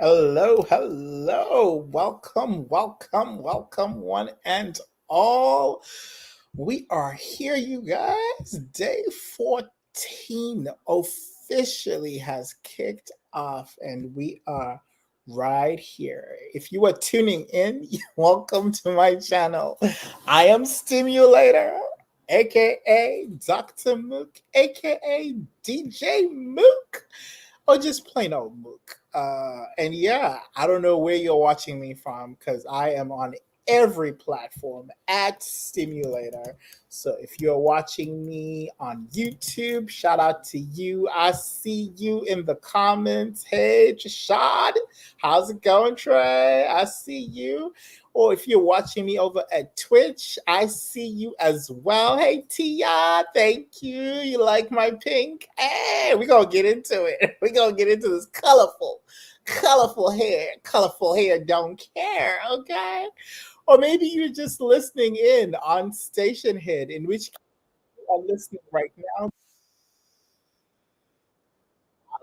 Hello, hello. Welcome, welcome, welcome, one and all. We are here, you guys. Day 14 officially has kicked off, and we are right here. If you are tuning in, welcome to my channel. I am Stimulator, aka Dr. Mook, aka DJ Mook, or just plain old Mook. And yeah, I don't know where you're watching me from because I am on every platform at Stimulator. So if you're watching me on YouTube, shout out to you. I see you in the comments. Hey, Jashad, how's it going, Trey? I see you. Or if you're watching me over at Twitch, I see you as well. Hey, Tia, thank you. You like my pink? Hey, we're going to get into it. We're going to get into this colorful hair. Colorful hair don't care, okay? Or maybe you're just listening in on Station Head, in which you are listening right now.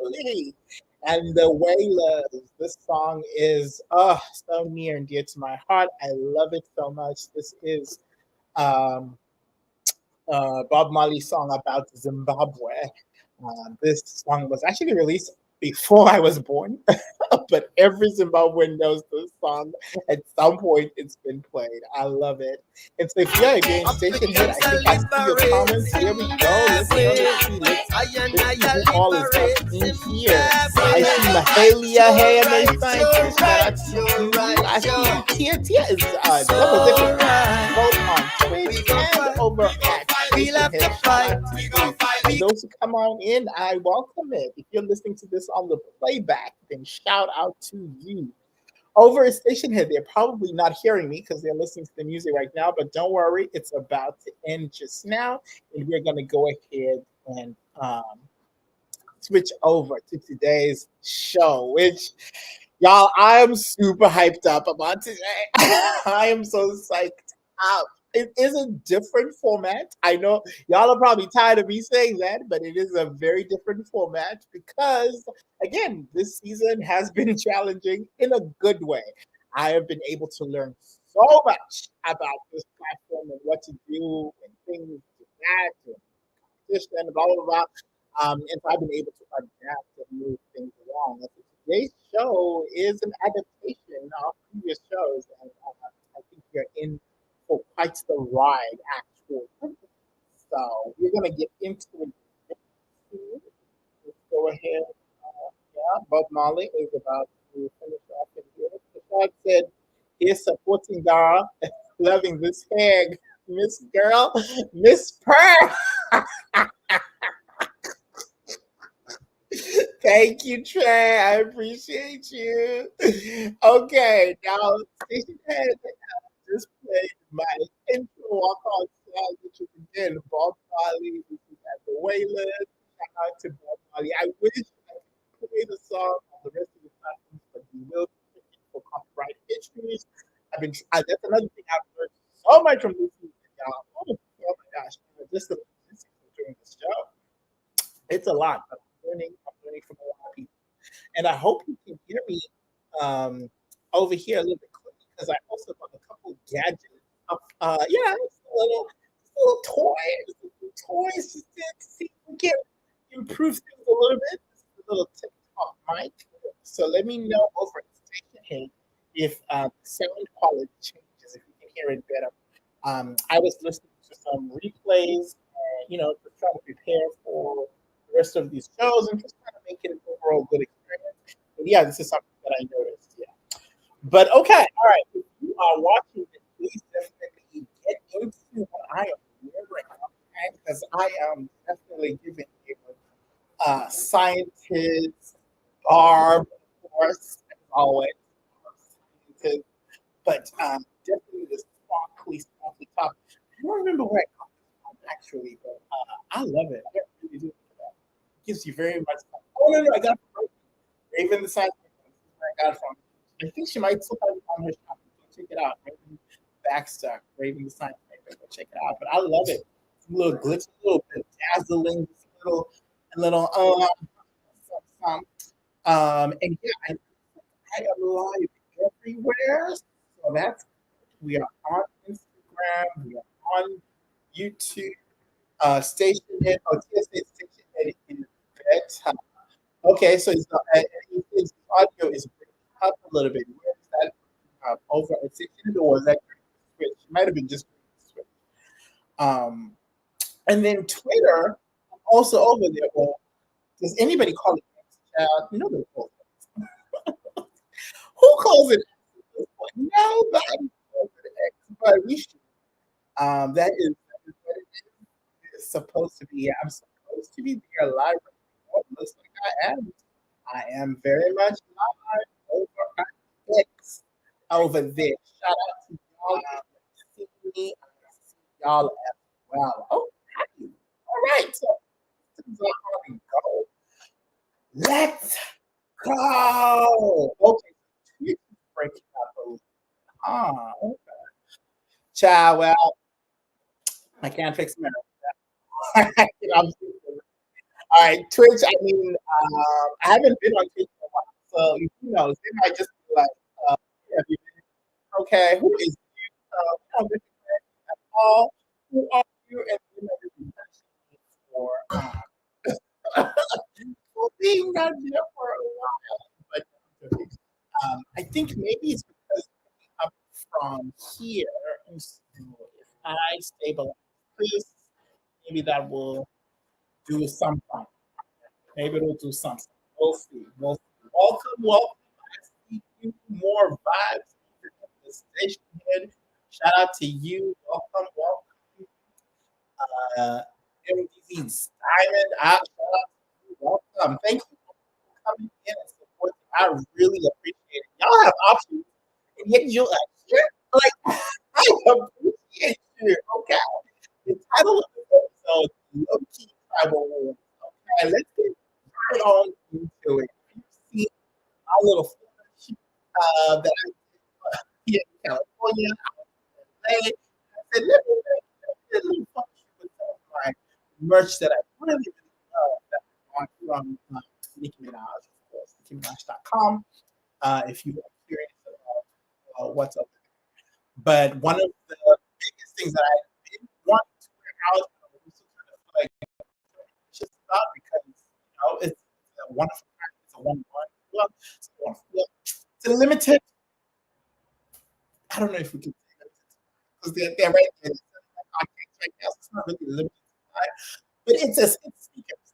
Lee. And the Wailers, this song is so near and dear to my heart. I love it so much. This is um, Bob Marley's song about Zimbabwe. This song was actually released before I was born, but every Zimbabwean knows this song. At some point, it's been played. I love it. And so, if you're in Station Hit, I think I see your comments. Here we go. Let's see who all is up in here. I see Mahalia. Hey, amazing scientist. Shout out to you. I see Tia. Tia is double dipping both on Twitch and over at Station Hit. Shout out to you. And those who come on in, I welcome it. If you're listening to this on the playback, then shout out to you. Over at Station Head, they're probably not hearing me because they're listening to the music right now, but don't worry, it's about to end just now, and we're going to go ahead and switch over to today's show, which y'all, I am super hyped up about today. I am so psyched up. It is a different format. I know y'all are probably tired of me saying that, but it is a very different format because, again, this season has been challenging in a good way. I have been able to learn so much about this platform and what to do and things to that and competition and blah, blah, blah. And so I've been able to adapt and move things along. And so today's show is an adaptation of previous shows, and I think you're in for quite the ride, actually. So we're gonna get into it. Let's go ahead. Yeah, Bob Marley is about to finish off in here. The fact said he's supporting Dara, loving this hair, Miss Girl, Miss Pearl. Thank you, Trey. I appreciate you. Okay, now Station Head just played my intro walk on song, which is again Bob Marley, which is at the Wailers. Shout out to Bob Marley. I wish I could play the song on the rest of the platforms, but we will be checking for copyright issues. That's another thing I've learned so much from this season, y'all. Oh my gosh, just the logistics of doing this show. It's a lot, but I'm learning from a lot of people. And I hope you can hear me over here a little bit clearly because I also got a couple gadgets. Just a little toy, just a few toys just to see if we can improve things a little bit. This is a little TikTok mic. So let me know over at Station Head if sound quality changes, if you can hear it better. I was listening to some replays, just trying to prepare for the rest of these shows and just trying to make it an overall good experience. And yeah, this is something that I noticed. Yeah. But okay, all right. If you are watching this, please definitely get into what I am wearing, okay? Because I am definitely giving you scientist, barb, of course, as always, scientist, but definitely the sparkly top. I don't remember where I got this from actually, but I love it. I really do. It gives you very much. Oh no, I got it from Raven the Scientist. This is where I got it from. I think she might still have it on her shop. Check it out. Raven Baxter, Raven the Scientist. Go check it out. But I love it. It's a little glitzy, a little bit dazzling, just a little and yeah, I am live everywhere. So that's we are on Instagram, we are on YouTube, station head, TSA station head in bed. Okay, so his audio is breaking up a little bit. Where is that over a section or was that switch? It might have been just switch. Um, and then Twitter also over there. Well, does anybody call it X chat? Nobody calls it. Who calls it X at this point? Nobody calls it X, but we should. That is what it is. It's supposed to be. I'm supposed to be there live. What looks like I am. I am very much live over at X over there. Shout out to y'all. See me. I see y'all as well. Oh, hi. All right. So things are on and go. Let's go. Okay. You can break it up a little. Ah, okay. Child, well, I can't fix America. I'm all right, Twitch. I mean, I haven't been on Twitch for a while, so who knows? They might just be like, "Have you been? Okay, who is you? We don't recognize you at all. Who are you?" And you know, this is actually for for being not there for a while. But I think maybe it's because up from here, and so if I stabilize this, maybe that will do something. Maybe it'll do something. We'll see. We'll see. Welcome, welcome. I see you. More vibes. The station head. Shout out to you. Welcome, welcome. MDZ Diamond. Shout out to you. Welcome. Thank you for coming in and supporting. I really appreciate it. Y'all have options, and yet you're like, here? Like, I appreciate you. Okay. The title of this episode is Low Key Tribal Wars. Okay, let's get right on into it. You see my little photo that I did here in California. I was in LA. I said, let me get a little photo shoot with some of my merch that I really, really love that I bought from Nicki Minaj, of course, NickiMinaj.com. If you are curious about what's up there. But one of the biggest things that I didn't want to wear out, but I was also kind of like just about because it's a wonderful practice, it's a one-one club, it's a wonderful club. It's a limited. I don't know if we can say limited because they're right there. I can't right now, so it's not really limited supply. But it's speakers.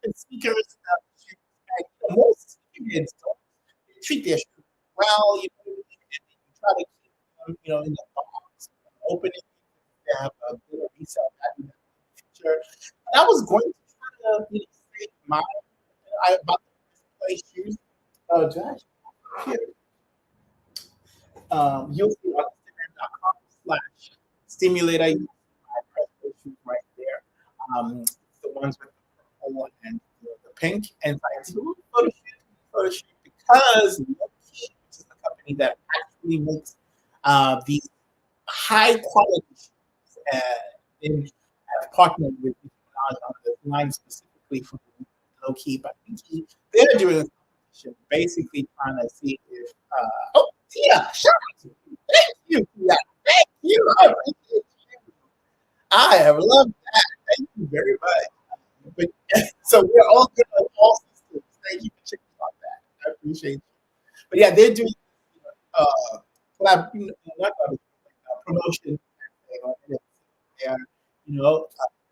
It's speakers that you expect. Most speakers don't they treat their shoes well. And you try to keep them, in the box, opening. They have a bit of resale value in the future. And I was going to try to save mine. I bought the first place shoes. Oh, Josh, here. You'll see on Instagram.com/stimulator. You see my press shoes right there. The ones with the purple and the pink. And I do photo shoot because Loki, which is the company that actually makes these high quality shoes, uh, in have partnered with Minaj on the line specifically for low key, but they're doing a competition, basically trying to see if oh Tia, shout out to you. Thank you, Tia. Thank you. I appreciate you. I have loved that. Thank you very much. But so we're all good on all systems. Thank you for checking out that. I appreciate you. But yeah, they're doing not promotion thing on it. They are,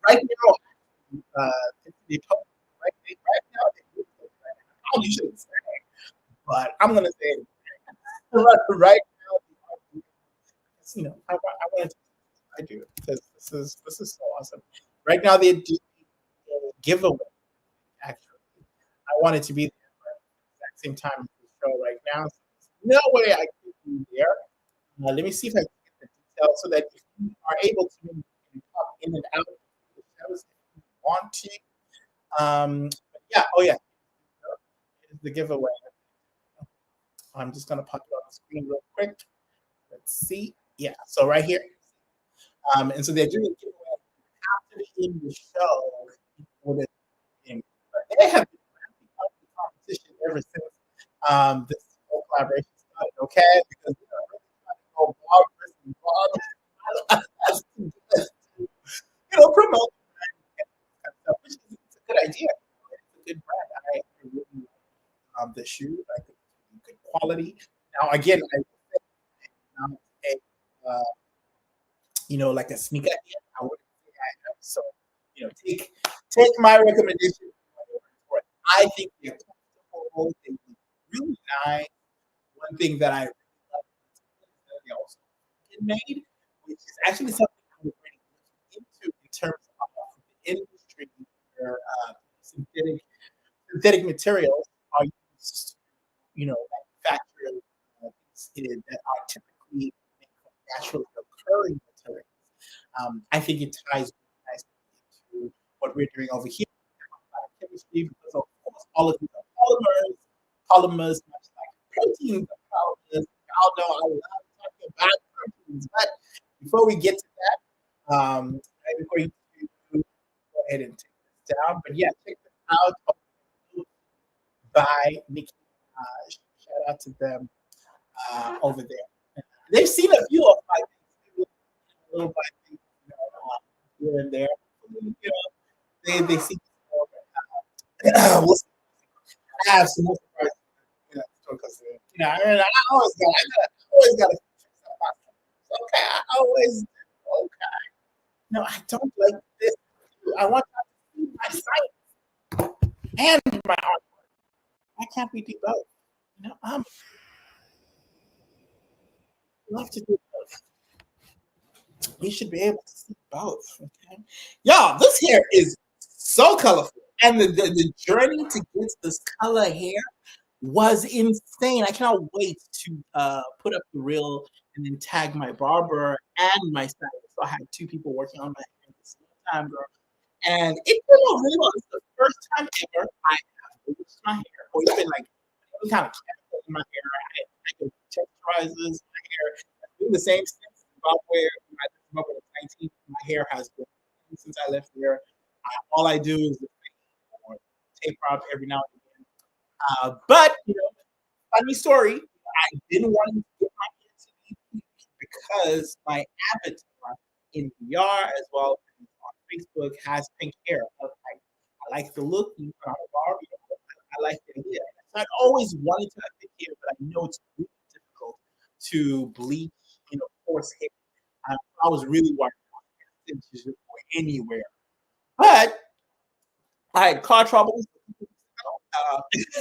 right now, they told right now they do it. I probably shouldn't say, but I'm gonna say it right now. I want to. I do because this is so awesome. Right now they do a giveaway. Actually, I wanted to be there at the exact same time as the show right now. So there's no way I could be there. Let me see if I can get the details so that if you are able to maybe you can pop in and out of the shows if you want to. But yeah, oh yeah, here's the giveaway. I'm just gonna pop it on the screen real quick. Let's see. Yeah, so right here. And so they're doing a giveaway after the end of the show. For the thing. But they have been ramping up the competition ever since this whole collaboration okay? Because go barbers and barbers, promote that stuff, which is it's a good idea. It's a good brand. I really like the shoe. I think it's good quality. Now, again, I am not a like a sneaker head. I wouldn't say I am. So, take my recommendation for it. I think they're comfortable. They look really nice. One thing that I really love is that they also get made, which is actually something I was already looking into in terms of the industry where synthetic materials are used, manufacture things that are typically made from naturally occurring materials. I think it ties really nicely into what we're doing over here in chemistry because of course all of these are polymers, polymers much like proteins are polymers. Y'all know I love talking about proteins, but before we get to that, I'm going to go ahead and take this down. But yeah, check this out by Nicki Minaj. Shout out to them over there. They've seen a few of my things, a little by things, here and there. They see. We'll see. I have some more surprises. Because I mean, I always got to fix something. Okay, I always okay. No, I don't like this. I want to see my science and my art. Why can't we do both? I'm love to do both. We should be able to see both. Okay, y'all, this hair is so colorful, and the journey to get this color hair was insane. I cannot wait to put up the reel and then tag my barber and my stylist. So I had two people working on my hair at the same time, girl. And it came out really well. It's the first time ever I have bleached my hair or even like any kind of chemical in my hair. I could texturizes my hair. I've been the same since Zimbabwe. When I left Zimbabwe at 19. My hair has been since I left there. All I do is or tape prop every now and again. But funny story. I didn't want to get my hair to be because my avatar in VR as well as on Facebook has pink hair. I like the look. You put on a barb. I like the idea. So I always wanted to have pink hair, but I know it's really difficult to bleach, coarse hair. I was really worried about it or anywhere. But I had car troubles.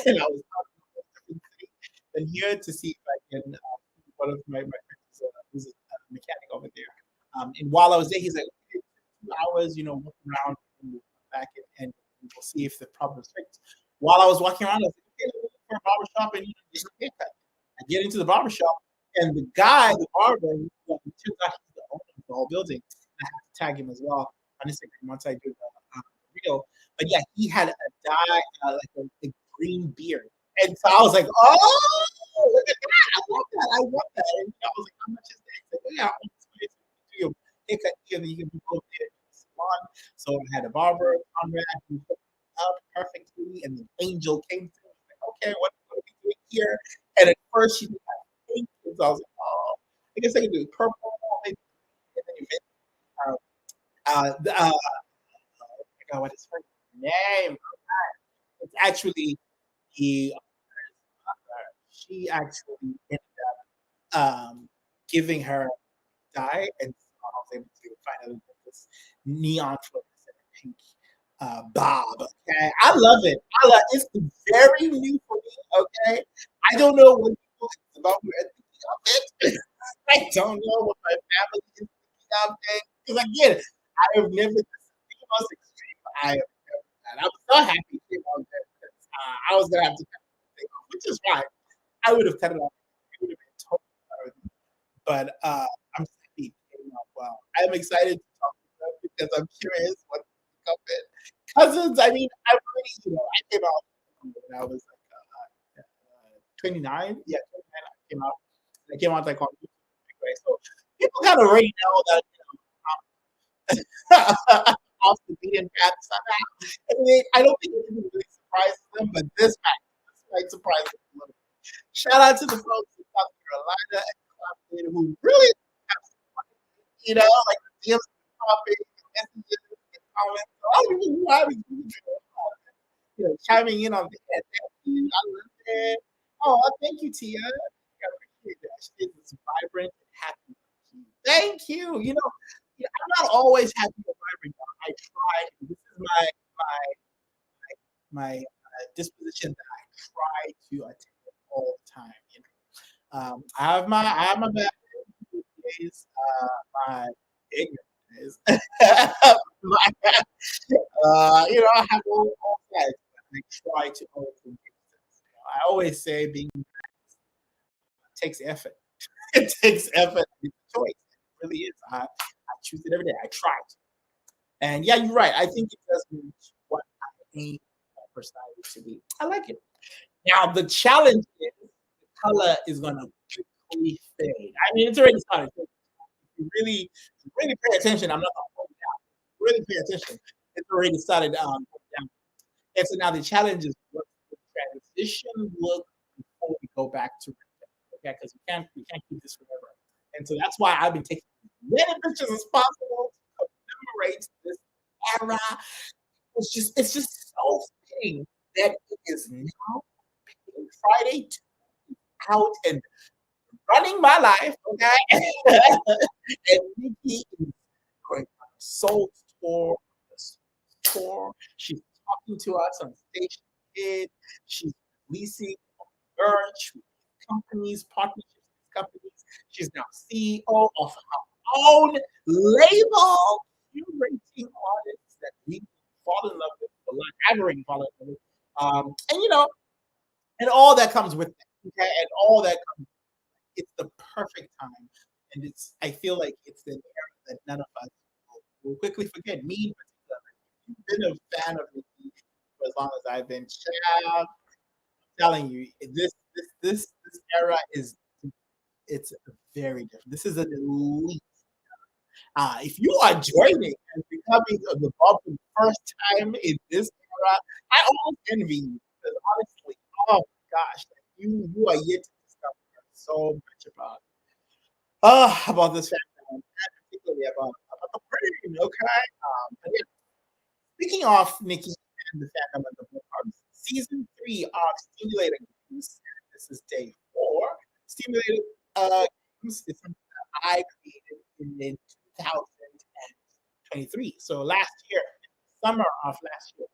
And I was out in a different city than here to see if I can. One of my friends who's a mechanic over there. And while I was there, he's like, okay, 2 hours, walk around and we'll come back and we'll see if the problem's fixed. While I was walking around, I was like, okay, let's look for a barber shop and get a haircut. I get into the barber shop, and the guy, the barber, turns out he's the owner of the whole building. I have to tag him as well on Instagram once I do the reel. But yeah, he had a dye, like a green beard. And so I was like, oh, look at that. I want that. I want that. And I was like, how much is that? He said, well, yeah, I want to do your haircut here, and then you can go there to the salon. So I had a barber, Conrad, who hooked up perfectly. And then Angel came through. I was like, okay, what are we doing here? And at first, she didn't have pink. And so I was like, oh, I guess I can do purple. And then eventually, oh my God, what is her name? It's actually the she actually ended up giving her dye, and so I was able to finally get this neon fluorescent pink bob. Okay, I love it. It's very new for me. Okay, I don't know what people think about me are thinking of it. I don't know what my family is thinking of it because again, I have never this is the most extreme I have ever done. I'm so happy it came out there because I was gonna have to cut the thing off, which is fine. I would have cut it off. It would have been totally fine. But I'm happy it came out well. I'm excited to talk to them because I'm curious what they think of it. Cousins, I mean, I really, I came out when I was like 29. Yeah, 29. I came out like on YouTube anyway. So people kind of already know that, off the beaten path somehow. I mean, I don't think anything really surprises them, but this might surprise them a little bit. Shout out to the folks in South Carolina and Compton who really have fun, like dealing with topics, messages, and comments. A lot of people who I was chiming in on that. Thank you. I love that. Oh, thank you, Tia. I appreciate that. She is vibrant and happy. Thank you. I'm not always happy and vibrant. I try. This is my disposition that I try to attain all the time. I have my bad days, my ignorant days. my, I have all sides. I try to always make sense. I always say being takes effort. It takes effort. It's a choice. It really is. I choose it every day. I try to. And yeah, you're right. I think it does reach what I aim my personality to be. I like it. Now the challenge is the color is gonna quickly fade. I mean, it's already started. If you really pay attention, I'm not gonna hold it down. Really pay attention. It's already started going down. And so now the challenge is what's the transition look before we go back to okay, because we can't keep this forever. And so that's why I've been taking as many pictures as possible to commemorate this era. It's just so fitting that it is now Pink Friday out and running my life, okay? And Nikki is going on a soul tour. She's talking to us on Station Kid. She's releasing merch with companies, partnerships with companies. She's now CEO of her own label, curating artists that we fall in love with, for like aggravating fall in love with. And all that comes with it. Okay, and all that comes, it's the perfect time. And I feel like it's an era that none of us will quickly forget. Me in particular, you've been a fan of Nicki for as long as I've been. Child, telling you, this era is it's very different. This is an elite. If you are joining and becoming involved for the first time in this era, I almost envy you because honestly, oh my gosh, like you are yet to discover so much about this family and particularly about the brain. Okay, but yeah, speaking of Nikki and the fandom of the book, season 3 of Stimulated Games. This is day 4. Stimulated Games is something that I created in 2023. So last year, summer of last year.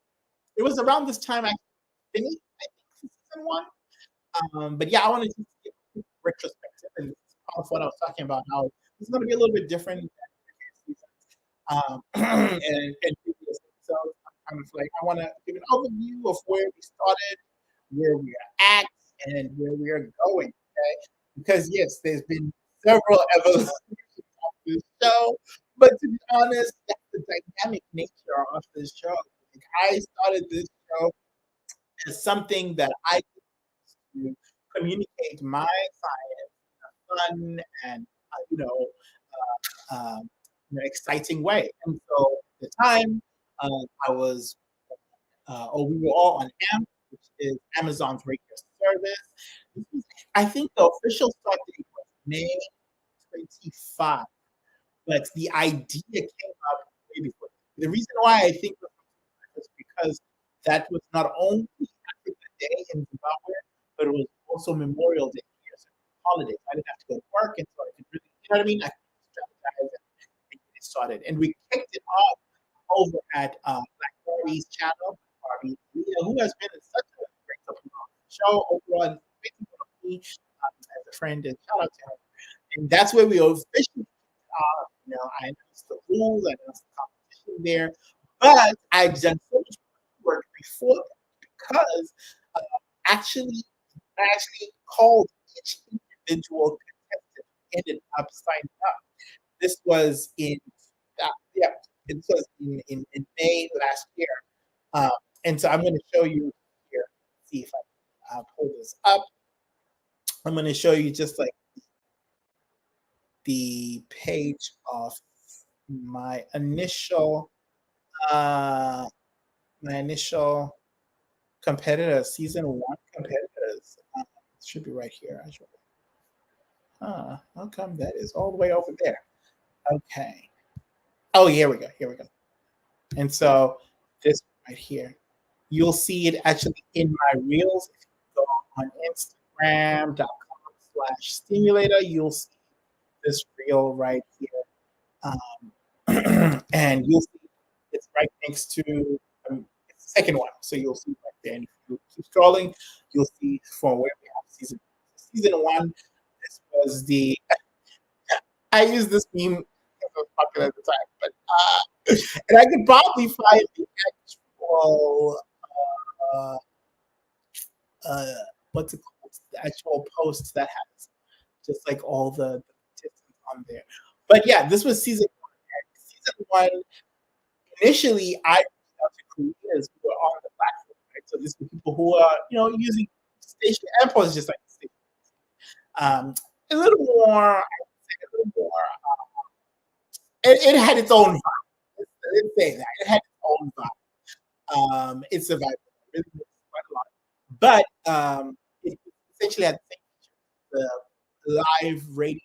It was around this time I finished, I think, season 1. But yeah, I want to just give a quick retrospective and part of what I was talking about, how it's going to be a little bit different than previous seasons and previous episodes. I'm kind of like, I want to give an overview of where we started, where we are at, and where we are going. Okay, because yes, there's been several evolutions of this show, but to be honest, that's the dynamic nature of this show. Like, I started this show as something that I could to communicate my science in a fun and exciting way. And so at the time, I was, or we were all on AMP, which is Amazon's radio service. This was, I think the official start date was May 25, but the idea came up way before. The reason why I think was because that was not only Africa Day in Zimbabwe, but it was also Memorial Day here, so holidays. I didn't have to go to work, and so I could really, you know what I mean? I could strategize and get it started. And we kicked it off over at Black Barbie's channel, Barbie Leah, who has been such a great support on the show overall and basically me as a friend, and shout out to her. And that's where we officially I announced the rules, I announced the competition there, but I've done so much work before that because uh, actually, I actually called each individual contestant who ended up signing up. This was yeah, it was in May last year. Um, and so I'm going to show you here. See if I pull this up. I'm going to show you just like the page of my initial uh competitors, season 1 competitors. It should be right here. How come that is all the way over there? Okay. Oh, here we go. Here we go. And so this right here, you'll see it actually in my reels. If you go on Instagram.com/stimulator, you'll see this reel right here. And you'll see it's right next to it's the second one. So you'll see right there. And if you keep scrolling, you'll see from where we have season one. This was the I used this meme because it was popular at the time, but and I could probably find the actual uh, uh, what's it called? The actual post that has just like all the participants on there. But yeah, this was season one. And season one, initially, I reached out to creators who were on the platform, right? So these were people who are, using station and is just like station. Um, a little more, I would say, a little more. It had its own vibe. Let's say that it had its own vibe. It survived really, really quite a lot, but it essentially had the same features, the live radio,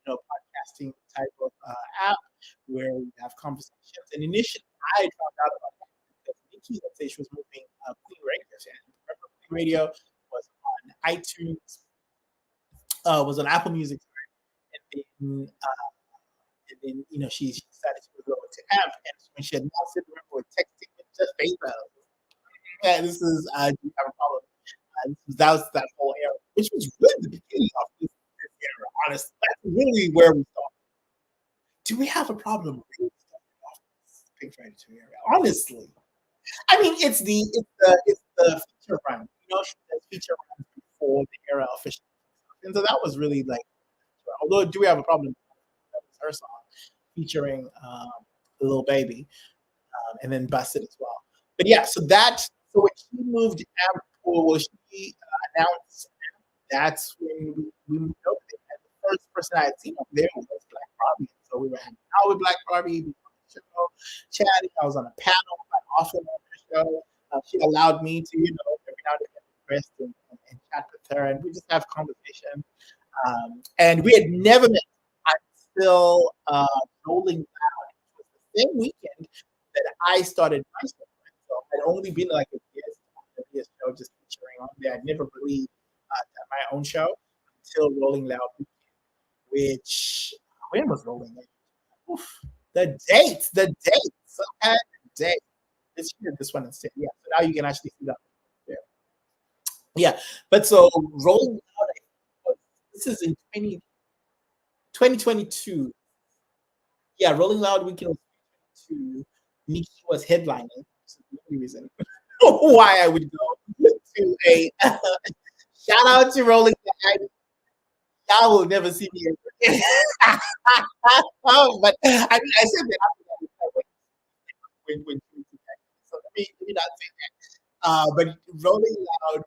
podcasting type of app where we have conversations. And initially, I had found out about that because Nikki, let's say, she was moving Queen Radio channel. Remember, Queen Radio was on iTunes, was on Apple Music, and then she decided she was going to AMP, and when she announced it, remember, with texting with just PayPal. Yeah, this is you have a problem. That was that whole era, which was really the beginning of this era. Honestly, that's really where we started. Do we have a problem with really starting off this Pink 22 era? Honestly, I mean, it's the feature run. She does feature runs before the era officially, and so that was really like. Although, do we have a problem? That was her song featuring Lil Baby, and then Busted as well. But yeah, so when she moved out, or when she announced, that's when we moved over there. And the first person I had seen over there was Black Barbie. So we were hanging out with Black Barbie, we were on the show, chatting. I was on a panel quite often on her show. She allowed me to, every now and then request and chat with her, and we just have conversation. And we had never met until Rolling Loud. It was the same weekend that I started my show. So I'd only been like a guest on the show, just featuring on there. I'd never really done my own show until Rolling Loud weekend, which when was Rolling Loud? Oof, the dates, okay, the date. This one instead. Yeah, so now you can actually see that there. Yeah, but so Rolling Loud, this is in 2022. Yeah, Rolling Loud weekend was 2022. Nikki was headlining. This is the only reason why I would go to a shout out to Rolling Loud. Y'all will never see me again. But I said that after that when so let me not say that. But Rolling Loud,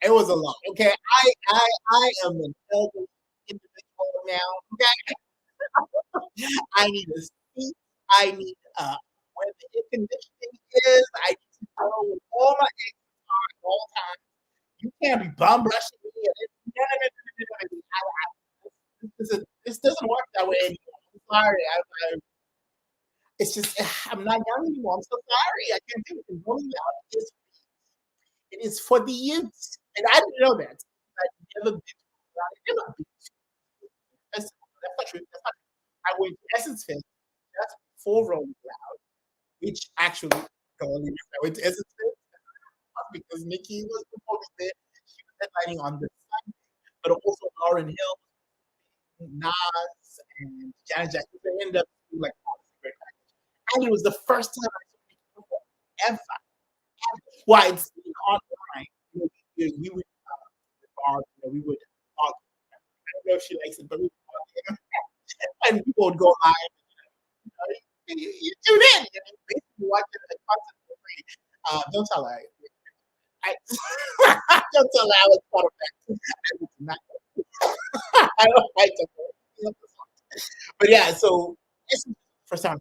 it was a lot. Okay, I am an elderly individual now. Okay, I need a seat. I need where the air conditioning is. I need to know where all my exits are at all times. You can't be bum rushing me. No, no, no, no, no, no, no. This doesn't work that way anymore. I'm sorry. It's just I'm not young anymore. I'm so sorry. I can't do it. And Rolling Loud it is for the youth, and I didn't know that. I've never been to Rolling Loud. I've never been to festival. That's not true. That's not true. I went to Essence Fest just before Rolling Loud, which actually I went to Essence Fest because Nikki was performing there. She was headlining on the Sunday, but also Lauren Hill, Nas, and Janet Jackson. They ended up being like all this great package. And it was the first time I saw Nikki perform ever. Well, I'd seen online. We would we would talk. I don't know if she likes it, but we would talk, and people would go live. You tune in and basically watch the concert for free. Don't tell her. I, don't tell her I was part of that. I was not. I don't like to. But yeah, so this is the first time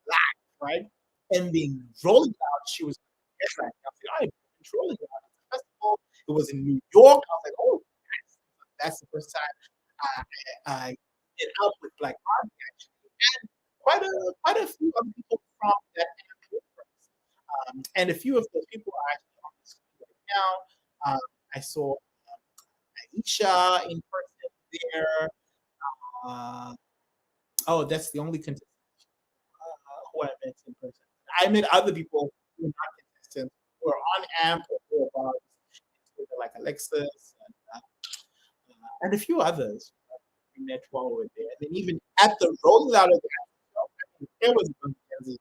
live, right? And being Rolling Loud, she was headlining. I was like, I'm Rolling Loud. It's a festival. It was in New York. I was like, oh, that's the first time. I did up with Black Barbie actually, and quite a few other people from that universe. And a few of those people are actually on the screen right now. I saw Aisha in person there. Uh, oh, that's the only contestant who I met in person. I met other people who were not contestants who are on AMP or who are like Alexis and a few others we met while we were there. And then even at the rollout of the show, there was Mackenzie.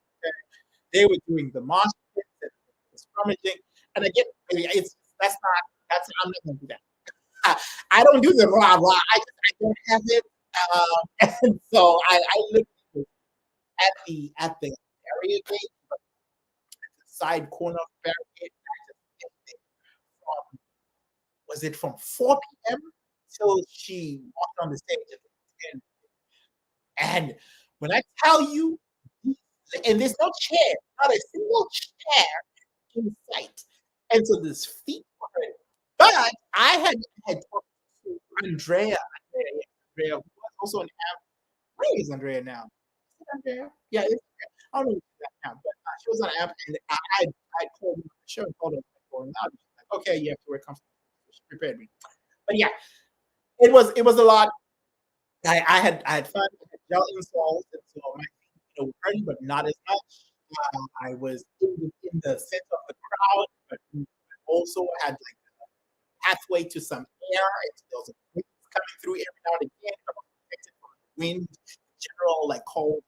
They were doing the mosh pits and the scrummaging. And again, it's that's not that's I'm not gonna do that. I don't do the rah rah. I don't have it. And so I looked at the area gate, the side corner of the barricade. I just from was it from 4 p.m. till she walked on the stage at 10. And when I tell you, and there's no chair, not a single chair in sight. And so this feet were hurting. But I had talked to Andrea, who was also an app. Where is Andrea now? Is it Andrea? Yeah, it's Andrea. I don't know if she's that now, but she was on an app, and I told her, the show and told her going out. She's like, okay, you have to wear comfortable. She prepared me. But yeah, it was a lot. I had fun. I had gel insoles, and so my feet, hurting, but not as much. I was in the center of the crowd, but also had like pathway to some air. There was a wind coming through every now and again. I was protected from the wind, general like cold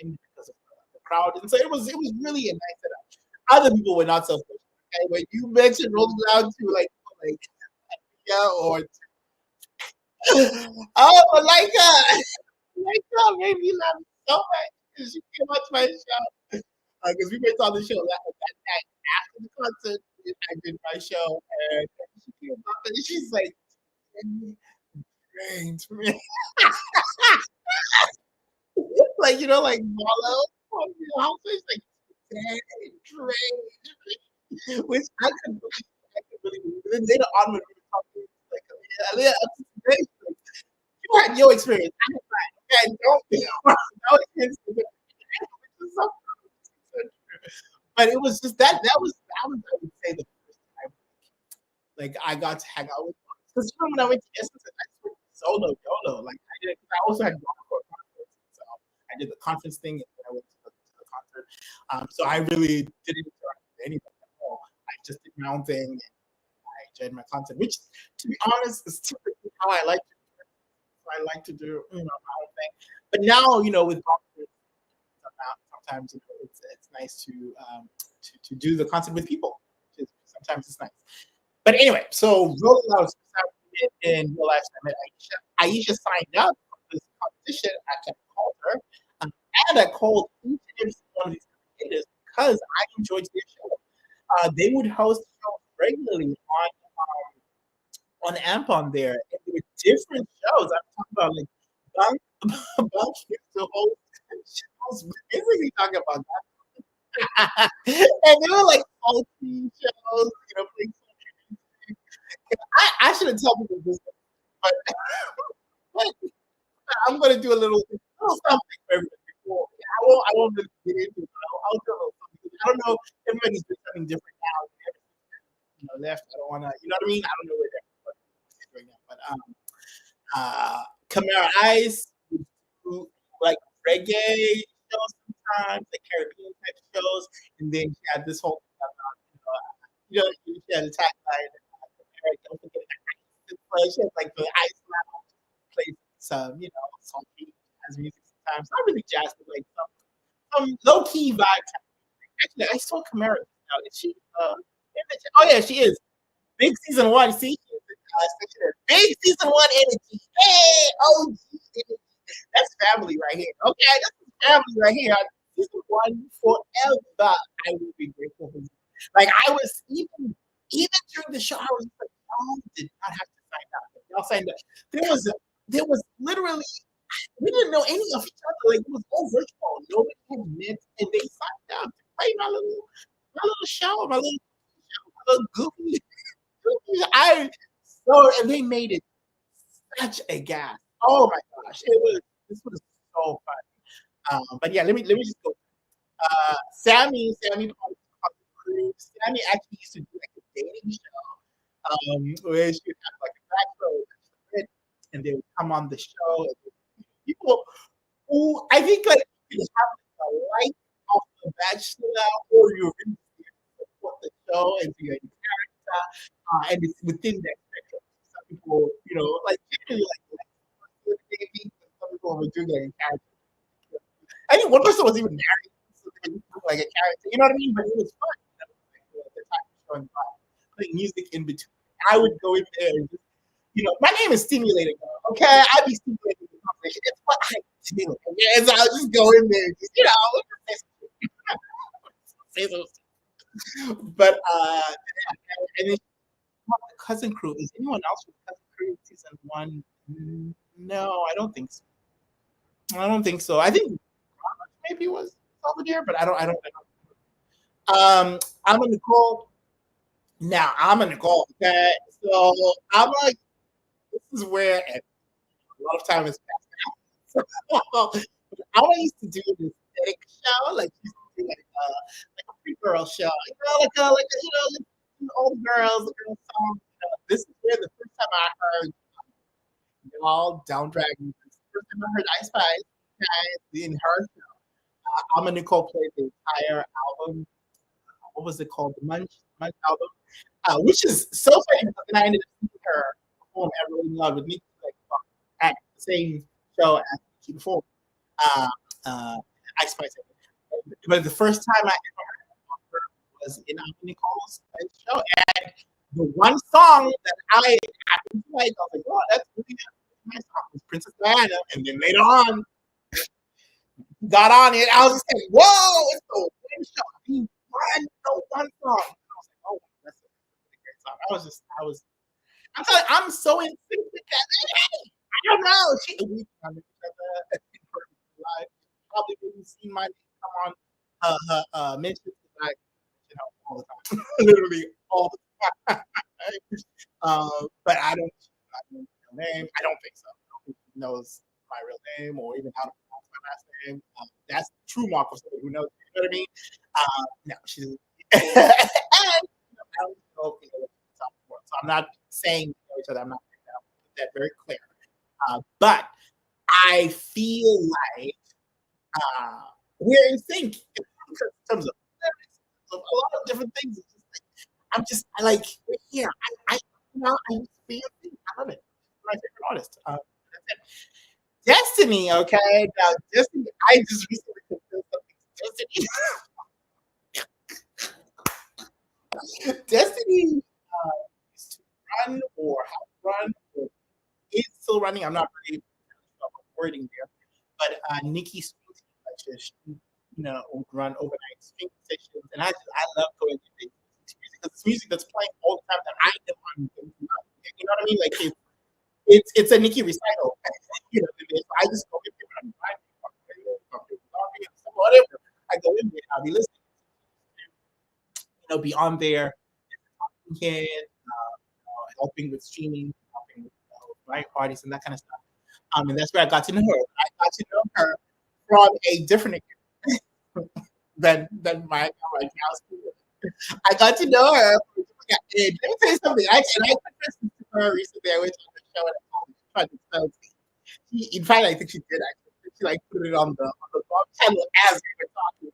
wind because of the crowd, and so it was really a nice setup. Other people were not so fortunate. Okay, when you mentioned Rolling Loud to like yeah or oh Malika made me laugh so much because she came out to my show because we went on the show that night after the concert. I did my show and she came up and she's like, "Drains for me," like like Marlo from the office, like drains, which I could really believe. And then later on when we were talking, like, yeah, yeah, you had your experience. I had mine. Okay, don't no experience. So but it was just that was I would say the first time like I got to hang out with because when I went to Essence, I just went solo dolo. Like I did, I also had gone for a conference, so I did the conference thing and then I went to the concert. So I really didn't interact with anybody at all. I just did my own thing and I enjoyed my content, which, to be honest, is typically how I like to do it. So I like to do my own thing. But now, with conference, sometimes it's nice to do the content with people. Sometimes it's nice. But anyway, so rolling out in real life, I met Aisha. Aisha signed up for this competition. I kept called her, and I called each and every one of these creators because I enjoyed their show. They would host shows regularly on AMP on there, and there were different shows. I'm talking about like Bunk Bunk used to host shows, basically talking about that, and they were like culty shows, playing I shouldn't tell people this, but I'm gonna do a little something for everybody. Before. I won't really get into it. I'll do a little something. I don't know. Everybody's doing something different now. Left. I don't want to. You know what I mean? I don't know where they're right now. But Kamara Ice would do like reggae shows sometimes, like Caribbean type shows, and then she had this whole thing about she had a tagline. Don't forget play. She has like the ice lounge, play some, salty jazz music sometimes. Not really jazz, but like some low key vibe. Actually, I saw Kamara now. Is she? Oh yeah, she is. Big season one. See, big season one energy. Hey, oh, that's family right here. Okay, that's family right here. Season one forever. I will be grateful for you. Like I was even during the show, I was like, y'all did not have to sign up. Y'all signed up. There was literally we didn't know any of each other. Like it was all virtual. Nobody had met, and they signed up to play my little show, my little goofy. I so and they made it such a gas. Oh my gosh, it was this was so fun. But yeah, let me just go. Sammy Cruz. Sammy actually used to do like a dating show, where she would have like a bachelor, and they would come on the show. And people who I think like you have a light off the bachelor, or you're really serious to support the show and to your character, and it's within that spectrum. Some people, like generally like maybe some people would do their character. I think one person was even married, so they looked like a character. You know what I mean? But it was fun. Like the type of show and fun. Putting music in between. I would go in there and just, my name is stimulating. Okay, I'd be stimulating the conversation. It's what I do. Okay, and so I'll just go in there, and just say some. But and then the Cousin Crew. Is anyone else with Cousin Crew season one? No, I don't think so. I don't think so. I think maybe was over there, but I'm a Nicole. Now I'm a Nicole. Okay, so I'm like, this is where a lot of time has passed. I used to do this fake show, like used to do like a free girl show, like all the girls, the girl songs. This is where the first time I heard y'all down dragging. First time I heard Ice Spice guys in her show. Alma Nicole played the entire album. What was it called? The Munch album, which is so funny because then I ended up seeing her perform at Rolling Loud with Nicki like at the same show as she performed. Uh, uh, Ice Spice. But the first time I ever heard her was in Alma Nicole's show, and the one song that I happened to like, I was like, oh, that's really nice song. It was Princess Diana, and then later on got on it. I was just like, whoa, it's the one shot. He won the one song. And I was like, oh, that's a really great song. I'm telling you, I'm so in sync with that. Hey, I don't know. We found each other in person live. Probably didn't see my name come on mentions because I, all the time, literally all the time. But I don't know her name. I don't think so. I don't think she knows my real name or even how to pronounce my last name. That's the true mark of somebody who knows. You know what I mean? No, she's. And I don't know what she's talking about. So I'm not saying we know each other. I'm not saying that. I'll put that very clear. But I feel like we're in sync in terms of a lot of different things. It's just like, I like we're here. I just feel I love it. She's my favorite artist. Destiny, okay. Now Destiny, I just recently confessed something to Destiny. Destiny used to run or have run or is still running. I'm not really wording there, but Nikki Sweet, she would run overnight streaming sessions, and I love going to music because it's music that's playing all the time that I know I'm going to love. You know what I mean? Like it's a Nikki recital. So I just go in there when I'm driving, whatever. I go in there, I'll be listening, be on there, kid, helping with streaming, helping with blind parties and that kind of stuff. And that's where I got to know her. I got to know her from a different account than my house. I got to know her. Let me tell you something. I confessed to her recently. I went on the show and I tried to spell it. In fact, I think she did actually. She like put it on the blog channel as we were talking.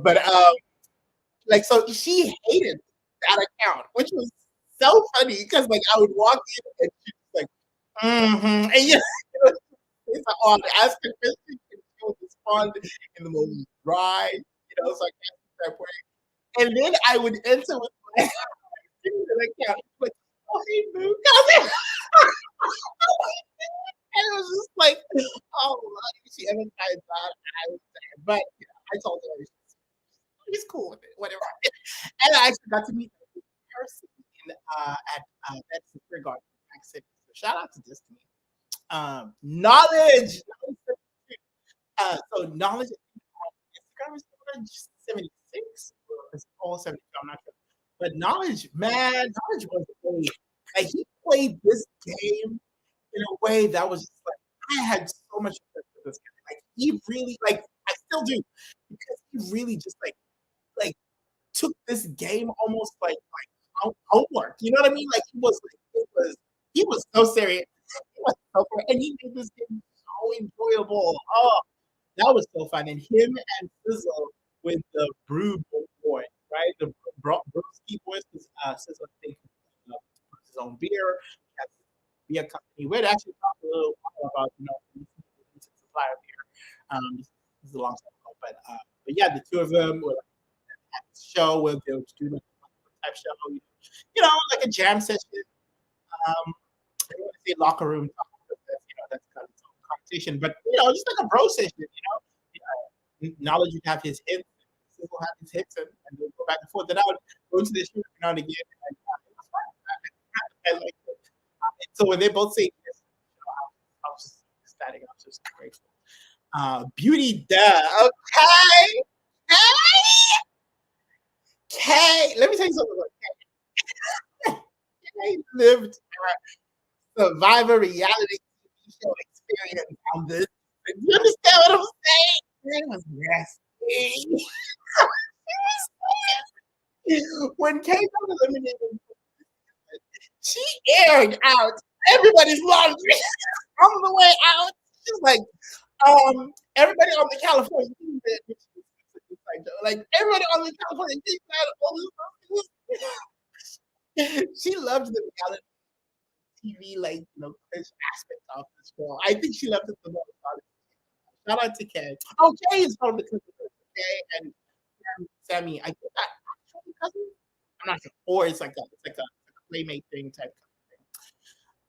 But like so she hated that account, which was so funny because like I would walk in and she's like, and it's like, oh, I asked her question and she would respond in the most dry, sarcastic type way. And then I would enter with my account, like, oh hey boo, cousin. And it was just like, oh, if she ever tried that, I would say. But I told her he's cool with it, whatever. And I actually got to meet her in person at that Super Garden in City. So shout out to Destiny. Knowledge. So knowledge. Instagram is 76 or it's all 72. I'm not sure. But knowledge, man, knowledge was a like he played this game in a way that was just like I had so much respect for this guy. Like he really like I still do because he really just like took this game almost like homework. You know what I mean? Like he was so serious. He was so and he made this game so enjoyable. Oh, that was so fun. And him and Sizzle with the Brood Boys, right? The Brewski Boys, because Sizzle, I think, his own beer, has a beer company. We'd actually talked a little while about, the supply of beer. This is a long time ago, but yeah, the two of them were like, at the show where they would do like a type show, like a jam session. I don't want to say locker room talk because that's kind of its own conversation, but just like a bro session. Knowledge would have his hits, Sizzle had his hits, and they'll go back and forth. Then I would go to the shoot every now and again, and it was fun. I liked it. And so when they both say yes, I was just ecstatic. I was just grateful. Beauty, duh. Okay. Kay. Let me tell you something about Kay. Kay lived her Survivor reality TV show experience on this. Do you understand what I'm saying? Kay was nasty. When Kay got eliminated, she aired out everybody's laundry on the way out. She's like, everybody on the California team like everybody on the California team had all this. She loved the reality TV, Chris aspect of this show. I think she loved it the most. Shout out to Kay. Oh, Kay is one of the cousins. Kay and Sammy. I think that actually cousin. I'm not sure. Or it's like a playmate thing type of thing.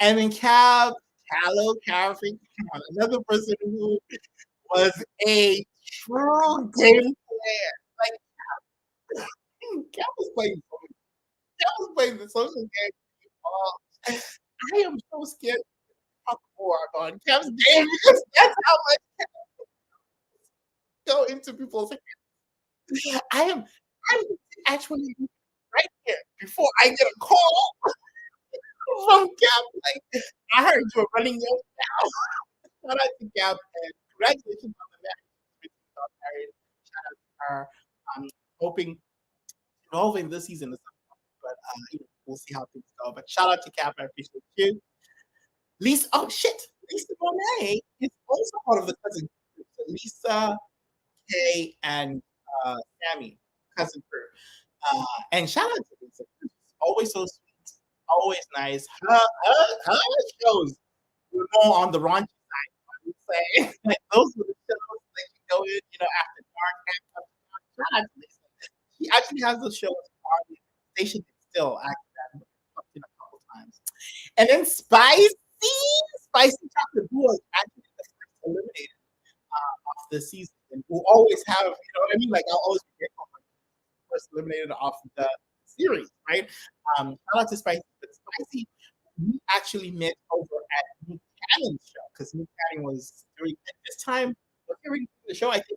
And then Callow, Carafree, come on, another person who was a true game player. Like Cal was playing. Cal was playing the social game. I am so scared to talk more about Cal's game because that's how much go into people's heads. I'm actually right here before I get a call from Cap. Like I heard you were running your mouth. Shout out to Gab and congratulations on the match. Recently got married. Shout out to her. I'm hoping involving this season is but we'll see how things go. But shout out to Cap. I appreciate you. Lisa, oh shit, Lisa Bonet is also part of the cousin group. So Lisa, Kay, and Sammy, cousin crew. And shout out to Lisa. Always so sweet, always nice. Her shows were more on the raunchy side, I would say. Like those were the shows that you go in, after dark, after dark. Shout out to Lisa. She actually has those shows on the station still. Actually, I've in a couple times. And then Spicy Chocolate Blue is actually the first eliminated off the season. And we'll always have, you know what I mean? Like I'll always be grateful for first eliminated off the series, right? Shout out to Spicy, but Spicy we actually met over at Nick Cannon's show because Nick Cannon was during at this time during the show. I think he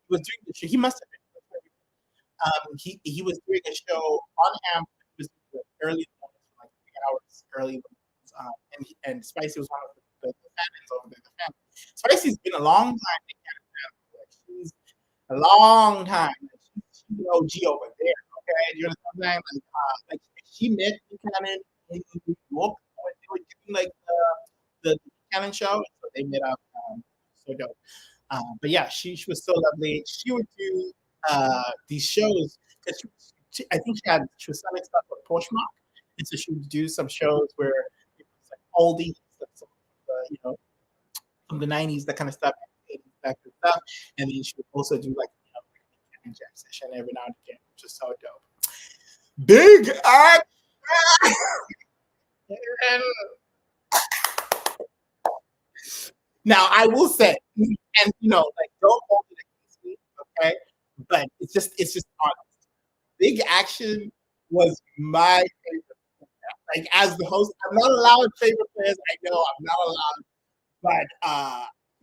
was doing the show. He must have been. He was doing a show on AMP. He was doing the early mornings, like 3 hours early. And Spicy was one of the fans over there. The fan. Spicy's been a long time. Like, she's a long time. She's an OG over there. Okay, you know what I'm saying? Like she met Nick Cannon in New York when they were doing like the Cannon show. So they met up. So dope. But yeah, she was so lovely. She would do these shows because I think she was selling stuff for Poshmark, and so she would do some shows where it was like oldies, from the '90s, that kind of stuff, that kind of stuff, and then she would also do like a jam session every now and again, which is so dope. Big act. Now I will say, and don't hold it against me, okay? But it's just honest. Big Action was my favorite. Like as the host, I'm not allowed favorite players. I know I'm not allowed,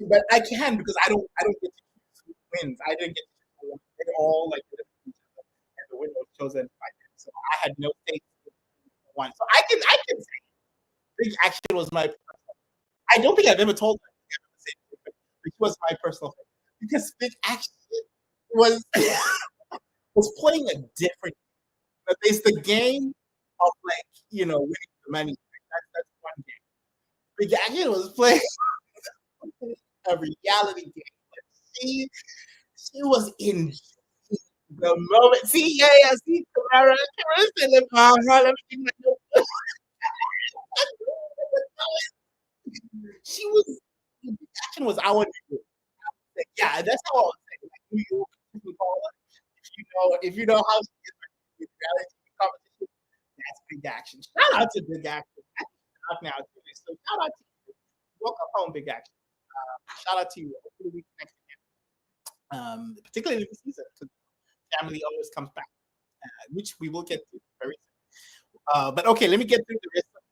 but I can because I don't get to choose who wins. I didn't get to choose who they all like did it for each other, and the winner was chosen by them. So I had no stake in who won. So I can say Big Action was my I don't think I've ever told her the same thing, but which was my personal favorite because Big Action was was playing a different. But it's the game of like winning the money. That's one game. Big Action was playing a reality game. She she was in the moment. See, yeah, yeah, see, Kamara said, let me give my note. She was, Big Action was our neighbor. Like, yeah, that's how I was saying. Like New York, if you know how she is with reality TV competition, that's Big Action. Shout out to Big Action. Out now too. So shout out to you. Welcome home, Big Action. Shout out to you. Hopefully we connect again. Particularly this season, because family always comes back, which we will get to very soon. But okay, let me get through the rest of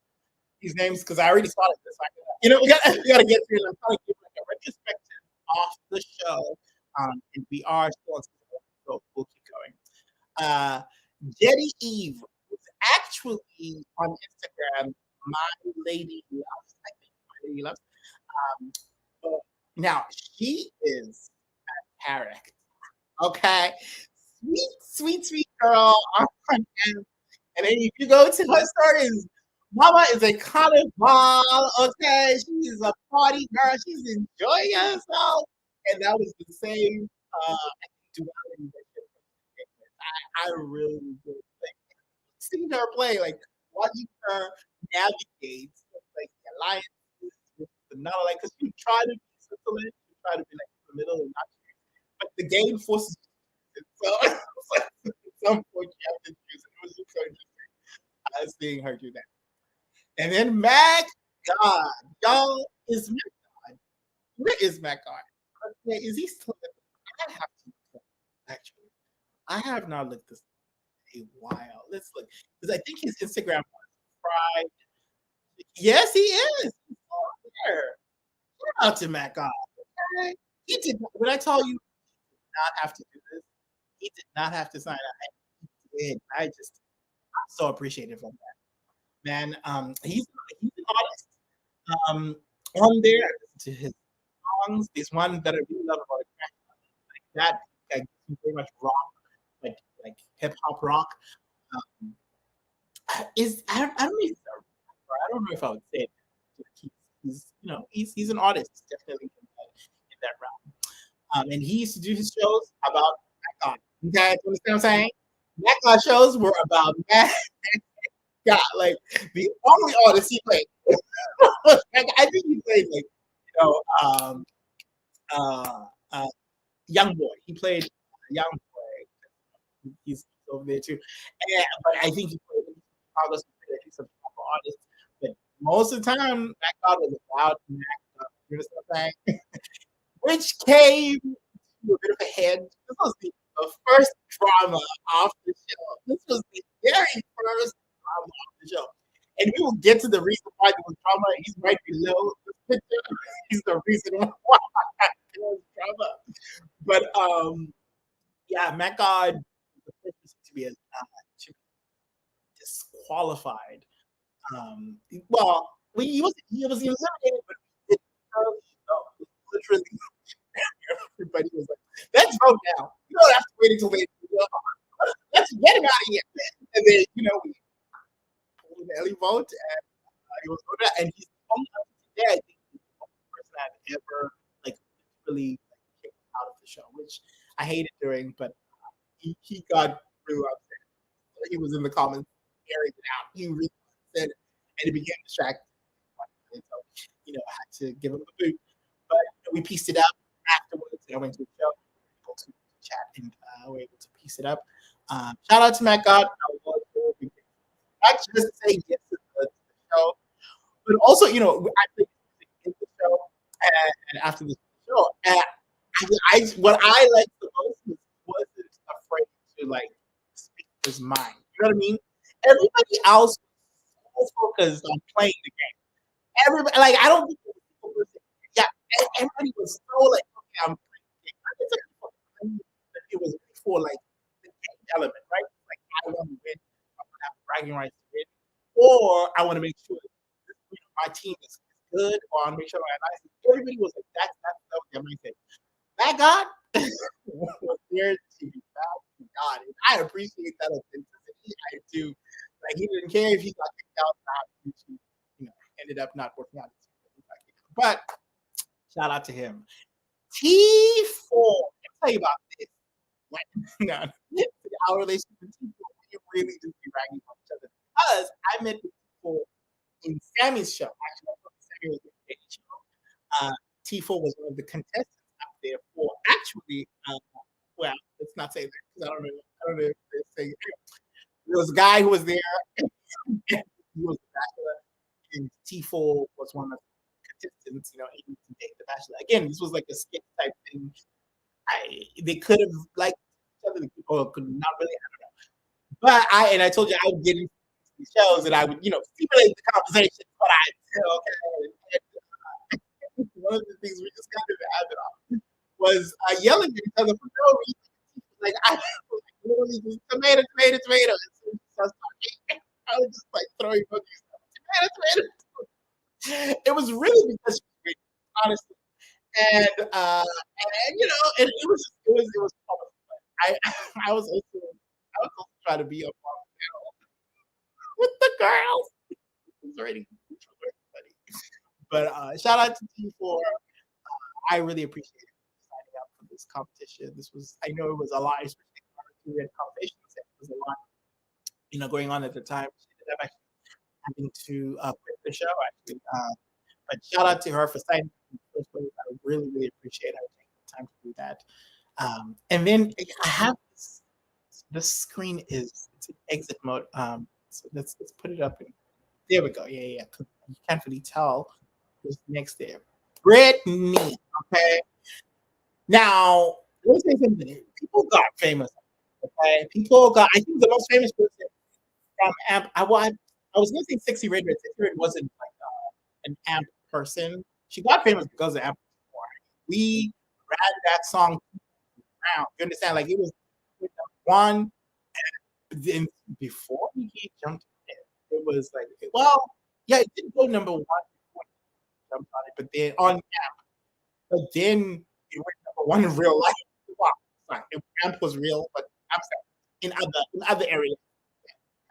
these names because I already started this. We gotta get through. I'm trying to give like a retrospective of the show, and we are still on season one, so we'll keep going. Uh, Jetty Eve was actually on Instagram. My Lady Loves, I think My Lady Loves. Um, but now she is a character. Okay, sweet, sweet, sweet girl. And then if you go to her stories, Mama is a carnival. Okay, she's a party girl. She's enjoying herself, and that was the same duality that she was. I really enjoyed like seeing her play, like watching her navigate like the alliances with the not like because you try to be Switzerland, you try to be like in the middle and not, but the game forces you. So at some point you have to choose. It was just so interesting seeing her do that. And then Mac God, y'all is Mac God. Where is Mac God? Okay, is he still? I have to actually. I have not looked this a while. Let's look because I think his Instagram was fried. Yes, he is. He's still there. Shout out to Matt God. Okay? He did. When I tell you, he did not have to do this. He did not have to sign up. He did. I just I'm so appreciative of that man. He's an artist. Um, on there to his songs. There's one that I really love about it, like that. Like very much rock, like hip hop rock. Um, is I don't know if I don't know if I would say it. He's an artist definitely in that realm. And he used to do his shows about Mac. Okay, you understand what I'm saying? Mac shows were about Mac. God, like the only artist he played. Like, I think he played like you know um, uh, uh, Young Boy. He played Young Boy. He's over there too. And, but I think he played Chicago. I think some artists. But most of the time, Mac God was about Mac. You understand what I'm saying? Which came to a bit of a head. This was the first drama of the show. This was the very first drama of the show. And we will get to the reason why there was drama. He's right below this picture. He's the reason why there was drama. But yeah, Matt God was the first person to be disqualified. Well, he was eliminated, but he did literally everybody was like, "Let's vote now. You don't have to wait until they let's get him out of here." And then we pulled an early vote, and he was voted out. And he's only up to today. I think he's the only person I've ever like really kicked out of the show, which I hated doing, but he got really upset. He was in the comments airing it out. He really said, and it became distracting. So, I had to give him a boot. But we pieced it up afterwards. I went to the show, we were able to chat, and we were able to piece it up. Shout out to Matt God. Not just say yes to the show, but also, I played music in the show and after the show. And what I liked the most was he wasn't afraid to like speak his mind. You know what I mean? Everybody else was so focused on playing the game. Everybody, like, I don't think there was a single person. Yeah, everybody was so like, okay, I'm playing the game. I think it was for like the game element, right? Like, I want to win. I want to have bragging rights to win, or I want to make sure that my team is good on Make Sure My Life. Everybody was like, that was their mindset. That God was there to be found from God. And I appreciate that authenticity. I do. Like he didn't care if he got kicked out, not which you know, ended up not working out. But shout out to him. T4. Let me tell you about this. When, our relationship with T4, we really just be ragging on each other because I met with T4 in Sammy's show. Actually, that's what Sammy was in the show. T4 was one of the contestants out there for actually, well, let's not say that because I don't know if they say it. There was a guy who was there. He was the bachelor, and T4 was one of the contestants. You know, aiming to date the bachelor. Again, this was like a skit type thing. They could have liked each other, or could not really. I don't know. But I told you I would get into these shows and I would, stimulate the conversation. But I tell okay. And one of the things we just got into the habit of was yelling at each other for no reason. Like I literally just tomato. And so she starts talking, I would just like throw emojis. Tomato. It was really because she was great, honestly. And it was fun. I I was also I was also trying to be up on the panel with the girls. It was really funny. But shout out to T4. I really appreciate it signing up for this competition. I know it was a lot, especially for we had conversations. It was a lot, going on at the time. She ended up actually having to quit the show actually. But shout out to her for signing up in the first place. I really, really appreciate her taking the time to do that. And then I have this screen it's in exit mode. So let's put it up. There we go. Yeah. You can't really tell who's next there. Brittany. Okay. Now, let me say something. People got famous. Okay. People got. I think the most famous person from Amp. I was going to say Sexy Red. But Sexy Red wasn't like an Amp person. She got famous because of Amp. We ran that song around. You understand? Like it was one. Then before he jumped in, it was like, well, yeah, it didn't go number one before he jumped on it, but then on Amp, but then it went number one in real life. Wow, sorry, Amp was real, but I'm sorry, in other areas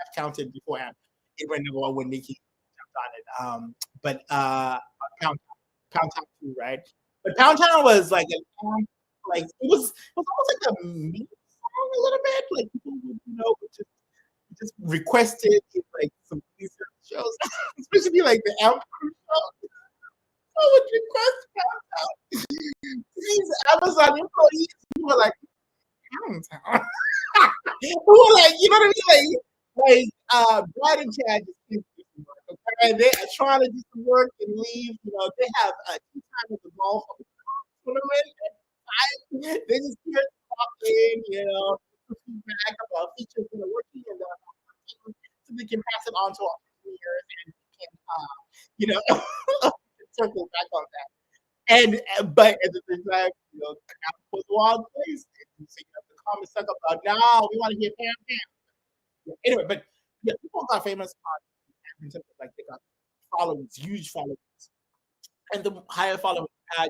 I've counted before Amp, it went number one when Nicki jumped on it. But Pound Pound Town 2, right? But Pound Town was like an Amp, like it was almost like a meme song a little bit, like people would would just requested in like some research shows, especially like the Amp Crew show. I would request these Amazon employees who were like, Poundtown. Who were like, you know what I mean? Brad and Chad just can't do some work. Okay, they are trying to do some work and leave. They have tea time at the golf tournament. They just here talking, feedback about features that are working and so we can pass it on to our engineers and we can, circle back on that. But at the same time, Apple was a wild place. And so you have the comments stuck about, no, we want to hear Pam Pam. Yeah, anyway, but yeah, people got famous on in terms of like they got followers, huge followers, and the higher followers had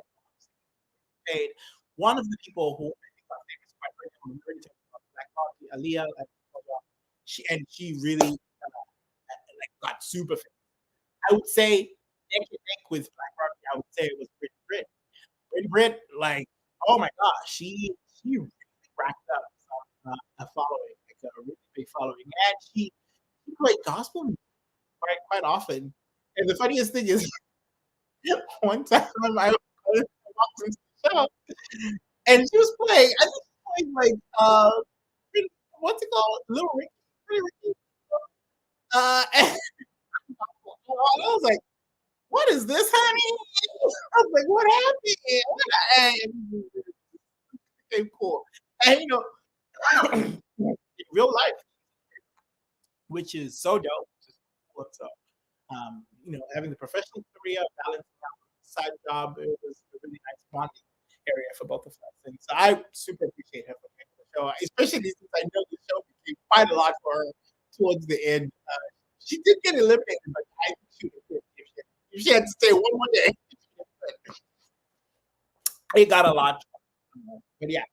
paid. One of the people who I think got famous quite early on, we already talked about Black Coffee, Aaliyah, she really like got super famous. I would say neck and neck with Black Coffee. I would say it was Brit Brit. Brit, like, oh my gosh, she really racked up a following, like a really big following, and she played gospel music quite often. And the funniest thing is, one time I walked into the show and she was playing. I think she was playing like what's it called, Little Ricky, Pretty Ricky. And I was like, "What is this, honey?" I was like, "What happened?" And okay, cool. And in real life, which is so dope. What's up? Having the professional career, balancing out with the side job, it was a really nice bonding area for both of us. And so I super appreciate her for making the show, especially since I know the show became quite a lot for her towards the end. She did get eliminated, but I think she would have been if she had, She had to stay one more day. It got a lot. But yeah.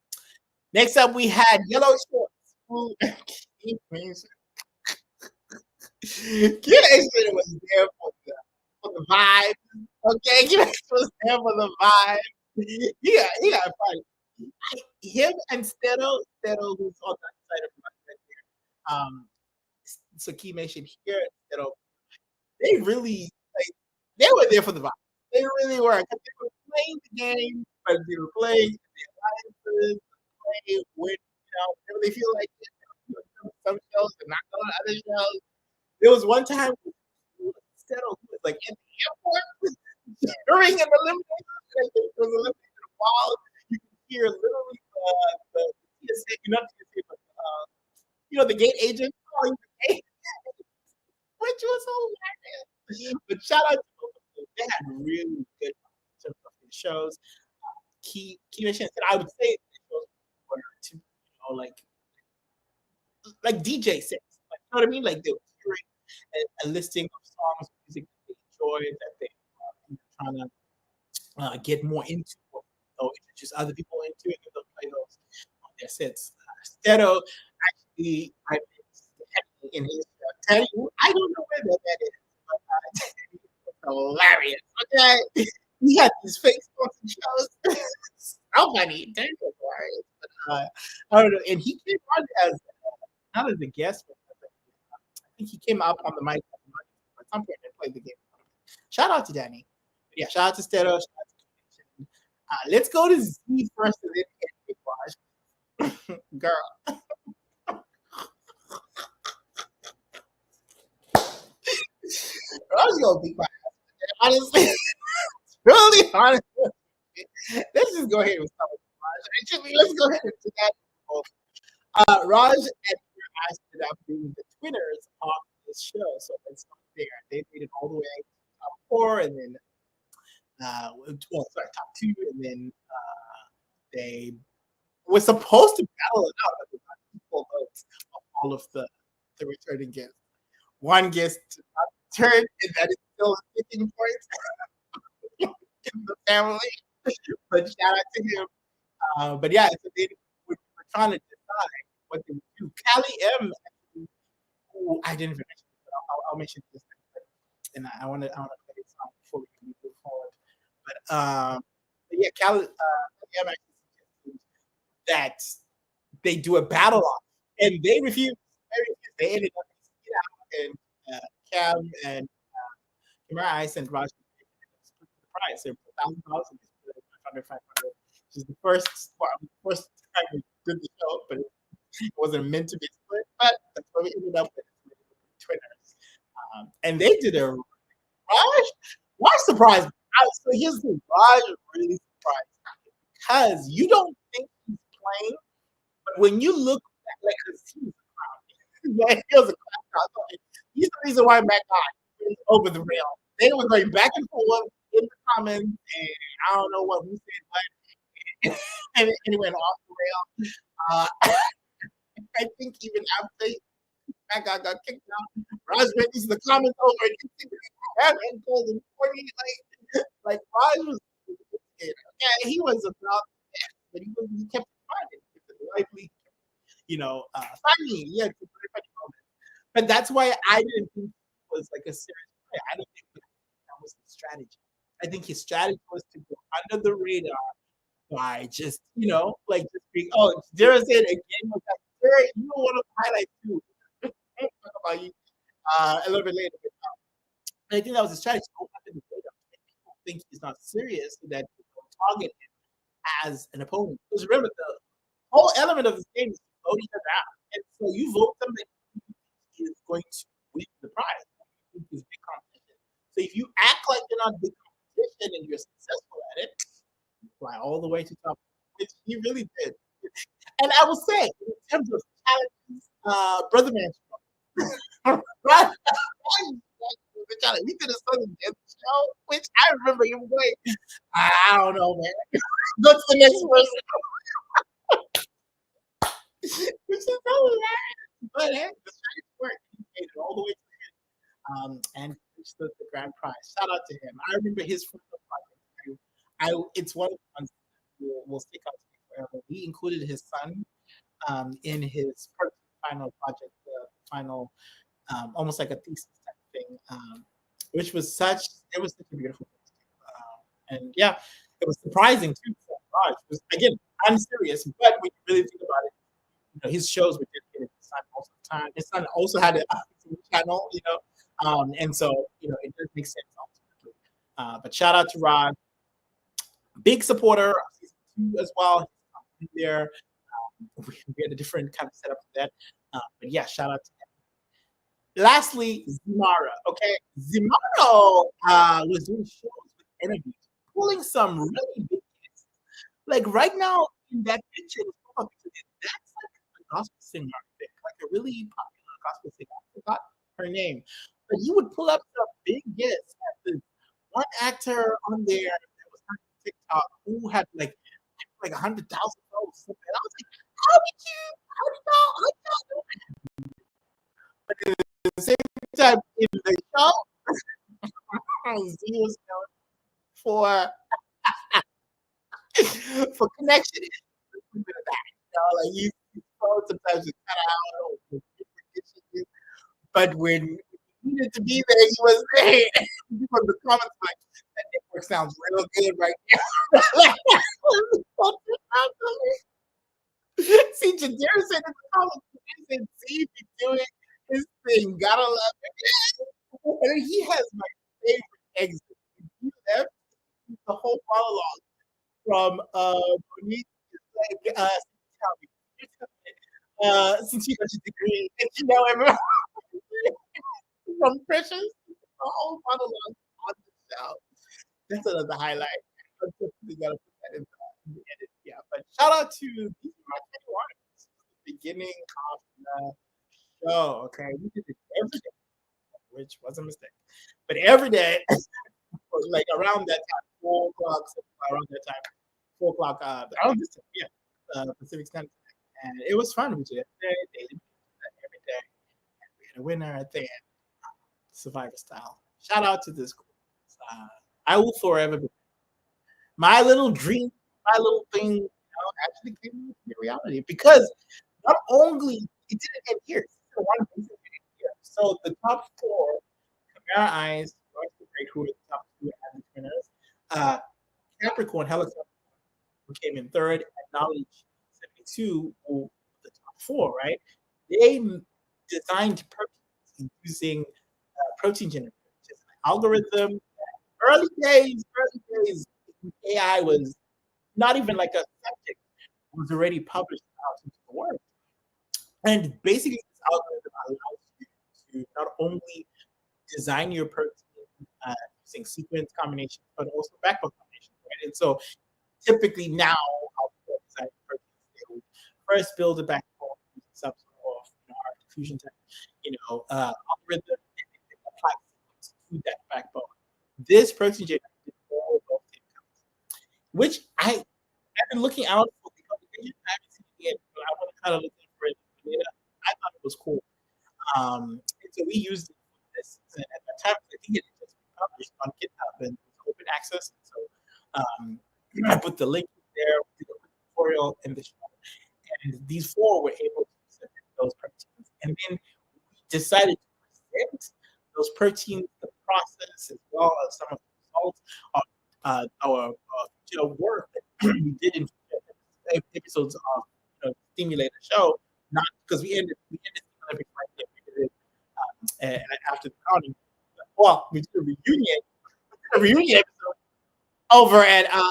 Next up, we had Yellow Shorts. Who Kid Ashton was there for the vibe. Okay, Kid Ashton was there for the vibe. Yeah, he got fun. Him and Stero, who's on that side of my right there. So Key mentioned here, Stero, they really like they were there for the vibe. They really were because they were playing the game, but they were playing the alliances, play with whenever they feel like it. Some shows and not on other shows. There was one time Settle who was like in the airport during an elimination. I think it was eliminated a while. You can hear literally the TSA, not TSA, but the gate agent calling the gate, which was hilarious. But shout out to both of them. They had really good in terms of the shows. Key Mission said I would say the shows were to like DJ sets. Like, you know what I mean? Like they were hearing a listing of songs, music that they enjoyed, that they trying to get more into, or introduce other people into it, and they'll play those on their sets. Stedo actually, I in his Teddy, I don't know where that is, but it's hilarious. Okay, he had these fake sponsored shows. So funny, Teddy was hilarious. But I don't know, and he came on as not as a guest, but I think he came up on the mic at some point and played the game. Shout out to Danny. But yeah, shout out to Stedo. Let's go to Z first and then Big Raj. Girl. Raj gonna beat my ass. Honestly, really honestly. Let's just go ahead and start with Raj. Actually, let's go ahead and do that. Raj and I ended up being the twinners of this show, so let's start there. They made it all the way to top four, and then top two, and then they were supposed to battle it out, but they got equal votes of all of the returning guests. One guest returned, and that is still 15 points in the family. But shout out to him. But yeah, so they were trying to decide what they would do. Callie M, actually, who I didn't even mention, but I'll mention this. And I want to play this song before we move forward. But yeah, Callie M actually suggested that they do a battle off, and they refused. They ended up and Cam and Kimura Ice and Raj split the prize. They're $1,000 and they split it 500, which is the first time we did the show, but it wasn't meant to be split. But that's what we ended up with Twitters. And they did a Raj surprised me. So here's the thing, Raj really surprised me because you don't think he's playing, but when you look at because he was a clown. He was a clown. He's the reason why Matt got over the rail. They were going back and forth in the comments, and I don't know what we said, but and it went off the rail. I think even after Matt got kicked out, Raj went into the comments over and called him corny. Like Raj was okay, he was about that, but he kept it fun. He kept it lively. Funny. He had some very funny moments. But that's why I didn't think it was like a serious play. I don't think that was the strategy. I think his strategy was to go under the radar by just, just being, Dara said again, Dara, you know one of the highlights too. Talk about you a little bit later. But I think that was a strategy to go under the radar. People think he's not serious, so that they don't target him as an opponent. Because remember, the whole element of this game is voting them out. And so you vote somebody who is going to win the prize. Is big competition. So if you act like you're not big competition and you're successful at it, you fly all the way to top, which he really did. And I will say, in terms of challenges, Brother Man, we did a Southern Death show, which I remember him going, I don't know, man. Go to the next person. Which is so hilarious. But hey, the strategy worked. He made it all the way to the end. And which was the grand prize. Shout out to him. I remember his final project. It's one of the ones that will stick out to me forever. He included his son in his final project, the final, almost like a thesis type thing, which was such a beautiful thing to do. And yeah, it was surprising too. So, gosh, it was, again, I'm serious, but when you really think about it, his shows were dedicated to his son most of the time. His son also had a channel, and so it does make sense ultimately. But shout out to Rod, big supporter of season 2 as well. He's there. We had a different kind of setup for that, but yeah, shout out to him. Lastly, Zimara. Okay, Zimaro was doing shows with interviews, pulling some really big hits. Like right now in that picture, that's like a gospel singer, I think, like a really popular gospel singer. I forgot her name, but you would pull up some big guests. There's one actor on there that was on TikTok who had like 100,000 followers. And I was like, how did y'all do it? But at the same time, in the show, Z was known for for connection. Like he's sometimes it's kind of out, but when he needed to be there, he was there. People in the comments like, that network sounds real good right now. See, Jadira said in the comments, he said, "See, he's doing his thing. Gotta love it." And he has my favorite exit. He left the whole monologue from Monique. Like, tell me, since you got your degree, and everyone from Precious, the whole monologue on the show. That's another highlight. I'm definitely gonna put that in the edit. Yeah, but shout out to these are my 21. This is the beginning of the show. Okay, we did it every day, which was a mistake, but every day was like around that time, 4 o'clock, around that time, 4 o'clock. Around this time, yeah, Pacific Standard Time, and it was fun. We did it every day, daily, every day. And we had a winner at the end, Survivor style. Shout out to this group. I will forever be my little dream, my little thing, actually came to be reality because not only it didn't end here, season 1 didn't end here. So the top 4, Chimera Eyes, Royce the Great, who were the top 2 average winners, Capricorn, Helicopter, who came in third, and Knowledge 72, who were the top 4, right? They designed proteins using protein generators, which is an algorithm. Early days, AI was not even like a subject, it was already published out into the world. And basically, this algorithm allows you to not only design your protein using sequence combinations, but also backbone combinations, right? And so typically now, how people design proteins, they would first build a backbone using some sort of fusion type, algorithm, and then they apply sequence to that backbone. This protein generator did all of those things, which I've been looking out for the publication. I haven't seen it yet, but I want to kind of look for it later. I thought it was cool. And so we used it for this season. At that time, I think it had just been published on GitHub and it was open access. So I put the link there, we did a quick tutorial in the show. And these 4 were able to submit those proteins. And then we decided to present those proteins, the process, as well as some of the results of our work that we did in episodes of Stimulator Show. Not because we ended Olympics right there. We did it after the counting. Well, we did a reunion episode over at show.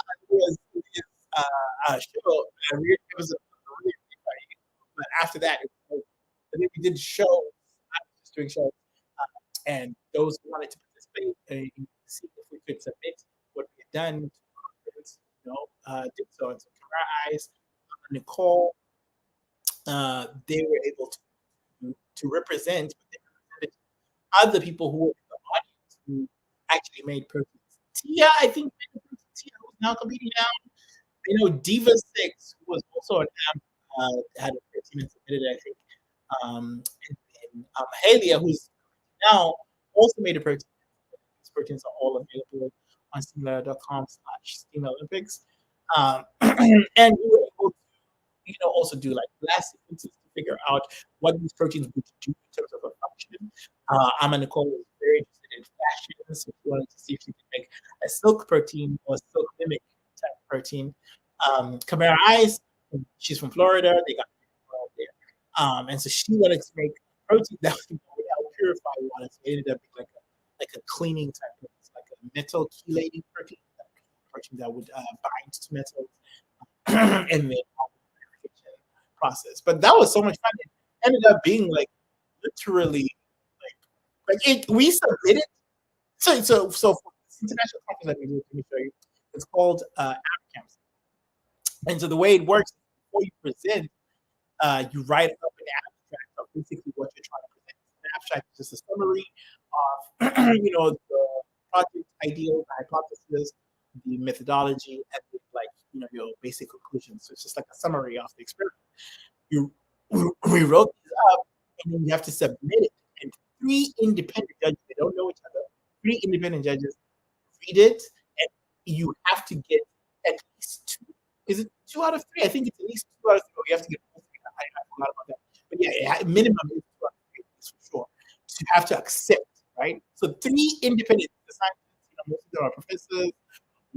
It was a really funny. But after that, we did shows. I was just doing shows, and those who wanted to participate and see if we could submit what we had done to conference, did so. And so Chimera Eyes, Nicole, they were able to represent, but they represented other people who were in the audience who actually made proteins. Tia, I think, Tia, who's now competing now. Diva 6, who was also an amp, had a protein and submitted it, I think. And Halia, who's now also made a protein. proteins are all available on Similar.com/Steam Olympics. And we were able to, also do like blast sequences to figure out what these proteins would do in terms of a function. Amma Nicole was very interested in fashion, so she wanted to see if she could make a silk protein or a silk mimic type protein. Kamara Ice, she's from Florida. They got there, and so she wanted to make protein that would help purify water. So it ended up being like a cleaning type of, like a metal chelating protein, protein that would bind to metals and then process. But that was so much fun. It ended up being like literally we submitted. So for this international conference that we do, let me show you. It's called AppCamps. And so the way it works, before you present, you write up an abstract of basically what you're trying to present. An abstract is just a summary of the project ideal, the hypothesis, the methodology, and the, your basic conclusions. So it's just like a summary of the experiment. You we wrote these up, and then you have to submit it. And three independent judges, they don't know each other. Three independent judges read it, and you have to get at least two. Is it 2 out of 3? I think it's at least 2 out of 3. You have to get. I forgot about that. But yeah, minimum is 2 out of 3 for sure. So you have to accept, right? So three independent scientists, most of them are professors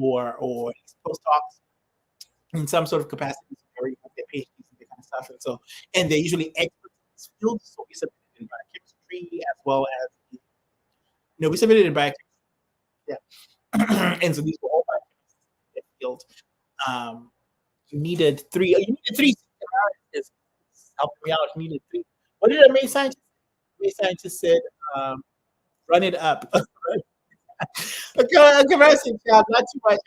or postdocs in some sort of capacity. So they already have their PhDs and that kind of stuff, and they're usually experts in this field. So we submitted in biochemistry as well as we submitted in biochemistry. Yeah, and so these were all biochemists in that field. You needed three. You needed three. Is helping me out. You needed three. What did our main scientist? The main scientist said, "Run it up." Okay, comparison, child, not too much.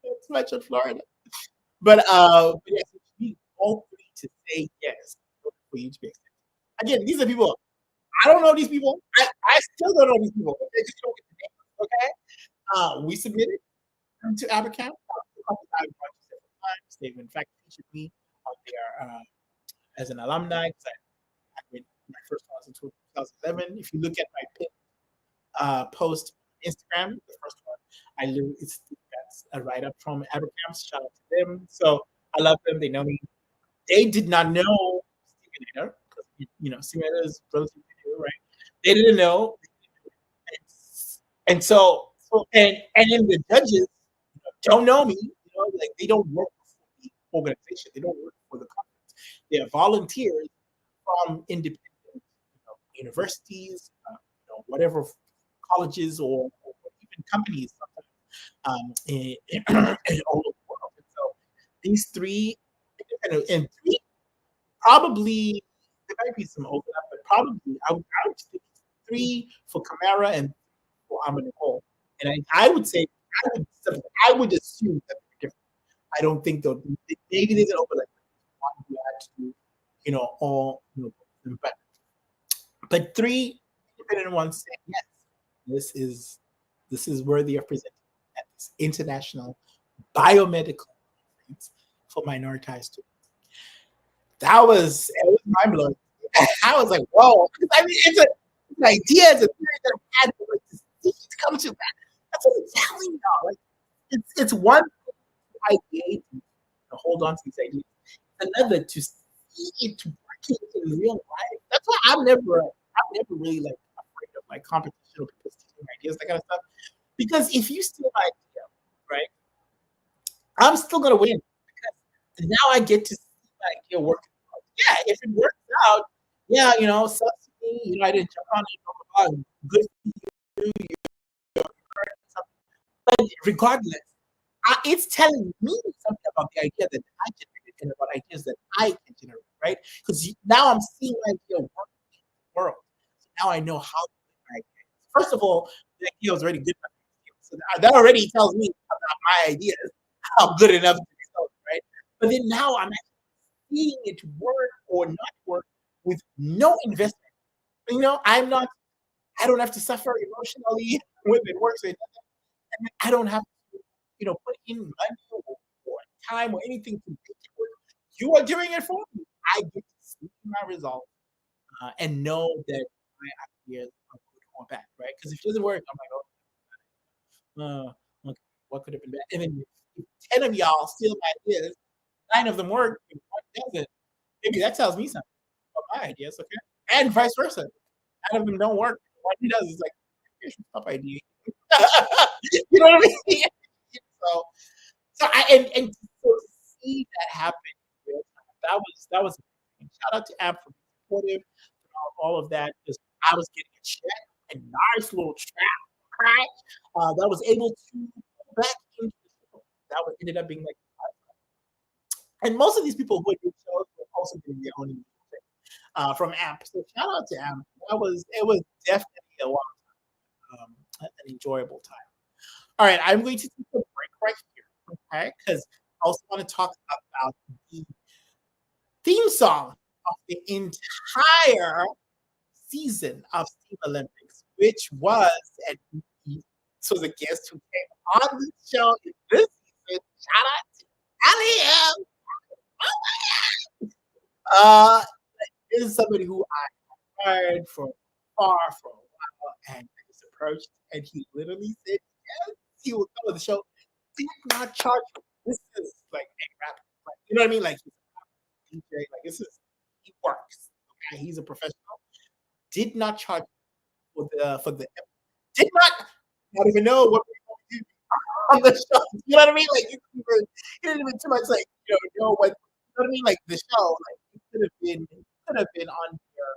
Too much in Florida, but yes, you need all three to say yes for you to be accepted. Again, these are people. I don't know these people. I still don't know these people. They just don't get the name. Okay, we submitted to Abercamp a couple times, several times. They've in fact featured me on there as an alumni. I went my first class in 2011. If you look at my post on Instagram, the first one, that's a write up from Abercamp. Shout out to them. So I love them. They know me. They did not know Stephen Hader because Stephen Hader is relatively new, right? They didn't know, and then the judges don't know me. Like they don't work for the organization. They don't work for the conference. They are volunteers from independent universities, whatever colleges or even companies in all over the world. And so these three, and three probably there might be some overlap, but probably I would think three for Kamara and for Amma Nicole. And I would say I would assume that they're different. I don't think they'll maybe there's an overlap. One who had to do, all but three independent ones saying yes, this is worthy of presenting at this international biomedical conference for minoritized students. It was mind blowing. I was like, whoa! I mean, it's an idea, it's a theory that I've had to come to. That's what I'm telling y'all. Like, it's one idea to hold on to these ideas, another to see it working in real life. That's why I'm never really like afraid of like competition or people stealing ideas, that kind of stuff. Because if you steal my idea, right, I'm still gonna win because now I get to see my idea working. Yeah, if it works out, yeah, sucks to me. I didn't jump on it. Good for you. But regardless, it's telling me something about the idea that I generated and about ideas that I can generate, right? Because now I'm seeing my idea work in the world. So now I know how to do my idea. First of all, the idea was already good enough. So that already tells me about my ideas, how good enough to be sold, right? But then now I'm actually seeing it work or not work with no investment. I don't have to suffer emotionally when it works. And I don't have to, put in money or time or anything to make it work. You are doing it for me. I get to see my results and know that my ideas are good going back, right? Because if it doesn't work, I'm like, okay, what could have been bad? And then if 10 of y'all steal my ideas, 9 of them work, and 1 doesn't. Maybe that tells me something about my ideas, okay? And vice versa. 9 of them don't work. One does. It's like, here's your top idea. You know what I mean? So, and to see that happen, in real time, that was amazing. Shout out to App for being supportive and all of that because I was getting a check, a nice little trap, right? That was able to go back into the show. That was ended up being like, and most of these people who do shows were also doing their own thing from Amp. So shout out to Amp. It was definitely a lot an enjoyable time. All right, I'm going to take a break right here, okay? Because I also want to talk about the theme song of the entire season of Steam Olympics, which was, and this was a guest who came on the show in this season. Shout out to Ali. Uh, this is somebody who I heard from far for a while, and I just approached, and he literally said yes, he will come on the show. Did not charge me. This is like a rapper, like, you know what I mean? Like he's a DJ, like this is he works. Okay, he's a professional. Did not charge for the did not even know what we were going to do on the show. You know what I mean? Like he didn't even too much like know what you know what I mean? Like the show, like it could have been on here.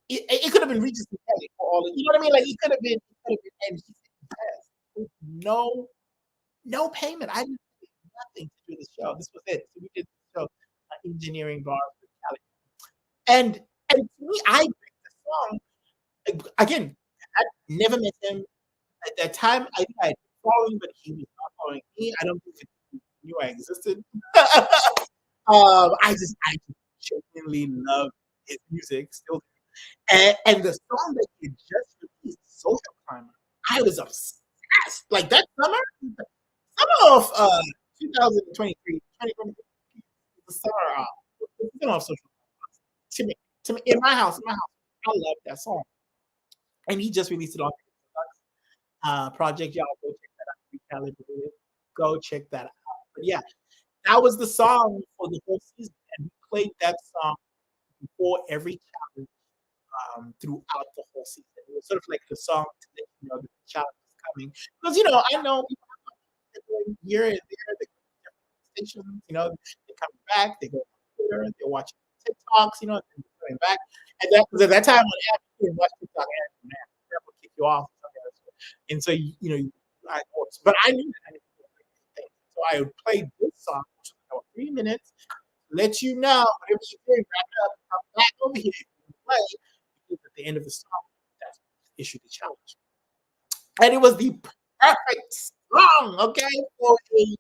It could have been Regis and Kelly for all. You know what I mean? Like and he said yes. With no payment. I didn't pay nothing to do the show. This was it. So we did the show, engineering bars with Kelly, and to me, I picked the song again. I never met him at that time. I think I had been following, but he was not following me. I don't think he knew I existed. I just genuinely love his music still. And the song that he just released, Social Climber, I was obsessed. Like that summer of 2023, 2023, the summer of Social Climber. To me, in my house, I love that song. And he just released it on Project. Y'all go check that out. Recalibrated. Go check that out. But yeah, that was the song for the whole season, and we played that song before every challenge throughout the whole season. It was sort of like the song to let you know that the challenge is coming. Because I know people going here and there, they go to different stations, they're coming back, they go on Twitter, they're watching TikToks, and they're coming back. And that because at that time when you watch TikTok, man, that will kick you off. And so but I knew that I didn't do thing. So I would play this song, which was about 3 minutes, let you know whatever you're doing, wrap it up, come back over here and play. Because at the end of the song, that's issue the challenge. And it was the perfect song, okay, for a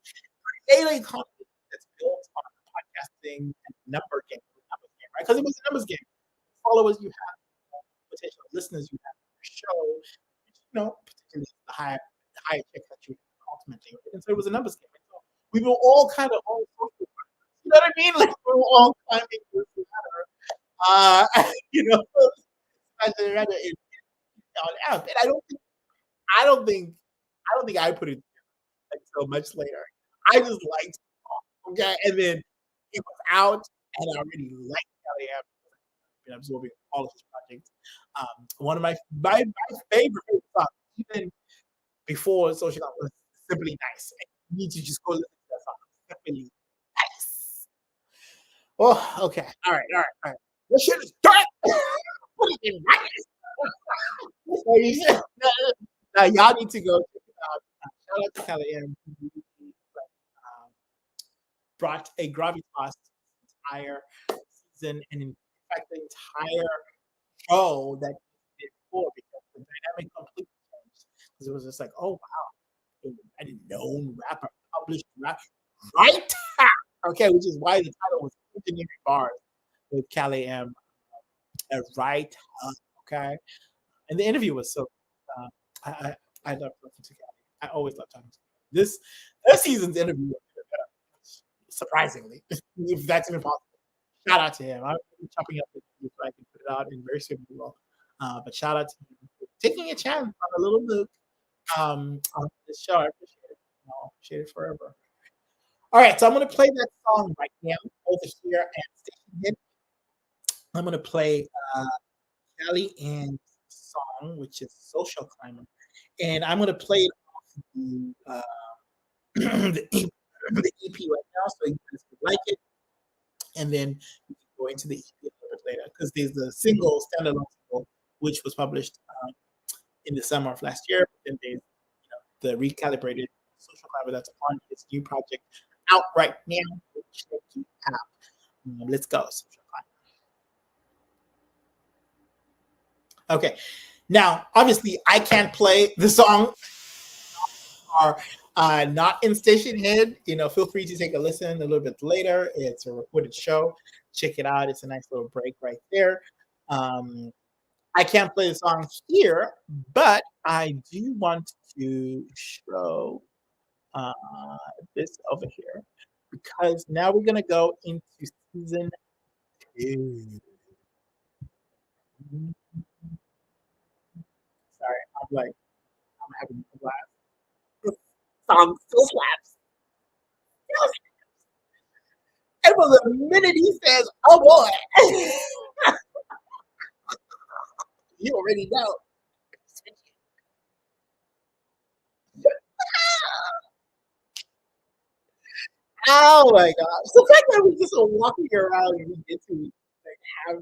creating content that's built on podcasting and numbers game, right? Because it was a numbers game. Followers you have, potential listeners you have on your show, potentially the higher check that you ultimately. And so it was a numbers game. So we were all kind of on social partners. You know what I mean? Like we were all climbing this ladder. You know, rather on app. And I don't think I put it until much later. I just liked it, okay? And then it was out and I already liked Kelly App. Been absorbing all of his projects. One of my favorite songs, even before Social Club, was Simply Nice. And you need to just go listen to that song. Simply Nice. Oh, okay. All right. This shit is dark. Put it in nice. So now y'all need to go check it out. Shout out to Kelly M. Who brought a gravitas to this entire season, and in fact, the entire show that he did before, because the dynamic completely changed. Because it was just like, oh wow, I didn't know rapper published rap right, okay, which is why the title was Engineering Bars with Callie M. Right, okay, and the interview was so. Uh, I love talking to Callie. I always love talking to her. This season's interview was better, surprisingly, if that's even possible. Shout out to him. I'm chopping up the so I can put it out in very soon. Well, But shout out to him for taking a chance on a little Luke on this show. I appreciate it. Appreciate it forever. All right, so I'm gonna play that song right now over here at Station Hit. I'm gonna play Kelly Ann's song, which is Social Climber, and I'm gonna play it off the, the EP right now, so you guys can like it, and then we can go into the EP a little bit later because there's the single, standalone single, which was published in the summer of last year. And there's the recalibrated Social Climber that's on his new project out right now. Check it out. Let's go. Social Climber. Okay. Now, obviously, I can't play the song are not in Station Head. Feel free to take a listen a little bit later. It's a recorded show. Check it out. It's a nice little break right there. I can't play the song here, but I do want to show uh, this over here because now we're gonna go into season 2. Sorry, I'm having a blast. This song still slaps. Still slaps. And from the minute he says, "Oh boy," you already know. Oh my god! So the fact that we just are walking around and we get to like have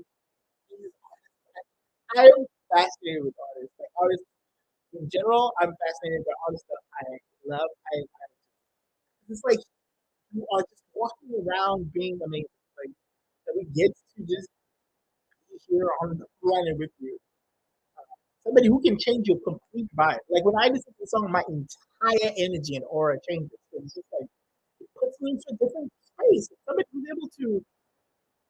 these I am fascinated with artists. Like artists in general, I'm fascinated by artists that I love. It's like you are just walking around being amazing. Like that we get to just be here on the planet with you. Somebody who can change your complete vibe. Like when I listen to a song, my entire energy and aura changes. It's just like it puts me into a different space. Somebody who's able to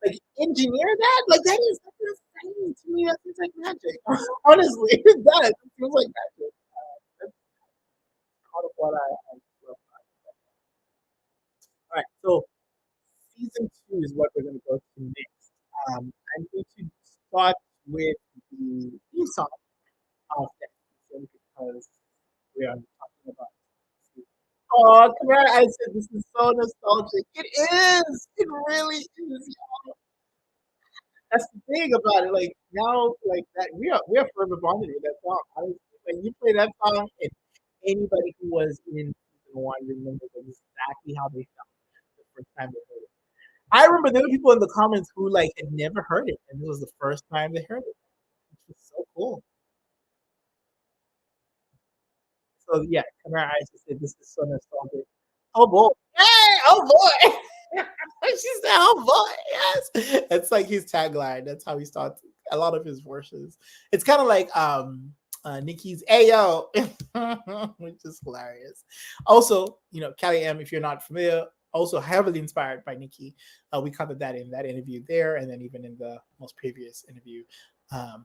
like engineer that, like that's insane to me. That feels like magic. Honestly, it does. It feels like magic. That's part of what I love. All right, so season 2 is what we're going to go to next. I'm going to start with the theme song of that season because we are talking about. Oh, come on! I said this is so nostalgic. It is. It really is. That's the thing about it. Like now, like that, we are forever bonded with that song. Honestly, like you play that song, and anybody who was in season 1 remembers exactly how they felt the first time they heard it. I remember there were people in the comments who like had never heard it, and this was the first time they heard it, which was so cool. So yeah, Kamara Ice said this is so nostalgic. Oh boy, hey, oh boy. She said, "Oh boy, yes." It's like his tagline. That's how he starts a lot of his verses. It's kind of like Nicki's "Ayo," which is hilarious. Also, Callie M, if you're not familiar, also heavily inspired by Nicki. We covered that in that interview there, and then even in the most previous interview.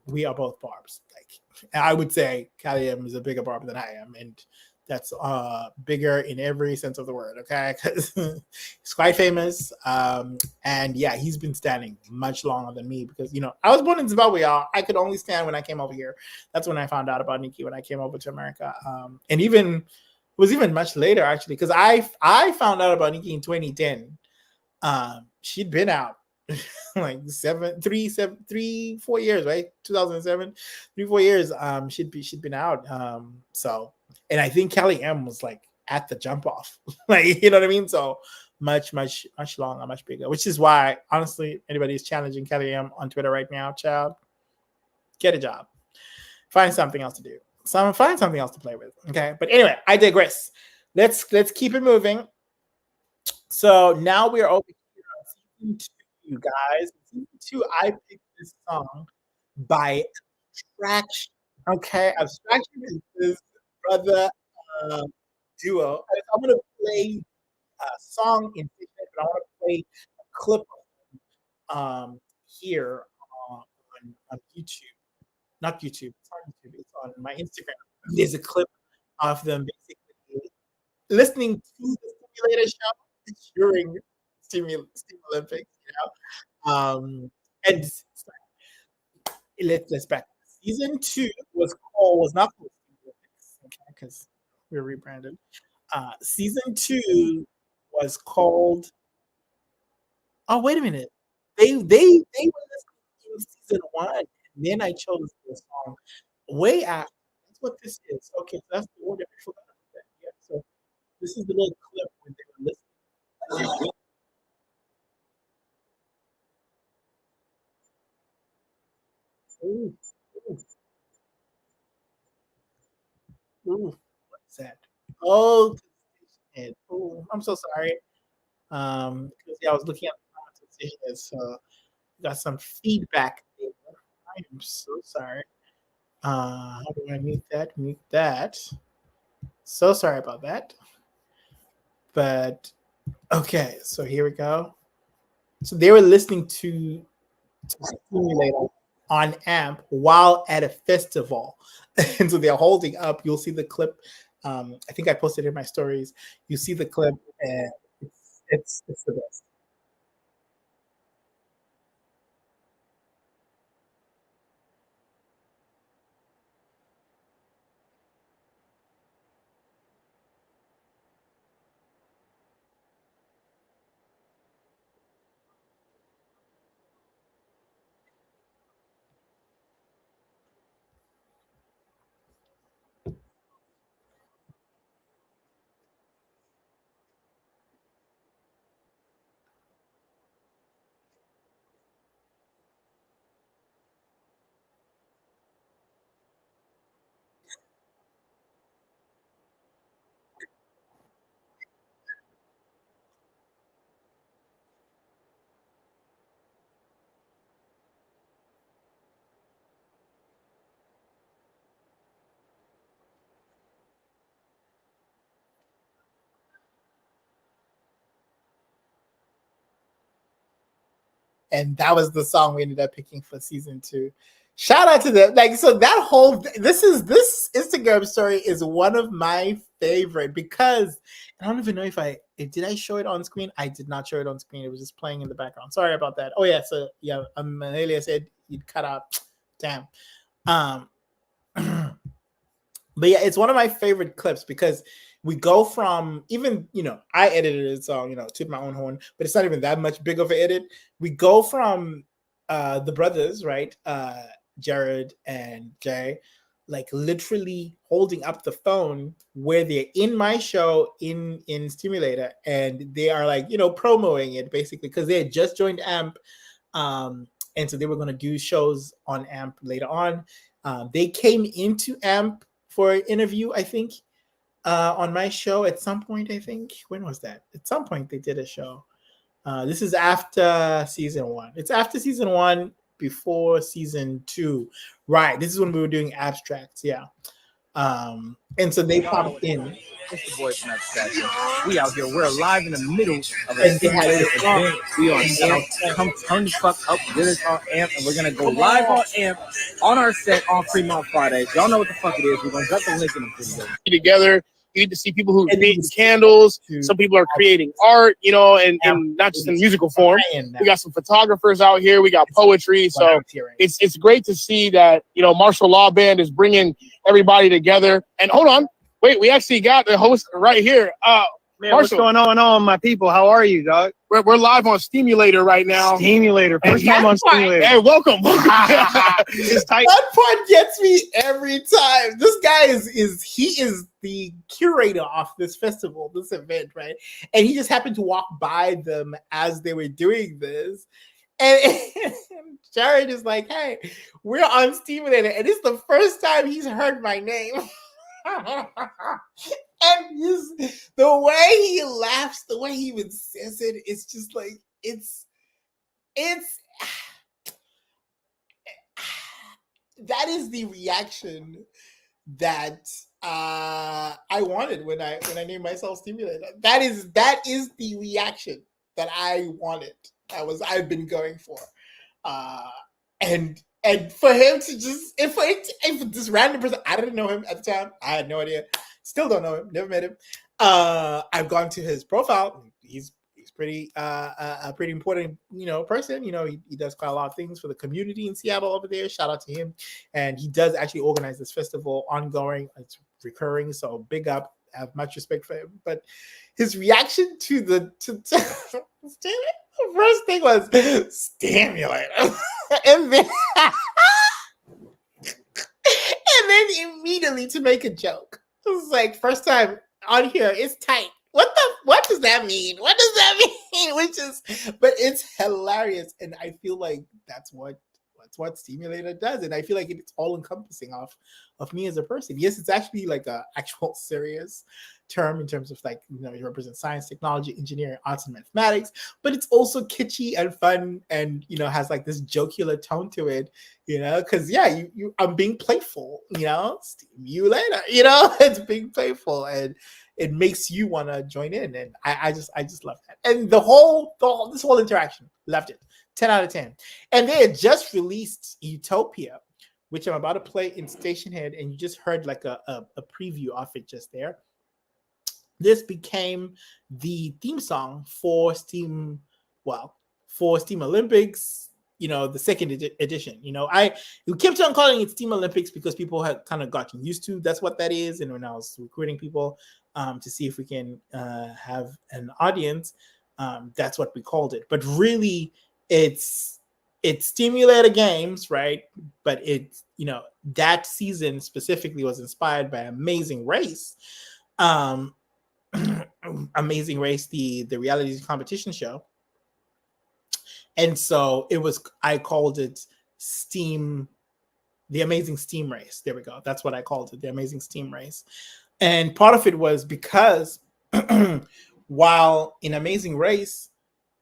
We are both Barbs. Like I would say, Callie M is a bigger Barb than I am, and that's bigger in every sense of the word. Okay, because he's quite famous, and yeah, he's been standing much longer than me because I was born in Zimbabwe, y'all. I could only stand when I came over here. That's when I found out about Nicki when I came over to America, and even it was even much later actually because I found out about Nicki in 2010. She'd been out like 4 years, right? 2007, 3, 4 years. She'd been out. So, and I think Kelly M was like at the jump off, like you know what I mean. So much longer, much bigger. Which is why, honestly, anybody is challenging Kelly M on Twitter right now, child, get a job, find something else to do. Find something else to play with. Okay, but anyway, I digress. Let's keep it moving. So now we're over here on season 2, you guys. Season 2, I picked this song by Abstraction. Okay, Abstraction is this brother uh, duo. And I'm gonna play a song in sequence, but I want to play a clip here on YouTube. Not YouTube. It's on YouTube. It's on my Instagram. There's a clip of them basically listening to the simulator show during Steam Olympics, and let's back. Season two was not called because we're rebranded. Season two was called. Oh, wait a minute. They were listening in season one, and then I chose the song way after. That's what this is. Okay, so that's the order. I forgot about that. Yeah. So this is the little clip when they were listening. Ooh, ooh, ooh. What's that? Oh, and oh, I'm so sorry. Because yeah, I was looking at the conversation, so got some feedback there. I am so sorry. How do I mute that? Mute that. So sorry about that. But okay, so here we go. So they were listening to Simulator on AMP while at a festival. And so they're holding up. You'll see the clip. I think I posted in my stories. You see the clip, and it's the best. And that was the song we ended up picking for season two. Shout out to them. Like, so that whole this Instagram story is one of my favorite because I don't even know if I did I show it on screen. I did not show it on screen. It was just playing in the background. Sorry about that. Oh yeah, so yeah, Amelia said you'd cut out. Damn. Um but yeah, it's one of my favorite clips because we go from even I edited it, so to my own horn, but it's not even that much big of an edit. We go from the brothers, right, Jared and Jay, like literally holding up the phone where they're in my show in Stimulator, and they are like promoting it basically because they had just joined AMP, and so they were going to do shows on AMP later on. They came into AMP for an interview, I think, on my show at some point. I think when was that? At some point they did a show. This is after season one. It's after season one, before season two. Right. This is when we were doing abstracts. Yeah. And so they popped in. It's the boys from Abstraction. We out here. We're live in the middle of a And they had simulator this event. We on AMP. Come turn the fuck up with us on AMP, and we're gonna go live on AMP on our set on Fremont Friday. Y'all know what the fuck it is. We're gonna drop the link in the video. Together, you get to see people who are creating candles. Some people are creating art, and not just in musical form. We got some photographers out here. We got poetry. So it's great to see that Martial Law Band is bringing everybody together. And hold on, wait, we actually got the host right here. Man, what's going on, my people? How are you, dog? We're live on Stimulator right now. Stimulator. First time on Stimulator. Hey, welcome. It's tight. That part gets me every time. This guy is the curator of this festival, this event, right? And he just happened to walk by them as they were doing this. And Jared is like, hey, we're on Stimulator. And it's the first time he's heard my name. And the way he laughs, the way he even says it, it's just like it's that is the reaction that I wanted when I named myself Stimulator. That is the reaction that I wanted. I've been going for, and for him to just if this random person, I didn't know him at the time. I had no idea. Still don't know him. Never met him. I've gone to his profile. He's pretty a pretty important person. He does quite a lot of things for the community in Seattle over there. Shout out to him. And he does actually organize this festival ongoing. It's recurring, so big up. I have much respect for him. But his reaction to the first thing was stimulator. and then and then immediately to make a joke. It was like, first time on here, it's tight. What does that mean? What does that mean? But it's hilarious. And I feel like that's what Stimulator does. And I feel like it's all encompassing of me as a person. Yes, it's actually like a actual serious term in terms of like, it represents science, technology, engineering, arts, and mathematics, but it's also kitschy and fun and, has like this jocular tone to it, because I'm being playful, Stimulator, it's being playful and it makes you want to join in. And I just love that. And this whole interaction, loved it. 10 out of 10. And they had just released Utopia, which I'm about to play in Stationhead, and you just heard like a preview of it just there. This became the theme song for Steam Olympics, the second edition. We kept on calling it Steam Olympics because people had kind of gotten used to that's what that is. And when I was recruiting people to see if we can have an audience, that's what we called it. But really, it's Stimulator Games, right? But it's that season specifically was inspired by Amazing Race. Amazing Race, the reality competition show. And so I called it the Amazing Steam Race. There we go. That's what I called it, the Amazing Steam Race. And part of it was because while in Amazing Race,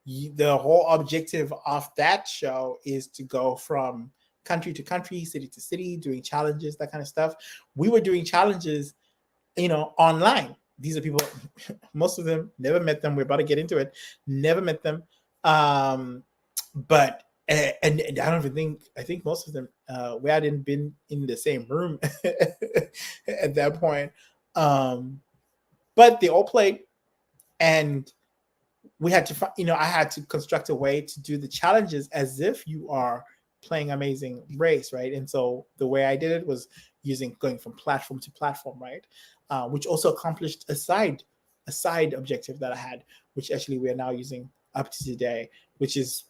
the whole objective of that show is to go from country to country, city to city, doing challenges, that kind of stuff. We were doing challenges, online. These are people, most of them, never met them. We're about to get into it. Never met them. But I think most of them, we hadn't been in the same room at that point. But they all played, and we had to, I had to construct a way to do the challenges as if you are playing Amazing Race, right? And so the way I did it was going from platform to platform, right? Which also accomplished a side objective that I had, which actually we are now using up to today, which is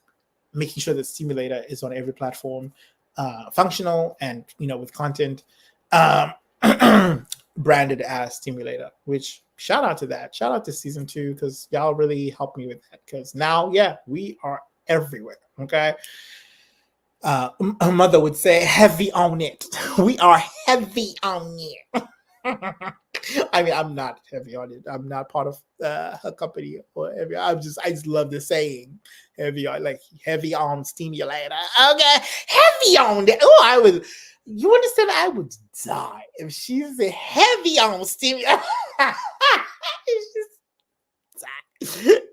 making sure that Stimulator is on every platform, functional and with content branded as Stimulator. Which shout out to season 2, because y'all really helped me with that. Because now, we are everywhere. Okay. A mother would say, heavy on it. We are heavy on it. I mean, I'm not heavy on it. I'm not part of her company or heavy. I just love the saying, heavy on Stimulator. Okay, heavy on that. Oh, you understand? I would die if she's a heavy on Stimulator. It's just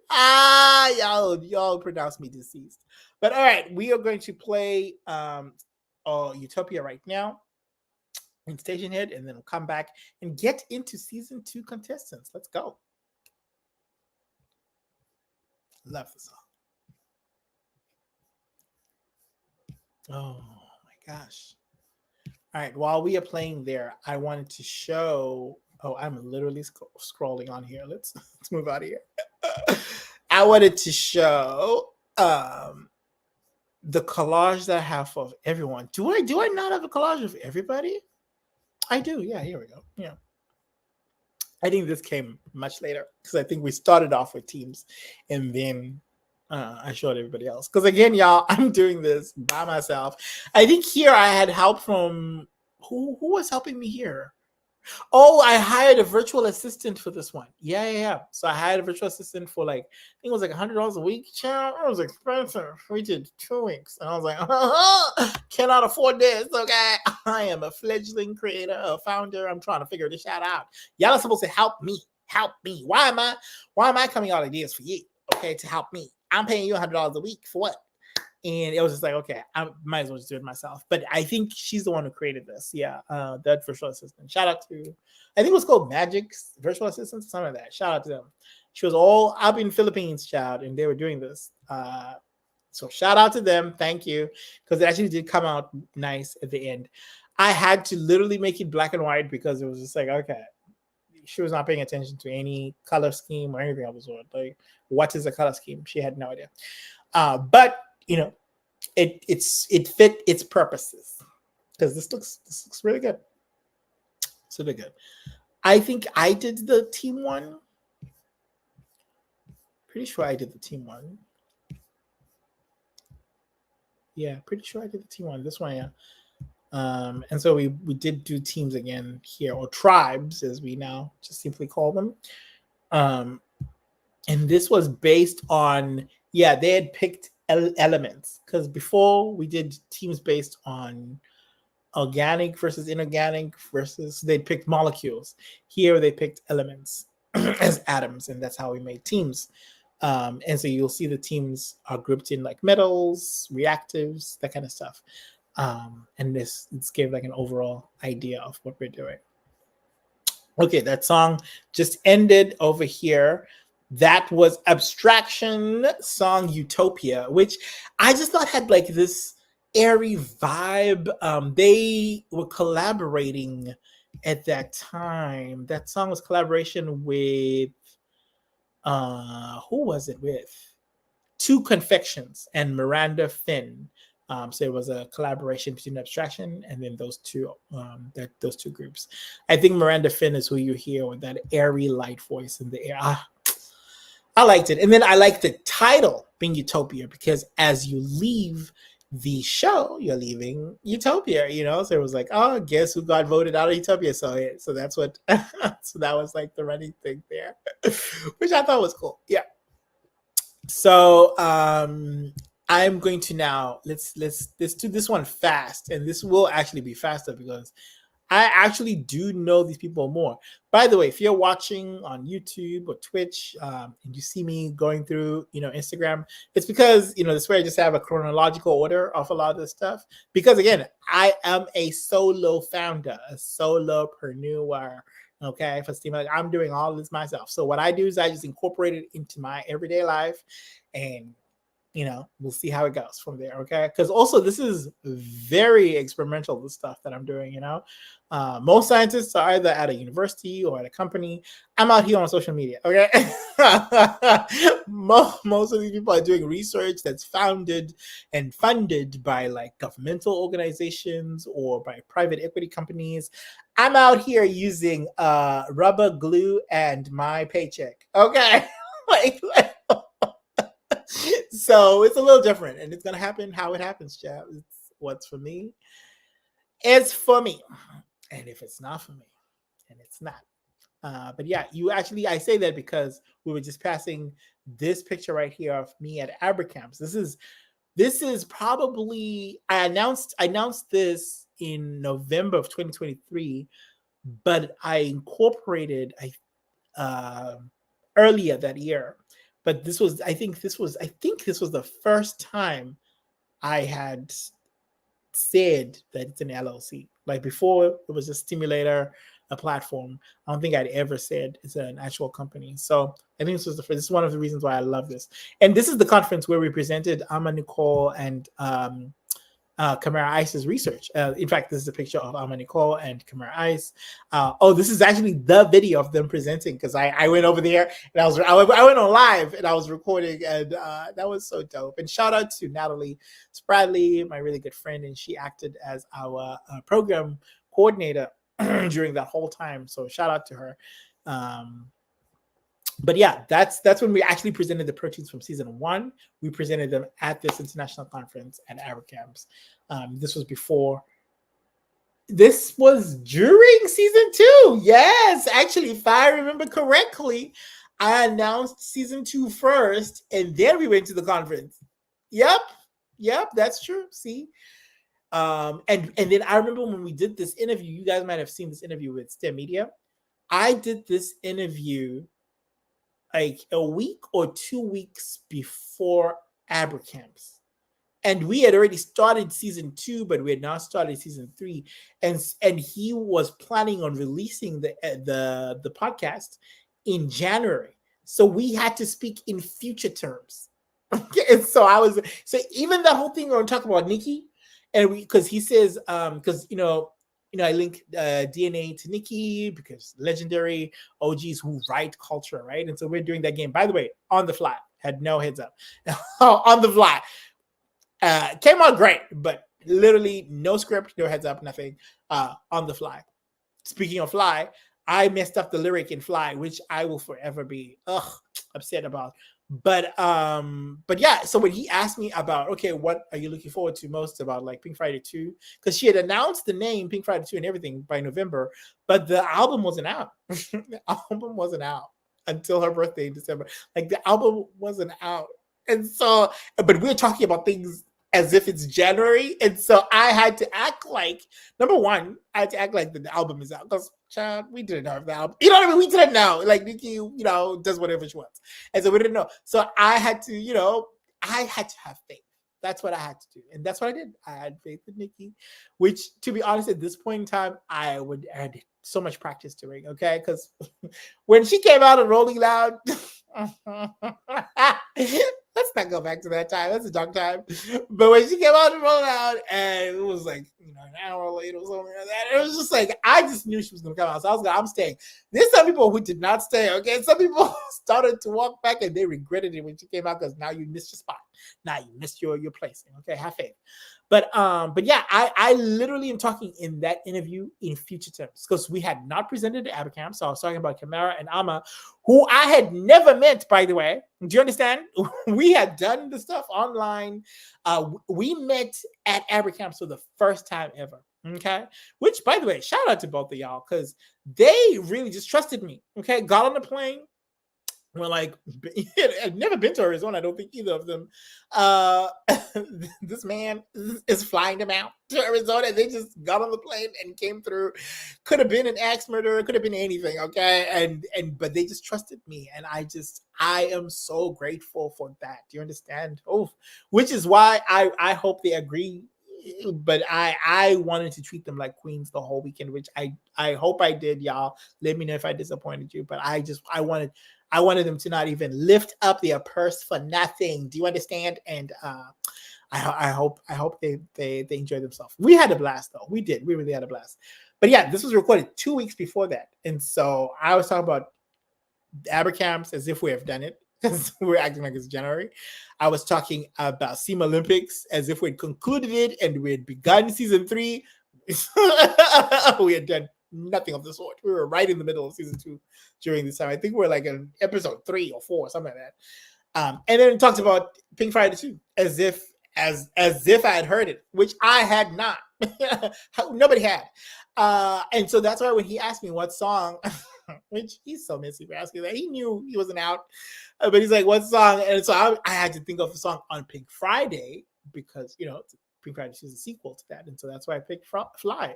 y'all pronounce me deceased. But all right, we are going to play Utopia right now in Stationhead, and then we'll come back and get into season 2 contestants. Let's go. Love the song. Oh my gosh. All right, while we are playing there, I wanted to show. Oh, I'm literally scrolling on here. Let's move out of here. I wanted to show the collage that I have of everyone. Do I not have a collage of everybody? I do. Yeah, here we go. Yeah. I think this came much later because I think we started off with teams and then I showed everybody else. Because again, y'all, I'm doing this by myself. I think here I had help from who was helping me here? Oh, I hired a virtual assistant for this one. Yeah. So I hired a virtual assistant for I think it was $100 a week. Child, it was expensive. We did 2 weeks. And I was like, cannot afford this. Okay. I am a fledgling creator, a founder. I'm trying to figure this shit out. Y'all are supposed to help me. Help me. Why am I coming out with ideas for you? Okay, to help me. I'm paying you $100 a week for what? And it was just like, okay, I might as well just do it myself. But I think she's the one who created this. Yeah, that virtual assistant. Shout out to, I think it was called Magic's Virtual Assistant, something like that. Shout out to them. She was all up in Philippines, child, and they were doing this. So shout out to them. Thank you. Because it actually did come out nice at the end. I had to literally make it black and white because it was just like, okay, she was not paying attention to any color scheme or anything of the sort. Like, what is a color scheme? She had no idea. But you know, it fit its purposes because this looks really good. It's really good. I think I did the team one. Pretty sure I did the team one. Yeah, pretty sure I did the team one. This one, yeah. And so we did do teams again here, or tribes as we now just simply call them. And this was based on, yeah, they had picked elements, because before we did teams based on organic versus inorganic versus, they picked molecules. Here they picked elements as atoms, and that's how we made teams. And so you'll see the teams are grouped in like metals, reactives, that kind of stuff. And this gave like an overall idea of what we're doing. Okay, that song just ended over here. That was Abstraction song Utopia, which I just thought had like this airy vibe. They were collaborating at that time. That song was collaboration with who was it with? Two Confections and Miranda Finn. So it was a collaboration between Abstraction and then those two groups. I think Miranda Finn is who you hear with that airy light voice in the air. I liked it. And then I liked the title being Utopia, because as you leave the show, you're leaving Utopia, you know? So it was like, oh, guess who got voted out of Utopia? So that's what, so that was like the running thing there, which I thought was cool. Yeah. So I'm going to now, let's do this one fast. And this will actually be faster because I actually do know these people more. By the way, if you're watching on YouTube or Twitch and you see me going through, Instagram, it's because, this way I just have a chronological order of a lot of this stuff. Because again, I am a solo founder, a solopreneur. Okay, for Steam, like I'm doing all this myself. So what I do is I just incorporate it into my everyday life, and we'll see how it goes from there. Okay, because also this is very experimental, the stuff that I'm doing. Most scientists are either at a university or at a company. I'm out here on social media. Okay, most of these people are doing research that's founded and funded by like governmental organizations or by private equity companies. I'm out here using rubber glue and my paycheck. Okay, like so it's a little different, and it's gonna happen how it happens, child. It's what's for me. It's for me, and if it's not for me, then it's not. But yeah, I say that because we were just passing this picture right here of me at Abercamps. This is probably I announced this in November of 2023, but I incorporated earlier that year. But I think this was the first time I had said that it's an LLC. Like before, it was a stimulator, a platform. I don't think I'd ever said it's an actual company. So I think this is one of the reasons why I love this. And this is the conference where we presented Ama Nicole and Kamara Ice's research. In fact, this is a picture of Ama Nicole and Kamara Ice. This is actually the video of them presenting, because I went over there and I went on live and I was recording, and that was so dope. And shout out to Natalie Spradley, my really good friend, and she acted as our program coordinator during that whole time. So shout out to her. But yeah, that's when we actually presented the proteins from season 1. We presented them at this international conference at Abercamps. This was before. This was during season 2. Yes, actually, if I remember correctly, I announced season 2 first, and then we went to the conference. Yep, that's true. See, and then I remember when we did this interview. You guys might have seen this interview with STEM Media. I did this interview like a week or 2 weeks before Abercamps. And we had already started season 2, but we had not started season 3. And he was planning on releasing the podcast in January. So we had to speak in future terms. And so even the whole thing we're talking about Nikki, and because he says, because I link DNA to Nikki because legendary OGs who write culture, right? And so we're doing that game. By the way, on the fly, had no heads up. On the fly. Came out great, but literally no script, no heads up, nothing. On the fly. Speaking of fly, I messed up the lyric in Fly, which I will forever be upset about. But yeah, so when he asked me about, okay, what are you looking forward to most about like Pink Friday 2? Because she had announced the name Pink Friday 2 and everything by November, but the album wasn't out. The album wasn't out until her birthday in December. Like the album wasn't out. And so, but we're talking about things as if it's January. And so I had to act like, number one, I had to act like the album is out because child, we didn't know the album. You know what I mean? We didn't know. Like Nikki, does whatever she wants. And so we didn't know. So I had to, I had to have faith. That's what I had to do. And that's what I did. I had faith with Nikki, which to be honest, at this point in time, I had so much practice doing, okay? Because when she came out of Rolling Loud, let's not go back to that time. That's a dark time. But when she came out and rolled out, and it was like, an hour later or something like that, it was just like, I just knew she was going to come out. So I'm staying. There's some people who did not stay, okay? Some people started to walk back and they regretted it when she came out because now you missed your spot. Now you missed your placing, okay? Have faith. But yeah, I literally am talking in that interview in future terms because we had not presented to Abacam. So I was talking about Kamara and Ama, who I had never met, by the way. Do you understand? We had done the stuff online. We met at Abacam for the first time ever. Okay. Which, by the way, shout out to both of y'all because they really just trusted me. Okay. Got on the plane. We're like, I've never been to Arizona. I don't think either of them. This man is flying them out to Arizona. They just got on the plane and came through. Could have been an axe murderer. Could have been anything. Okay, but they just trusted me, and I am so grateful for that. Do you understand? Oh, which is why I hope they agree. But I wanted to treat them like queens the whole weekend, which I hope I did, y'all. Let me know if I disappointed you. But I wanted them to not even lift up their purse for nothing. Do you understand? And I hope they enjoy themselves. We had a blast though. We did. We really had a blast. But yeah, this was recorded 2 weeks before that, and so I was talking about Abercamps as if we have done it. We're acting like it's January. I was talking about SEMA Olympics as if we'd concluded it and we had begun season 3. We had done nothing of the sort. We were right in the middle of season 2 during this time. I think we're like in episode 3 or 4, something like that. And then it talks about Pink Friday 2 as if I had heard it, which I had not. Nobody had. And so that's why when he asked me what song, which he's so messy for asking that, he knew he wasn't out, but he's like, what song? And so I had to think of a song on Pink Friday because Pink Friday is a sequel to that, and so that's why I picked Fly,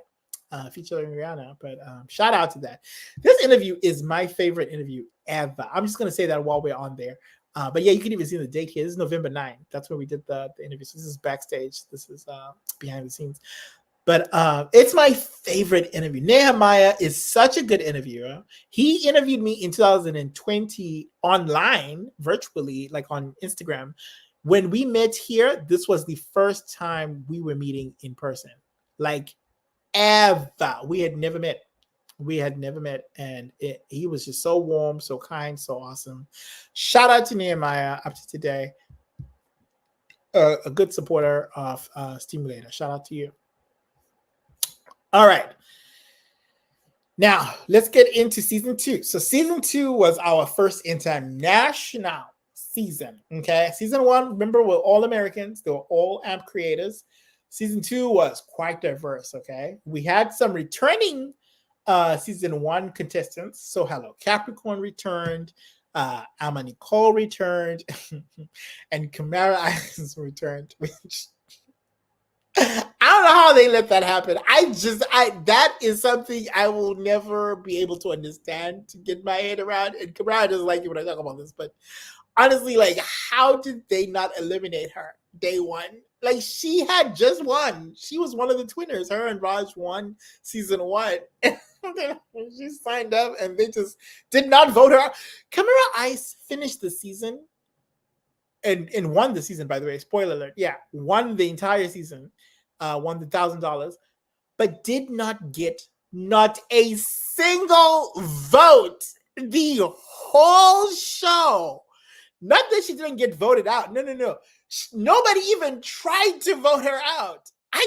featuring Rihanna. But shout out to that. This interview is my favorite interview ever. I'm just gonna say that while we're on there. But yeah, you can even see the date here. This is November 9th. That's when we did the interview. So this is backstage. This is behind the scenes. But it's my favorite interview. Nehemiah is such a good interviewer. He interviewed me in 2020 online, virtually, like on Instagram. When we met here, this was the first time we were meeting in person. Like, ever. We had never met. And he was just so warm, so kind, so awesome. Shout out to Nehemiah up to today. A good supporter of Stimulator. Shout out to you. All right. Now, let's get into season 2. So season 2 was our first international season, okay? Season 1, remember, we're all Americans. They were all AMP creators. Season 2 was quite diverse, okay? We had some returning season 1 contestants. So hello, Capricorn returned, Alma Nicole returned, and Kamara Islands returned, which I don't know how they let that happen. That is something I will never be able to understand, to get my head around. And Kamara doesn't like it when I talk about this, but honestly, like, how did they not eliminate her day 1? Like, she had just won. She was one of the twinners. Her and Raj won season 1. She signed up and they just did not vote her out. Camera Ice finished the season and won the season, by the way. Spoiler alert. Yeah, won the entire season, won the $1,000, but did not get not a single vote the whole show. Not that she didn't get voted out. No. Nobody even tried to vote her out. I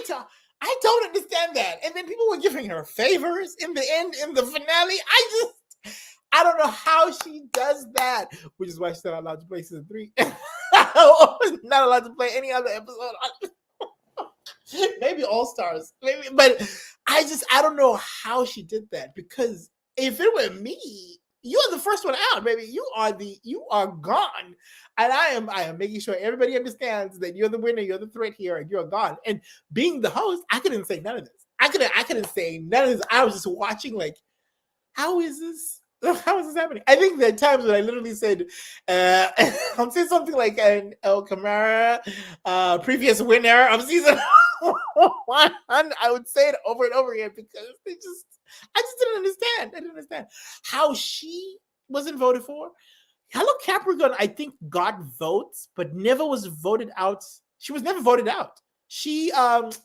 don't understand that. And then people were giving her favors in the end, in the finale. I don't know how she does that, which is why she's not allowed to play season 3. Not allowed to play any other episode. Maybe All Stars, maybe, but I don't know how she did that, because if it were me, you are the first one out, baby. You are gone, and I am making sure everybody understands that you're the winner, you're the threat here, and you're gone. And being the host, I couldn't say none of this. I couldn't say none of this. I was just watching, like, how is this? How is this happening? I think there are times when I literally said, I'll say something like an El Camara, previous winner of season 1. I would say it over and over again because I just didn't understand. I didn't understand how she wasn't voted for. Hello Capricorn, I think, got votes, but never was voted out. She was never voted out. She got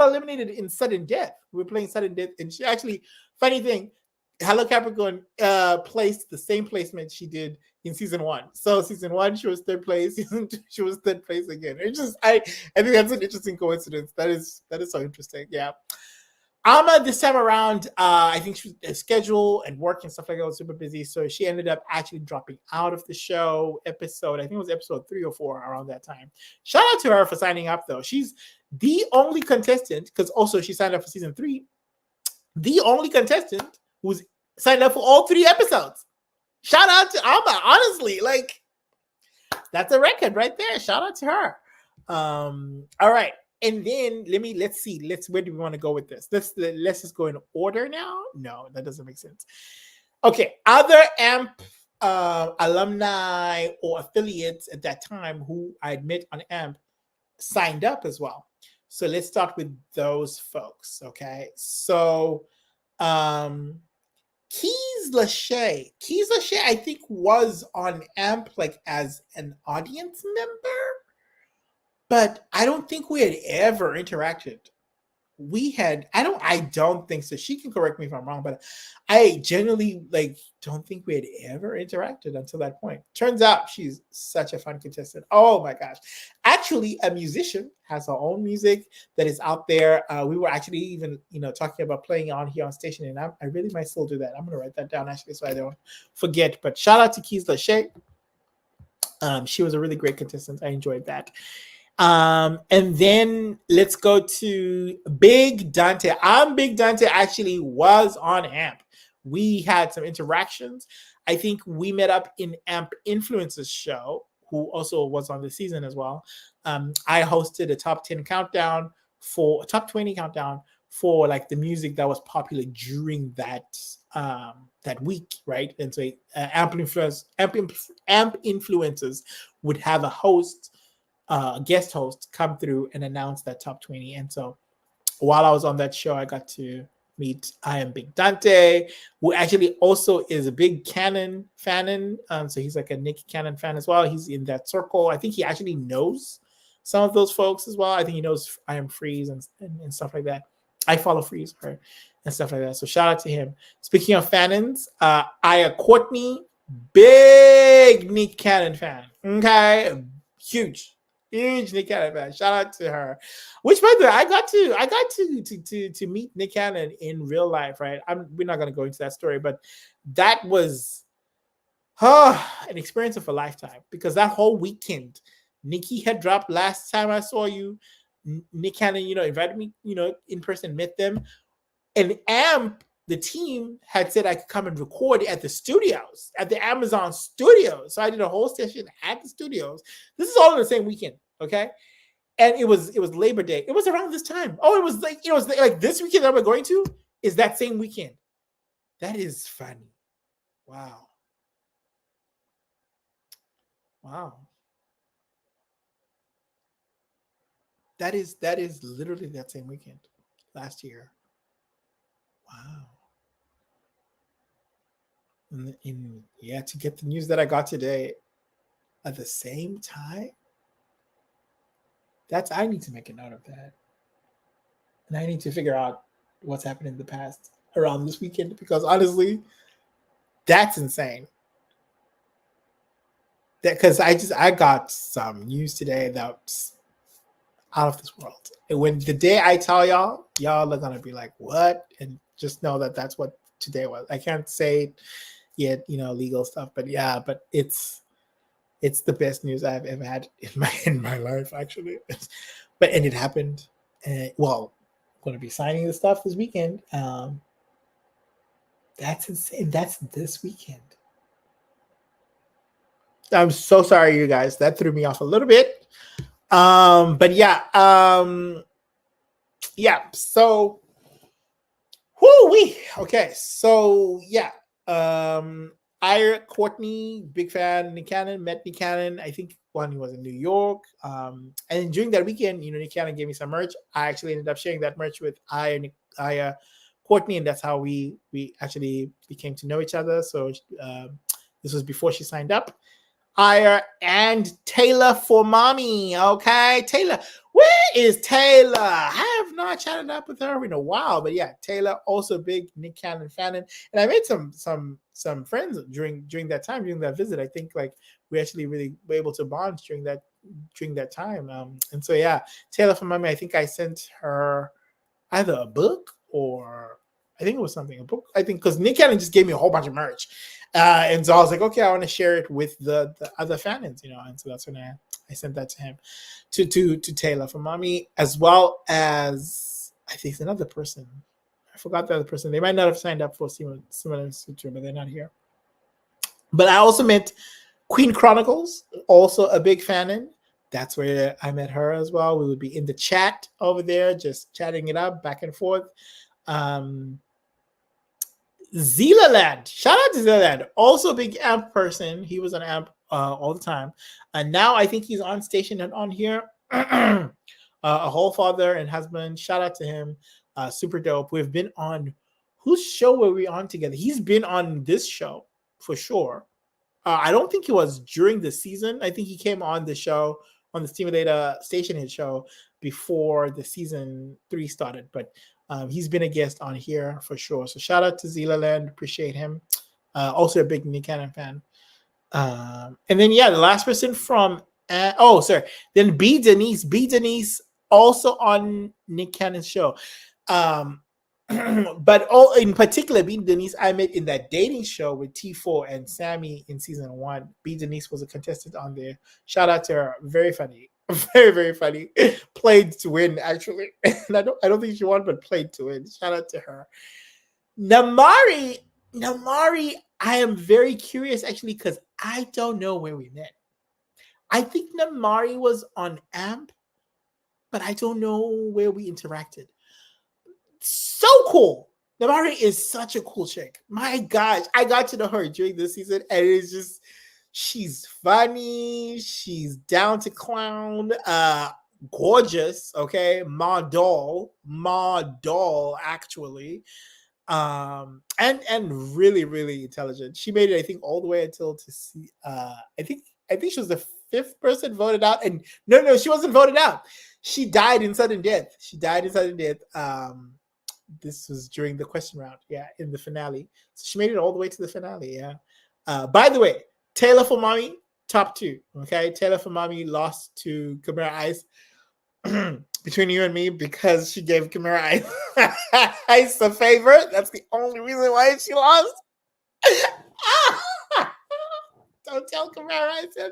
eliminated in sudden death. We were playing sudden death, and she actually, funny thing, Hello Capricorn placed the same placement she did in season 1. So season 1 she was 3rd place, season 2 she was 3rd place again. It's just I think that's an interesting coincidence. That is so interesting. Yeah. Alma this time around, I think she was schedule and work and stuff like that was super busy, so she ended up actually dropping out of the show episode. I think it was episode 3 or 4 around that time. Shout out to her for signing up though. She's the only contestant, because also she signed up for season 3. The only contestant who's signed up for all 3 episodes. Shout out to Alma. Honestly, like, that's a record right there. Shout out to her. All right. And then let's see. Where do we want to go with this? Let's just go in order now. No, that doesn't make sense. Okay. Other AMP alumni or affiliates at that time who I admit on AMP signed up as well. So let's start with those folks. Okay. So Keys Lachey, I think, was on AMP like as an audience member, but I don't think we had ever interacted. I don't think so. She can correct me if I'm wrong, but I genuinely don't think we had ever interacted until that point. Turns out she's such a fun contestant. Oh my gosh. Actually, a musician, has her own music that is out there. We were actually even, talking about playing on here on station, and I really might still do that. I'm going to write that down actually so I don't forget. But shout out to Keys Lachey. She was a really great contestant. I enjoyed that. And then let's go to Big Dante. Big Dante actually was on AMP. We had some interactions. I think we met up in AMP Influencers show, who also was on the season as well. I hosted a top 20 countdown for like the music that was popular during that week, right? And so AMP Influencers would have a guest host come through and announce that top 20. And so while I was on that show, I got to meet Big Dante, who actually also is a big Cannon fan. So he's like a Nick Cannon fan as well. He's in that circle. I think he actually knows some of those folks as well. I think he knows I Am Freeze and stuff like that. I follow Freeze and stuff like that. So shout out to him. Speaking of fans, Aya Courtney, big Nick Cannon fan. Okay, huge Nick Cannon fan. Shout out to her. Which, by the way, I got to meet Nick Cannon in real life, right? We're not going to go into that story, but that was an experience of a lifetime, because that whole weekend, Nikki had dropped last time I saw you. Nick Cannon, invited me, in person, met them, and AMP, the team, had said I could come and record at the studios, at the Amazon studios. So I did a whole session at the studios. This is all in the same weekend, okay? And it was Labor Day. It was around this time. Oh, it was like this weekend that we're going to is that same weekend. That is funny. Wow. That is literally that same weekend last year. Wow. Yeah, to get the news that I got today at the same time, I need to make a note of that. And I need to figure out what's happened in the past around this weekend, because honestly, that's insane. Because I got some news today that's out of this world. And when the day I tell y'all are gonna be like, what? And just know that that's what today was. I can't say it yet, legal stuff, but yeah, but it's the best news I've ever had in my life, actually. And it happened. Well, I'm going to be signing the stuff this weekend. That's insane. That's this weekend. I'm so sorry, you guys. That threw me off a little bit. But yeah. Yeah. So, whoo-wee. Okay. So yeah. Courtney, big fan. Nick Cannon, met Nick Cannon. I think when he was in New York. And during that weekend, Nick Cannon gave me some merch. I actually ended up sharing that merch with Aya, Courtney, and that's how we actually became to know each other. So this was before she signed up. Aya and Taylor for mommy. Okay, Taylor. Where is Taylor? I have not chatted up with her in a while, but yeah, Taylor also big Nick Cannon fan, and I made some friends during that time, during that visit. I think like we actually really were able to bond during that time. And so yeah, Taylor for mommy. I think I sent her either a book or I think it was a book. I think because Nick Cannon just gave me a whole bunch of merch. And so I was like, okay, I want to share it with the other fans, and so that's when I sent that to him, to Taylor for mommy, as well as I think it's another person. I forgot the other person. They might not have signed up for similar Sutra, but they're not here. But I also met Queen Chronicles, also a big fan in. That's where I met her as well. We would be in the chat over there, just chatting it up back and forth. Zealand, shout out to Zealand, also a big AMP person. He was on AMP all the time, and now I think he's on station and on here. A whole father and husband. Shout out to him, super dope. We've been on whose show were we on together? He's been on this show for sure. I don't think he was during the season. I think he came on the show on the Stimulator Station Hit show before the season 3 started, but. He's been a guest on here for sure. So shout out to Zealand. Appreciate him. Also a big Nick Cannon fan. And then, yeah, the last person from... Then B. Denise, also on Nick Cannon's show. But in particular, B. Denise, I met in that dating show with T4 and Sammy in season 1. B. Denise was a contestant on there. Shout out to her. Very funny. Very, very funny. Played to win, actually. And I don't think she won, but played to win. Shout out to her. Namari, I am very curious, actually, because I don't know where we met. I think Namari was on AMP, but I don't know where we interacted. So cool. Namari is such a cool chick. My gosh, I got to know her during this season, and it's just... she's funny. She's down to clown. Gorgeous. Okay, Ma doll, actually. And really, really intelligent. She made it, I think, all the way until to see. I think she was the 5th person voted out. And no, she wasn't voted out. She died in sudden death. This was during the question round. Yeah, in the finale. So she made it all the way to the finale. Yeah. By the way. Taylor for mommy, top 2. Okay, Taylor for mommy lost to Chimera Ice between you and me because she gave Chimera Ice a favor. That's the only reason why she lost. Don't tell Chimera Ice that.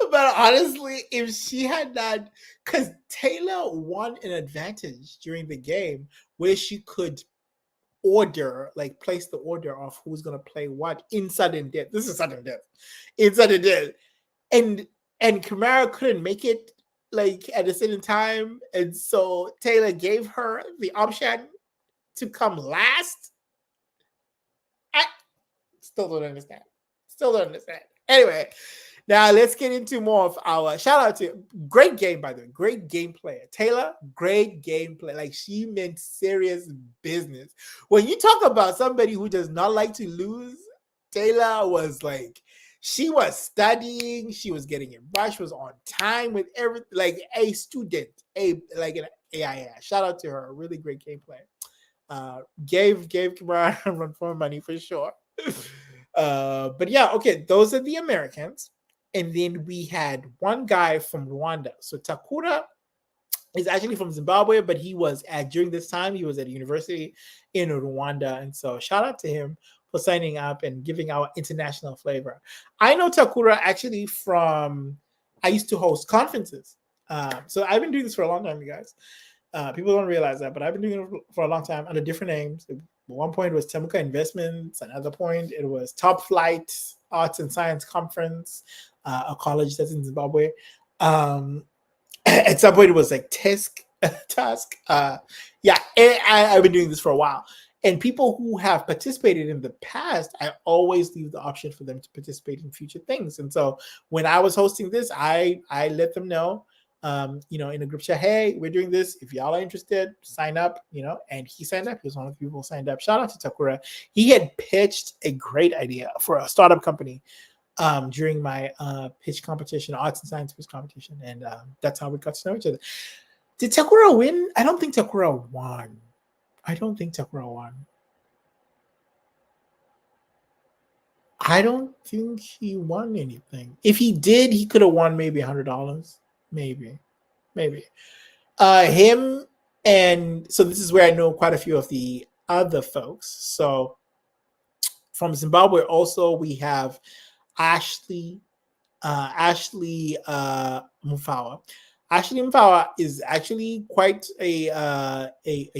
But honestly, if she had not, because Taylor won an advantage during the game where she could place the order of who's gonna play what in sudden death. This is sudden death. In sudden death. And Chimera couldn't make it like at a certain time. And so Taylor gave her the option to come last. I still don't understand. Anyway, Now let's get into more of our shout out to great game, by the way. Great game player. Taylor, great gameplay. Like she meant serious business. When you talk about somebody who does not like to lose, Taylor was like, she was studying, she was getting it right, she was on time with everything, like a student, like an AI. Shout out to her, a really great gameplay. Gave Kimura a run for money for sure. But yeah, okay, those are the Americans. And then we had one guy from Rwanda. So Takura is actually from Zimbabwe, but he was during this time, he was at a university in Rwanda. And so shout out to him for signing up and giving our international flavor. I know Takura actually from, I used to host conferences. So I've been doing this for a long time, you guys. People don't realize that, but I've been doing it for a long time under different names. At one point it was Temuka Investments. Another point it was Top Flight Arts and Science Conference, a college that's in Zimbabwe. At some point it was like Tusk. Yeah, I've been doing this for a while. And people who have participated in the past, I always leave the option for them to participate in future things. And so when I was hosting this, I let them know, in a group chat, hey, we're doing this. If y'all are interested, sign up, and he signed up. He was one of the people who signed up. Shout out to Takura. He had pitched a great idea for a startup company during my pitch competition, arts and science pitch competition. And that's how we got to know each other. Did Takura win? I don't think Takura won. I don't think he won anything. If he did, he could have won maybe $100. Maybe. Him, and so this is where I know quite a few of the other folks. So from Zimbabwe, also we have Ashley Mufawa. Ashley Mfawa is actually quite a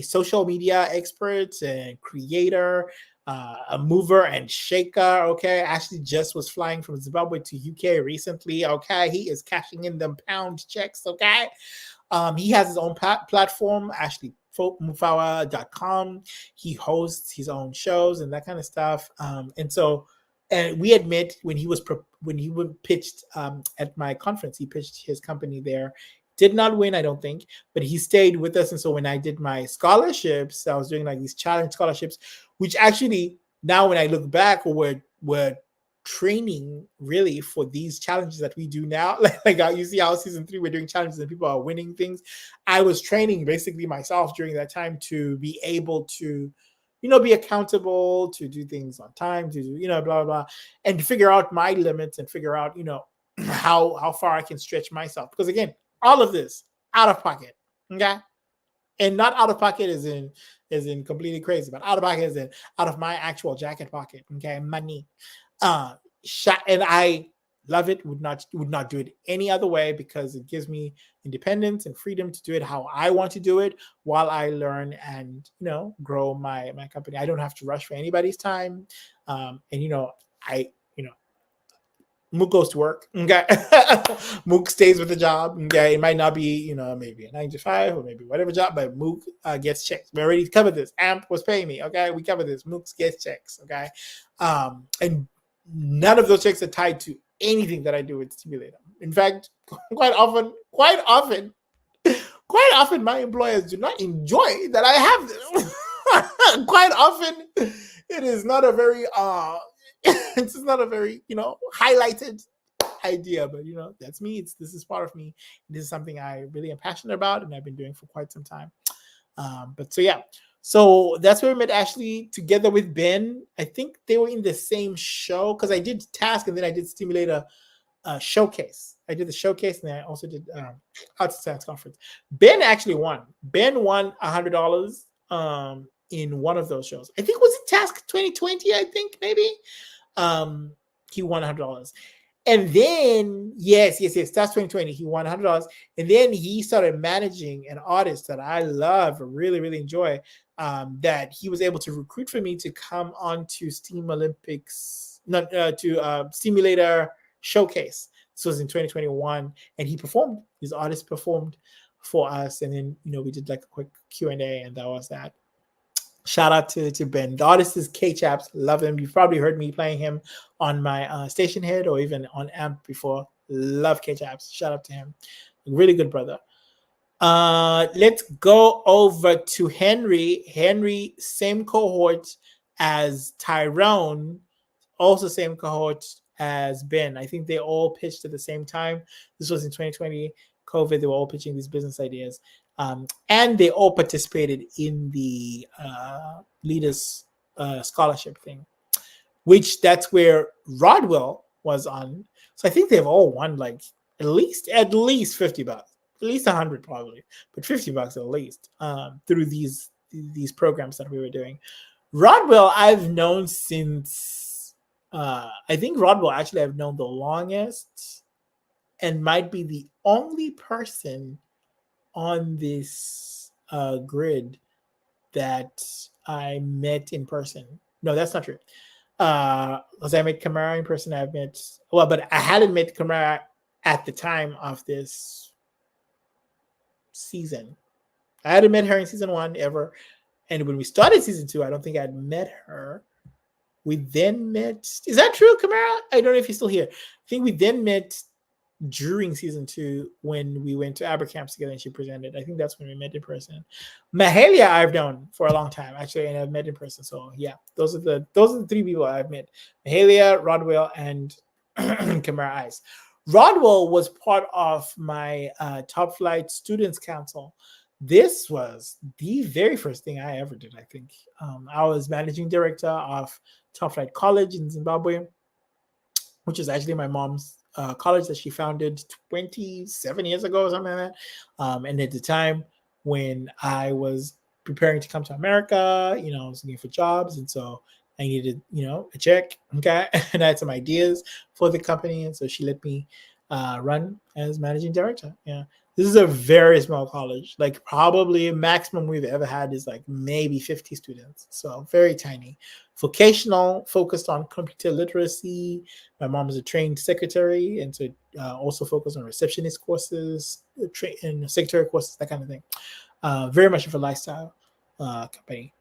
social media expert and creator, a mover and shaker. Okay, Ashley just was flying from Zimbabwe to UK recently. Okay, he is cashing in them pound checks. Okay, he has his own platform, ashleymufawa.com. He hosts his own shows and that kind of stuff. And we admit when he pitched at my conference, he pitched his company there. Did not win, I don't think, but he stayed with us. And so when I did my scholarships, I was doing like these challenge scholarships, which actually now when I look back, were training really for these challenges that we do now. Like you see how season 3 we're doing challenges and people are winning things. I was training basically myself during that time to be able to be accountable, to do things on time, to do, blah, blah, blah, and to figure out my limits and figure out, how far I can stretch myself. Because again, all of this out of pocket, okay? And not out of pocket as in completely crazy, but out of pocket as in out of my actual jacket pocket, okay? Money. And I love it. Would not do it any other way because it gives me independence and freedom to do it how I want to do it while I learn and grow my company. I don't have to rush for anybody's time. Mook goes to work. Okay. Mook stays with the job. Okay. It might not be, maybe a 9 to 5 or maybe whatever job, but Mook gets checks. We already covered this. AMP was paying me. Okay. We covered this. Mook gets checks. Okay. And none of those checks are tied to anything that I do with Stimulator. In fact, quite often, my employers do not enjoy that I have this. Quite often, it is not a very it's not a very highlighted idea, but that's me. This is part of me. This is something I really am passionate about and I've been doing for quite some time. So that's where we met Ashley together with Ben. I think they were in the same show because I did Task and then I did Stimulator showcase. I did the showcase and then I also did Arts and Science Conference. Ben actually won. Ben won $100 in one of those shows. I think was it Task 2020. I think maybe he won $100. And then yes, Task 2020. He won $100, and then he started managing an artist that I love, really, really enjoy. That he was able to recruit for me to come on to Steam Olympics, Stimulator Showcase. This was in 2021, and he performed. His artist performed for us, and then we did like a quick Q&A, and that was that. Shout out to Ben. The artist is K-Chaps. Love him. You've probably heard me playing him on my station head or even on amp before. Love K-Chaps. Shout out to him. Really good brother. Let's go over to Henry. Henry, same cohort as Tyrone, also same cohort as Ben. I think they all pitched at the same time. This was in 2020, COVID. They were all pitching these business ideas. And they all participated in the Leaders Scholarship thing, which that's where Rodwell was on. So I think they've all won like at least $50, at least 100 probably, but $50 at least through these programs that we were doing. Rodwell I've known since I think Rodwell actually I've known the longest and might be the only person on this grid that I met in person. No, that's not true. Because I met Kamara in person. But I hadn't met Kamara at the time of this season. I hadn't met her in season 1 ever. And when we started season 2, I don't think I'd met her. We then met. Is that true, Kamara? I don't know if you're still here. I think we then met during season 2 when we went to Abercamps together and she presented. I think that's when we met in person. Mahalia I've known for a long time actually, and I've met in person. So yeah, those are the 3 people I've met: Mahalia, Rodwell, and Kamara Ice. Rodwell was part of my Top Flight Students Council. This was the very first thing I ever did. I think I was managing director of Top Flight College in Zimbabwe, which is actually my mom's college that she founded 27 years ago or something like that. And at the time when I was preparing to come to America, I was looking for jobs. And so I needed, a check. Okay. And I had some ideas for the company. And so she let me run as managing director. Yeah. This is a very small college. Like probably maximum we've ever had is like maybe 50 students. So very tiny. Vocational, focused on computer literacy. My mom is a trained secretary, and so also focused on receptionist courses, and secretary courses, that kind of thing. Very much of a lifestyle company.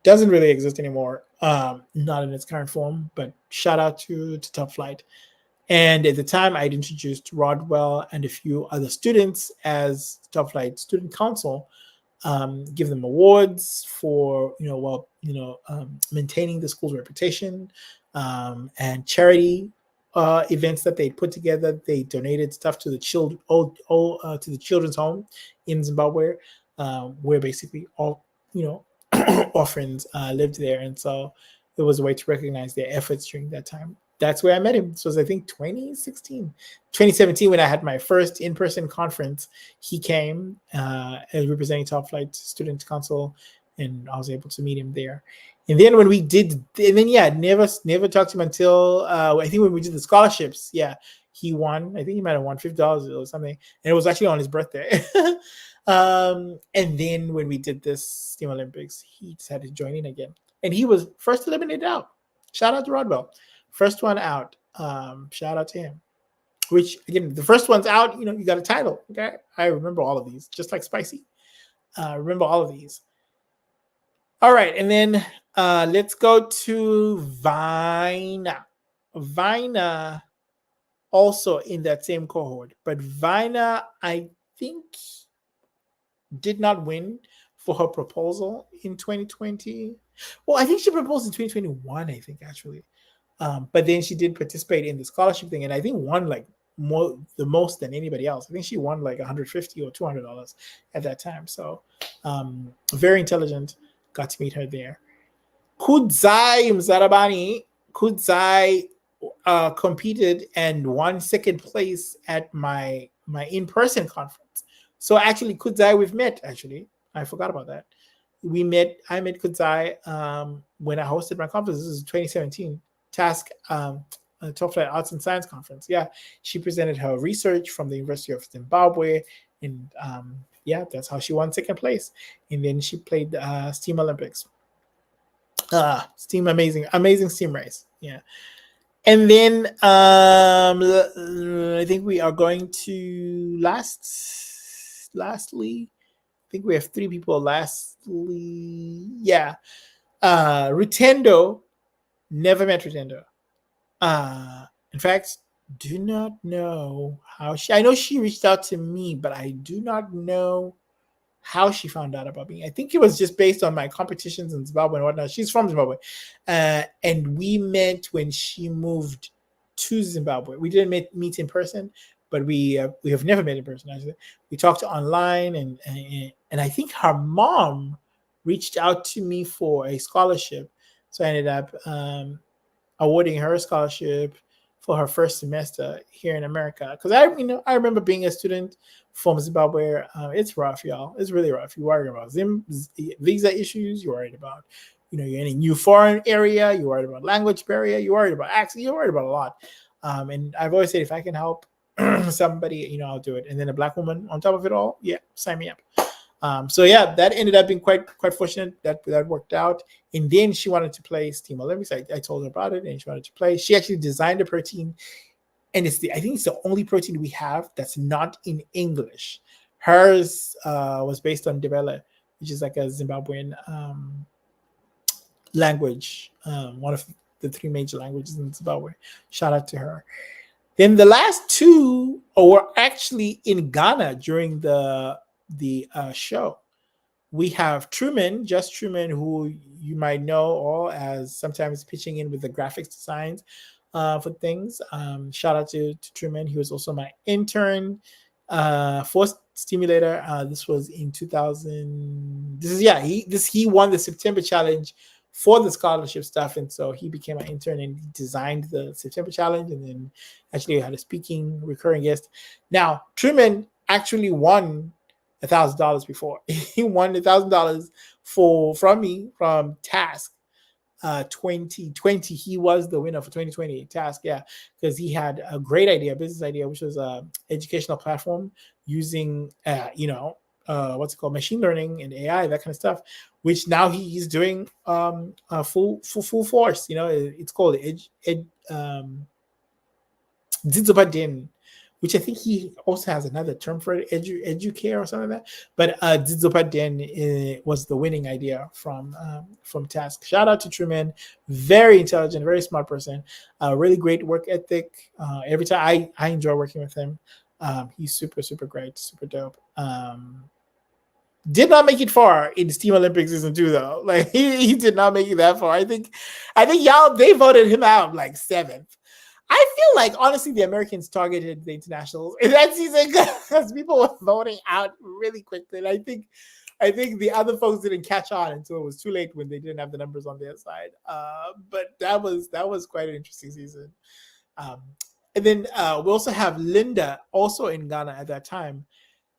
Doesn't really exist anymore, not in its current form, but shout out to Top Flight. And at the time, I'd introduced Rodwell and a few other students as Top Flight Student Council, give them awards for maintaining the school's reputation, and charity events that they put together. They donated stuff to the children's home in Zimbabwe, where basically all orphans lived there, and so it was a way to recognize their efforts during that time. That's where I met him. This was, I think, 2017, when I had my first in-person conference. He came as representing Top Flight Student Council, and I was able to meet him there. And then when we did, and then never talked to him until I think when we did the scholarships. Yeah, he won. I think he might have won $50 or something, and it was actually on his birthday. And then when we did this Steam Olympics, he decided to join in again, and he was first eliminated out. Shout out to Rodwell. First one out. Shout out to him. Which again, the first one's out. You got a title. Okay, I remember all of these, just like Spicy. Remember all of these. All right, and then let's go to Vina. Vina also in that same cohort, but Vina, I think, did not win for her proposal in 2020. Well, I think she proposed in 2021. I think actually. But then she did participate in the scholarship thing, and I think won like the most than anybody else. I think she won like $150 or $200 at that time. So very intelligent. Got to meet her there. Kudzai Mzarabani. Kudzai competed and won second place at my in-person conference. So actually, Kudzai we've met. Actually, I forgot about that. I met Kudzai when I hosted my conference. This is 2017. Task Top Flight Arts and Science Conference. Yeah, she presented her research from the University of Zimbabwe, and that's how she won second place. And then she played the Steam Olympics. Steam, amazing Steam race. Yeah, and then I think we are going to lastly think we have 3 people. Lastly, yeah, Rutendo. Never met Rutendo. In fact, do not know how she. I know she reached out to me, but I do not know how she found out about me. I think it was just based on my competitions in Zimbabwe and whatnot. She's from Zimbabwe, and we met when she moved to Zimbabwe. We didn't meet in person, but we have never met in person. Actually, we talked online, and I think her mom reached out to me for a scholarship, so I ended up awarding her a scholarship for her first semester here in America. Because I remember being a student from Zimbabwe. It's rough, y'all. It's really rough. You worry about visa issues. You're worried about, you're in a new foreign area. You're worried about language barrier. You're worried about accent. You're worried about a lot. And I've always said, if I can help somebody, I'll do it. And then a Black woman on top of it all, yeah, sign me up. So yeah, that ended up being quite fortunate that worked out. And then she wanted to play Steam Olympics. I told her about it, and she wanted to play. She actually designed a protein, and I think it's the only protein we have that's not in English. Hers was based on Ndebele, which is like a Zimbabwean language, one of the 3 major languages in Zimbabwe. Shout out to her. Then the last 2 were actually in Ghana during the show. We have Truman, Just Truman, who you might know all as sometimes pitching in with the graphics designs for things. Shout out to Truman. He was also my intern for Stimulator. This was in 2000. He won the September challenge for the scholarship stuff, and so he became an intern and he designed the September challenge, and then actually had a speaking recurring guest. Now Truman actually won $1,000 before. He won $1,000 from me from Task 2020. He was the winner for 2020 Task, yeah, because he had a great idea, a business idea, which was a educational platform using what's it called, machine learning and AI, that kind of stuff, which now he's doing full force. It's called Dzidzobadin, which I think he also has another term for it, educare or something like that. But Dzidzobadin was the winning idea from Task. Shout out to Truman, very intelligent, very smart person, really great work ethic. Every time I enjoy working with him. He's super, super great, super dope. Did not make it far in Steam Olympics season 2 though. Like he did not make it that far. I think they voted him out like 7th. I feel like honestly the Americans targeted the internationals in that season because people were voting out really quickly. And I think the other folks didn't catch on until it was too late when they didn't have the numbers on their side. But that was quite an interesting season. And then we also have Linda, also in Ghana at that time.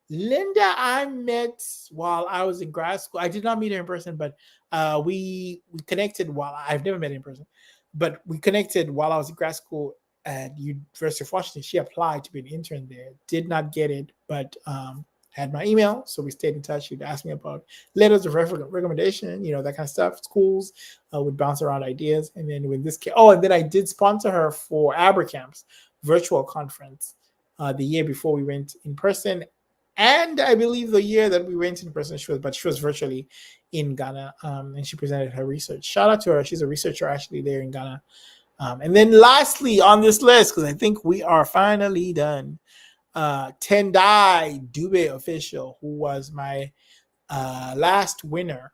Linda, I met while I was in grad school. I did not meet her in person, but we connected while I've never met her in person, but we connected while I was in grad school at University of Washington. She applied to be an intern there, did not get it, but had my email, so we stayed in touch. She'd ask me about letters of recommendation, that kind of stuff. Schools would bounce around ideas, and then when this came, and then I did sponsor her for ABRACAMP's virtual conference the year before we went in person. And I believe the year that we went in person, she was virtually in Ghana, and she presented her research. Shout out to her. She's a researcher actually there in Ghana. And then lastly on this list, because I think we are finally done, Tendai Dube Official, who was my last winner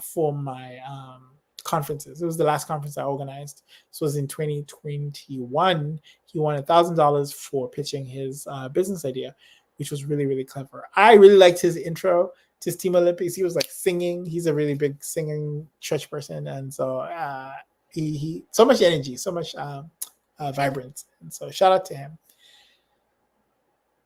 for my conferences. It was the last conference I organized. This was in 2021. He won $1,000 for pitching his business idea, which was really, really clever. I really liked his intro to Steam Olympics. He was like singing. He's a really big singing church person. And so he so much energy, so much vibrance. And so shout out to him.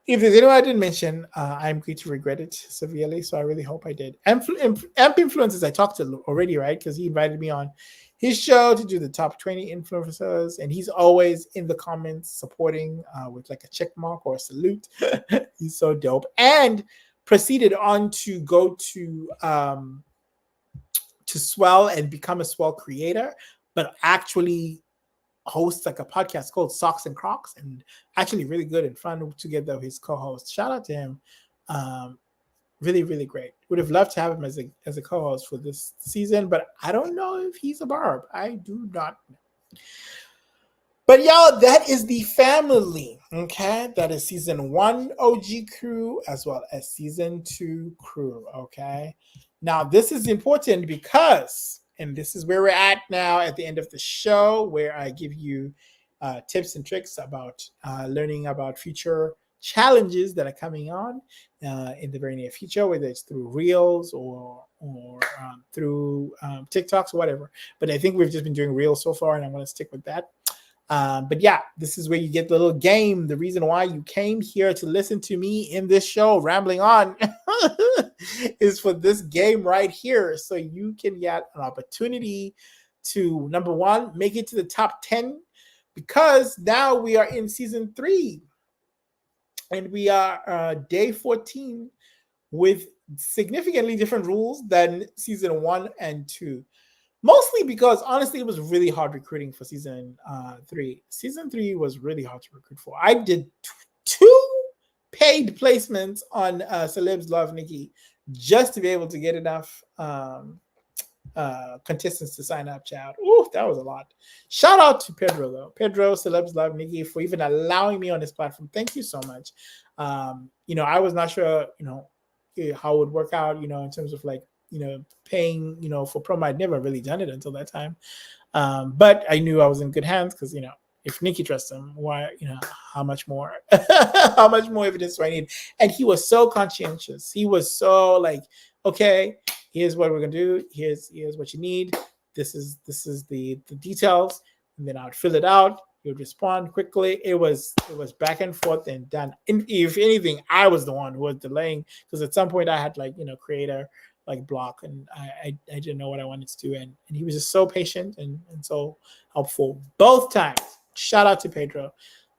If there's anyone I didn't mention, I'm going to regret it severely. So I really hope I did. Amp Influencers I talked to already, right? Because he invited me on his show to do the top 20 influencers, and he's always in the comments supporting with like a check mark or a salute. He's so dope. And proceeded on to go to Swell and become a Swell creator, but actually hosts like a podcast called Socks and Crocs, and actually really good and fun together with his co-host. Shout out to him. Really, really great. Would have loved to have him as a co-host for this season, but I don't know if he's a barb. I do not know. But y'all, that is the family. Okay, that is season 1 OG crew as well as season 2 crew. Okay, now this is important because, and this is where we're at now at the end of the show, where I give you tips and tricks about learning about future challenges that are coming on in the very near future, whether it's through Reels or through TikToks or whatever. But I think we've just been doing Reels so far, and I'm going to stick with that. But yeah, this is where you get the little game. The reason why you came here to listen to me in this show, rambling on, is for this game right here. So you can get an opportunity to, number one, make it to the top 10, because now we are in season 3 and we are day 14 with significantly different rules than season 1 and 2. Mostly because, honestly, it was really hard recruiting for season 3. Season 3 was really hard to recruit for. I did 2 paid placements on Celebs Love Nikki just to be able to get enough contestants to sign up, child. Ooh, that was a lot. Shout out to Pedro, though. Pedro, Celebs Love Nikki, for even allowing me on this platform. Thank you so much. I was not sure, how it would work out, in terms of like, paying, for promo. I'd never really done it until that time. But I knew I was in good hands because, if Nikki trusts him, why, how much more, how much more evidence do I need? And he was so conscientious. He was so like, okay, here's what we're going to do. Here's what you need. This is the details. And then I would fill it out. He would respond quickly. It was back and forth and done. And if anything, I was the one who was delaying, because at some point I had create a block, and I didn't know what I wanted to do, and he was just so patient and so helpful both times. Shout out to Pedro,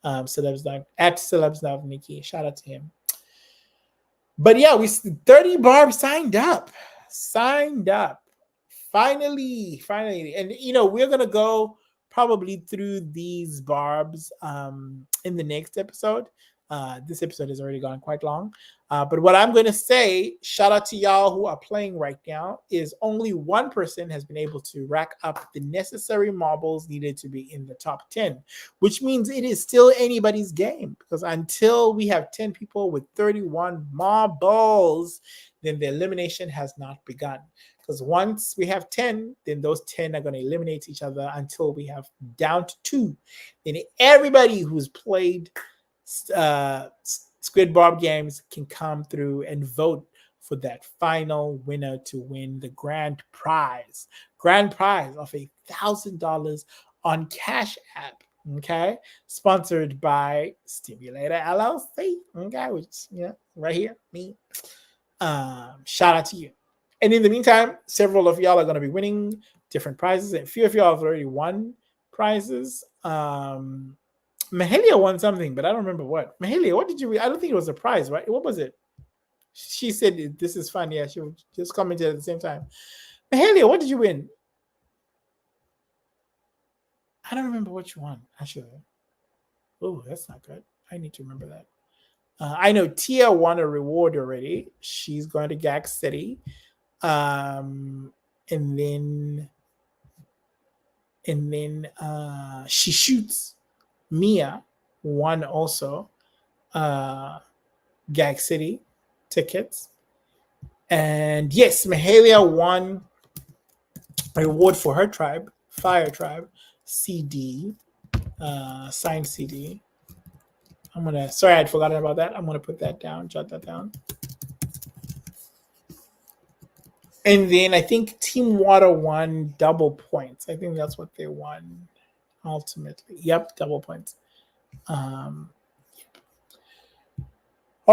Celebs Love Nikki. Shout out to him. But yeah, 30 barbs signed up. Finally, and we're gonna go probably through these barbs in the next episode. This episode has already gone quite long. But what I'm going to say, shout out to y'all who are playing right now, is only one person has been able to rack up the necessary marbles needed to be in the top 10, which means it is still anybody's game, because until we have 10 people with 31 marbles, then the elimination has not begun. Because once we have 10, then those 10 are going to eliminate each other until we have down to 2. Then everybody who's played Squid Barb games can come through and vote for that final winner to win the grand prize of $1,000 on Cash App. Okay, sponsored by Stimulator LLC. Okay, which right here, me. Shout out to you. And in the meantime, several of y'all are going to be winning different prizes, and a few of y'all have already won prizes. Mahalia won something, but I don't remember what. Mahalia, what did you win? I don't think it was a prize, right? What was it? She said, this is fun. Yeah, she just commented at the same time. Mahalia, what did you win? I don't remember what you won, actually. Oh, that's not good. I need to remember that. I know Tia won a reward already. She's going to Gag City. And then she shoots. Mia won also Gag City tickets. And yes, Mahalia won a reward for her tribe, Fire Tribe, CD, signed CD. Sorry, I'd forgotten about that. I'm going to put that down, jot that down. And then I think Team Water won double points. I think that's what they won ultimately. Yep, double points. All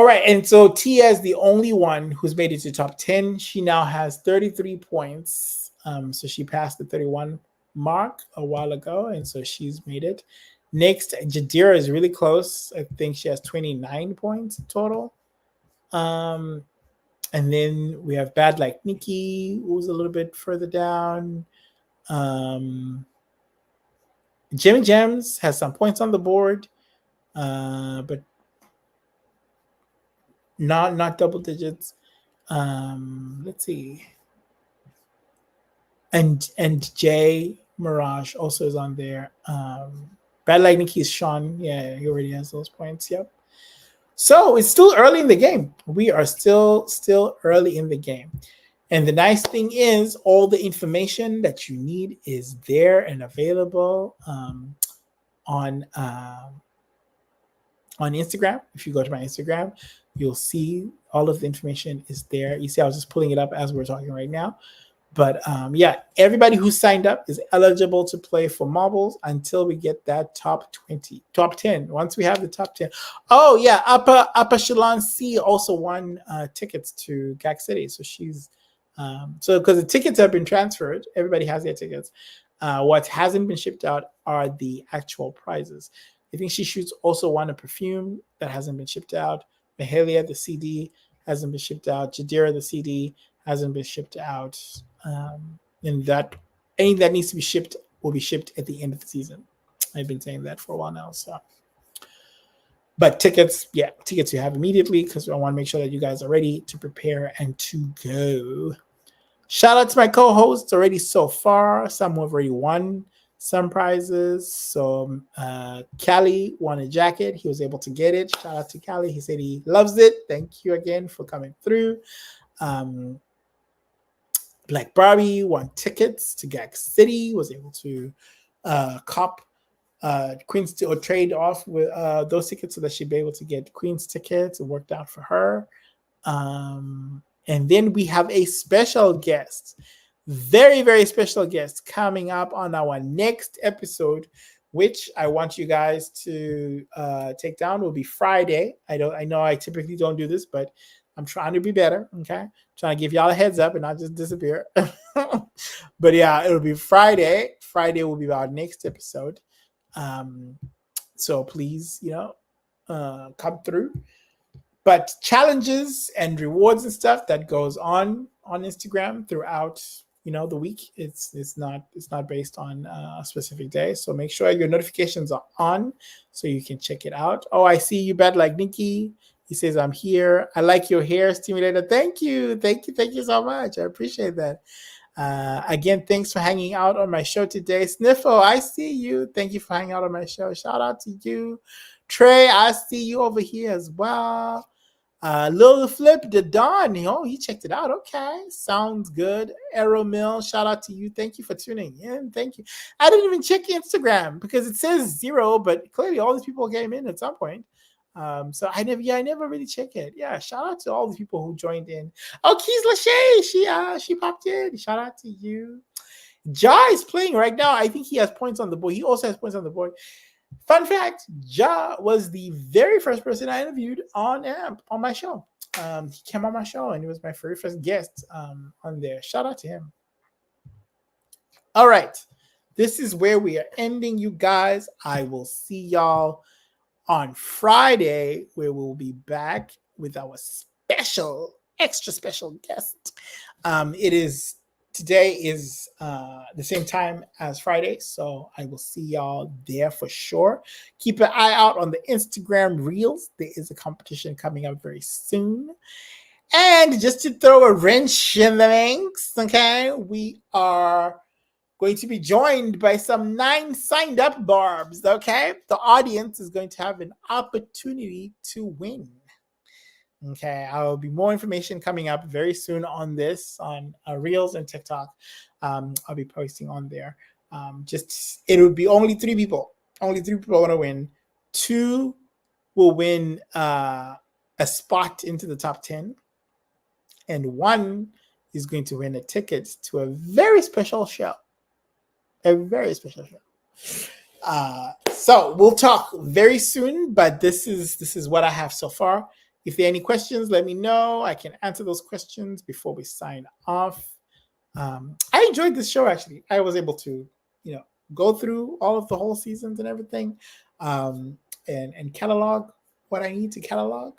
right, and so Tia is the only one who's made it to top 10. She now has 33 points. So she passed the 31 mark a while ago, and so she's made it. Next, Jadira is really close. I think she has 29 points total. And then we have Bad Like Nikki, who's a little bit further down. Jimmy Gems has some points on the board, but not double digits. Let's see. And Jay Mirage also is on there. Bad Light Nikki's Sean. Yeah, he already has those points. Yep. So it's still early in the game. We are still early in the game. And the nice thing is all the information that you need is there and available on Instagram. If you go to my Instagram, you'll see all of the information is there. You see, I was just pulling it up as we're talking right now. But yeah, everybody who signed up is eligible to play for marbles until we get that top 10. Once we have the top 10. Oh yeah, Upper Shalon C also won tickets to GAC City. So she's so because the tickets have been transferred, everybody has their tickets. What hasn't been shipped out are the actual prizes. I think she also won a perfume that hasn't been shipped out. Mahalia, the CD, hasn't been shipped out. Jadira, the CD, hasn't been shipped out. And that anything that needs to be shipped will be shipped at the end of the season. I've been saying that for a while now. So, but tickets you have immediately because I want to make sure that you guys are ready to prepare and to go. Shout out to my co-hosts already so far. Some have already won some prizes. So Callie won a jacket. He was able to get it. Shout out to Callie. He said he loves it. Thank you again for coming through. Black Barbie won tickets to GAC City, was able to cop Queen's or trade off with those tickets so that she'd be able to get Queen's tickets. It worked out for her. And then we have a special guest, very, very special guest coming up on our next episode, which I want you guys to take down. It will be Friday. I know I typically don't do this, but I'm trying to be better, okay? Trying to give y'all a heads up and not just disappear. But yeah, it'll be Friday. Friday will be our next episode. So please, come through. But challenges and rewards and stuff that goes on Instagram throughout, the week. It's not based on a specific day. So make sure your notifications are on so you can check it out. Oh, I see you, Bad Like Nikki. He says, I'm here. I like your hair stimulator. Thank you so much. I appreciate that. Again, thanks for hanging out on my show today. Sniffle, I see you. Thank you for hanging out on my show. Shout out to you. Trey, I see you over here as well. Lil Flip, the Don. He checked it out. Okay. Sounds good. Arrow Mill, shout out to you. Thank you for tuning in. Thank you. I didn't even check Instagram because it says 0, but clearly all these people came in at some point. So I never really check it. Yeah, shout out to all the people who joined in. Oh, Keys Lachey, she popped in. Shout out to you. Ja is playing right now. I think he has points on the board. He also has points on the board. Fun fact: Ja was the very first person I interviewed on AMP on my show. He came on my show and he was my very first guest on there. Shout out to him. All right, this is where we are ending, you guys. I will see y'all on Friday, where we'll be back with our extra special guest. Today is the same time as Friday, so I will see y'all there for sure. Keep an eye out on the Instagram Reels. There is a competition coming up very soon. And just to throw a wrench in the mix, okay, we are going to be joined by some 9 signed up barbs, okay? The audience is going to have an opportunity to win. Okay, I will be more information coming up very soon on this, on Reels and TikTok. I'll be posting on there. It will be only 3 people. Only 3 people are going to win. 2 will win a spot into the top 10. And 1 is going to win a ticket to a very special show. A very special show. So we'll talk very soon, but this is what I have so far. If there are any questions, let me know. I can answer those questions before we sign off. I enjoyed this show, actually. I was able to, go through all of the whole seasons and everything, and catalog what I need to catalog.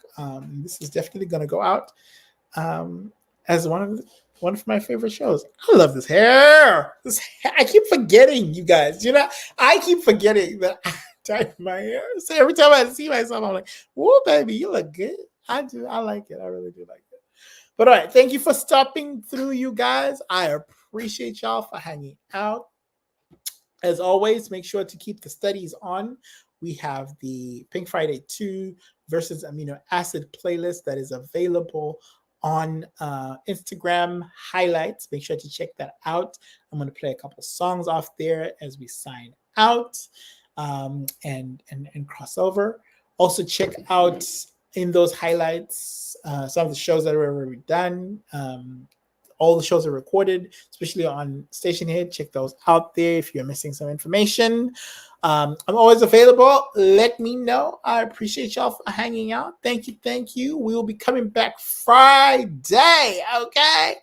This is definitely going to go out as one of my favorite shows. I love this hair. I keep forgetting, you guys. I keep forgetting that I dyed my hair. So every time I see myself, I'm like, "Whoa, baby, you look good." I do. I like it. I really do like it. But all right, thank you for stopping through, you guys. I appreciate y'all for hanging out. As always, make sure to keep the studies on. We have the Pink Friday 2 versus amino acid playlist that is available on Instagram highlights. Make sure to check that out. I'm going to play a couple songs off there as we sign out and cross over. Also, check out in those highlights some of the shows that are already done. All the shows are recorded, especially on Stationhead. Check those out there if you're missing some information. I'm always available. Let me know. I appreciate y'all for hanging out. Thank you. Thank you. We will be coming back Friday. Okay.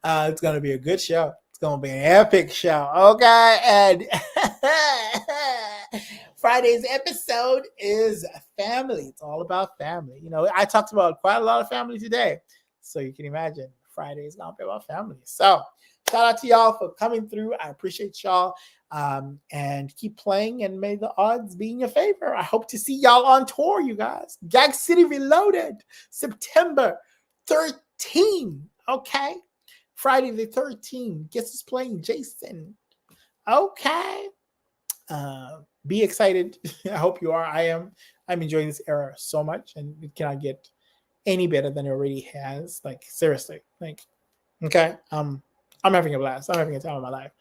It's going to be a good show. It's going to be an epic show. Okay. And Friday's episode is family. It's all about family. You know, I talked about quite a lot of family today. So you can imagine Friday is going to be about family. So shout out to y'all for coming through. I appreciate y'all. And keep playing, and may the odds be in your favor. I hope to see y'all on tour, you guys. Gag City Reloaded, September 13. Okay. Friday the 13th. Guess who's playing? Jason. Okay. Be excited. I hope you are. I am. I'm enjoying this era so much, and it cannot get any better than it already has. Like, seriously. Like, okay. I'm having a blast. I'm having a time of my life.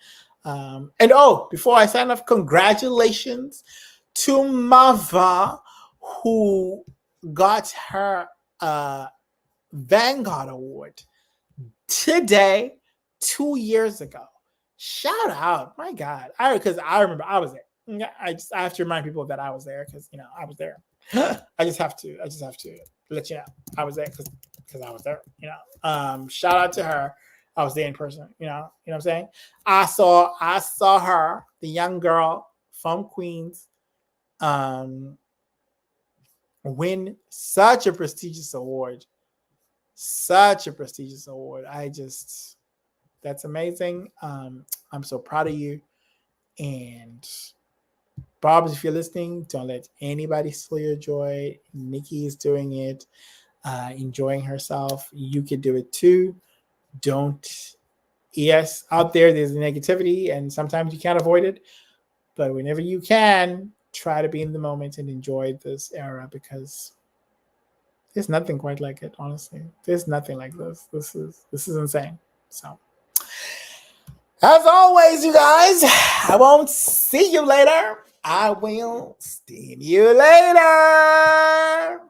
And before I sign off, congratulations to Mava, who got her Vanguard Award today, 2 years ago. Shout out, my God! Because I remember I was there. I have to remind people that I was there because I was there. I just have to let you know I was there because I was there. Shout out to her. I was there in person. You know what I'm saying? I saw her, the young girl from Queens, win such a prestigious award. Such a prestigious award. That's amazing. I'm so proud of you. And Bobs, if you're listening, don't let anybody steal your joy. Nikki is doing it, enjoying herself. You could do it too. Yes, out there's negativity, and sometimes you can't avoid it. But whenever you can, try to be in the moment and enjoy this era, because there's nothing quite like it, honestly. There's nothing like this. This is insane. So, as always, you guys, I won't see you later. I will steam you later.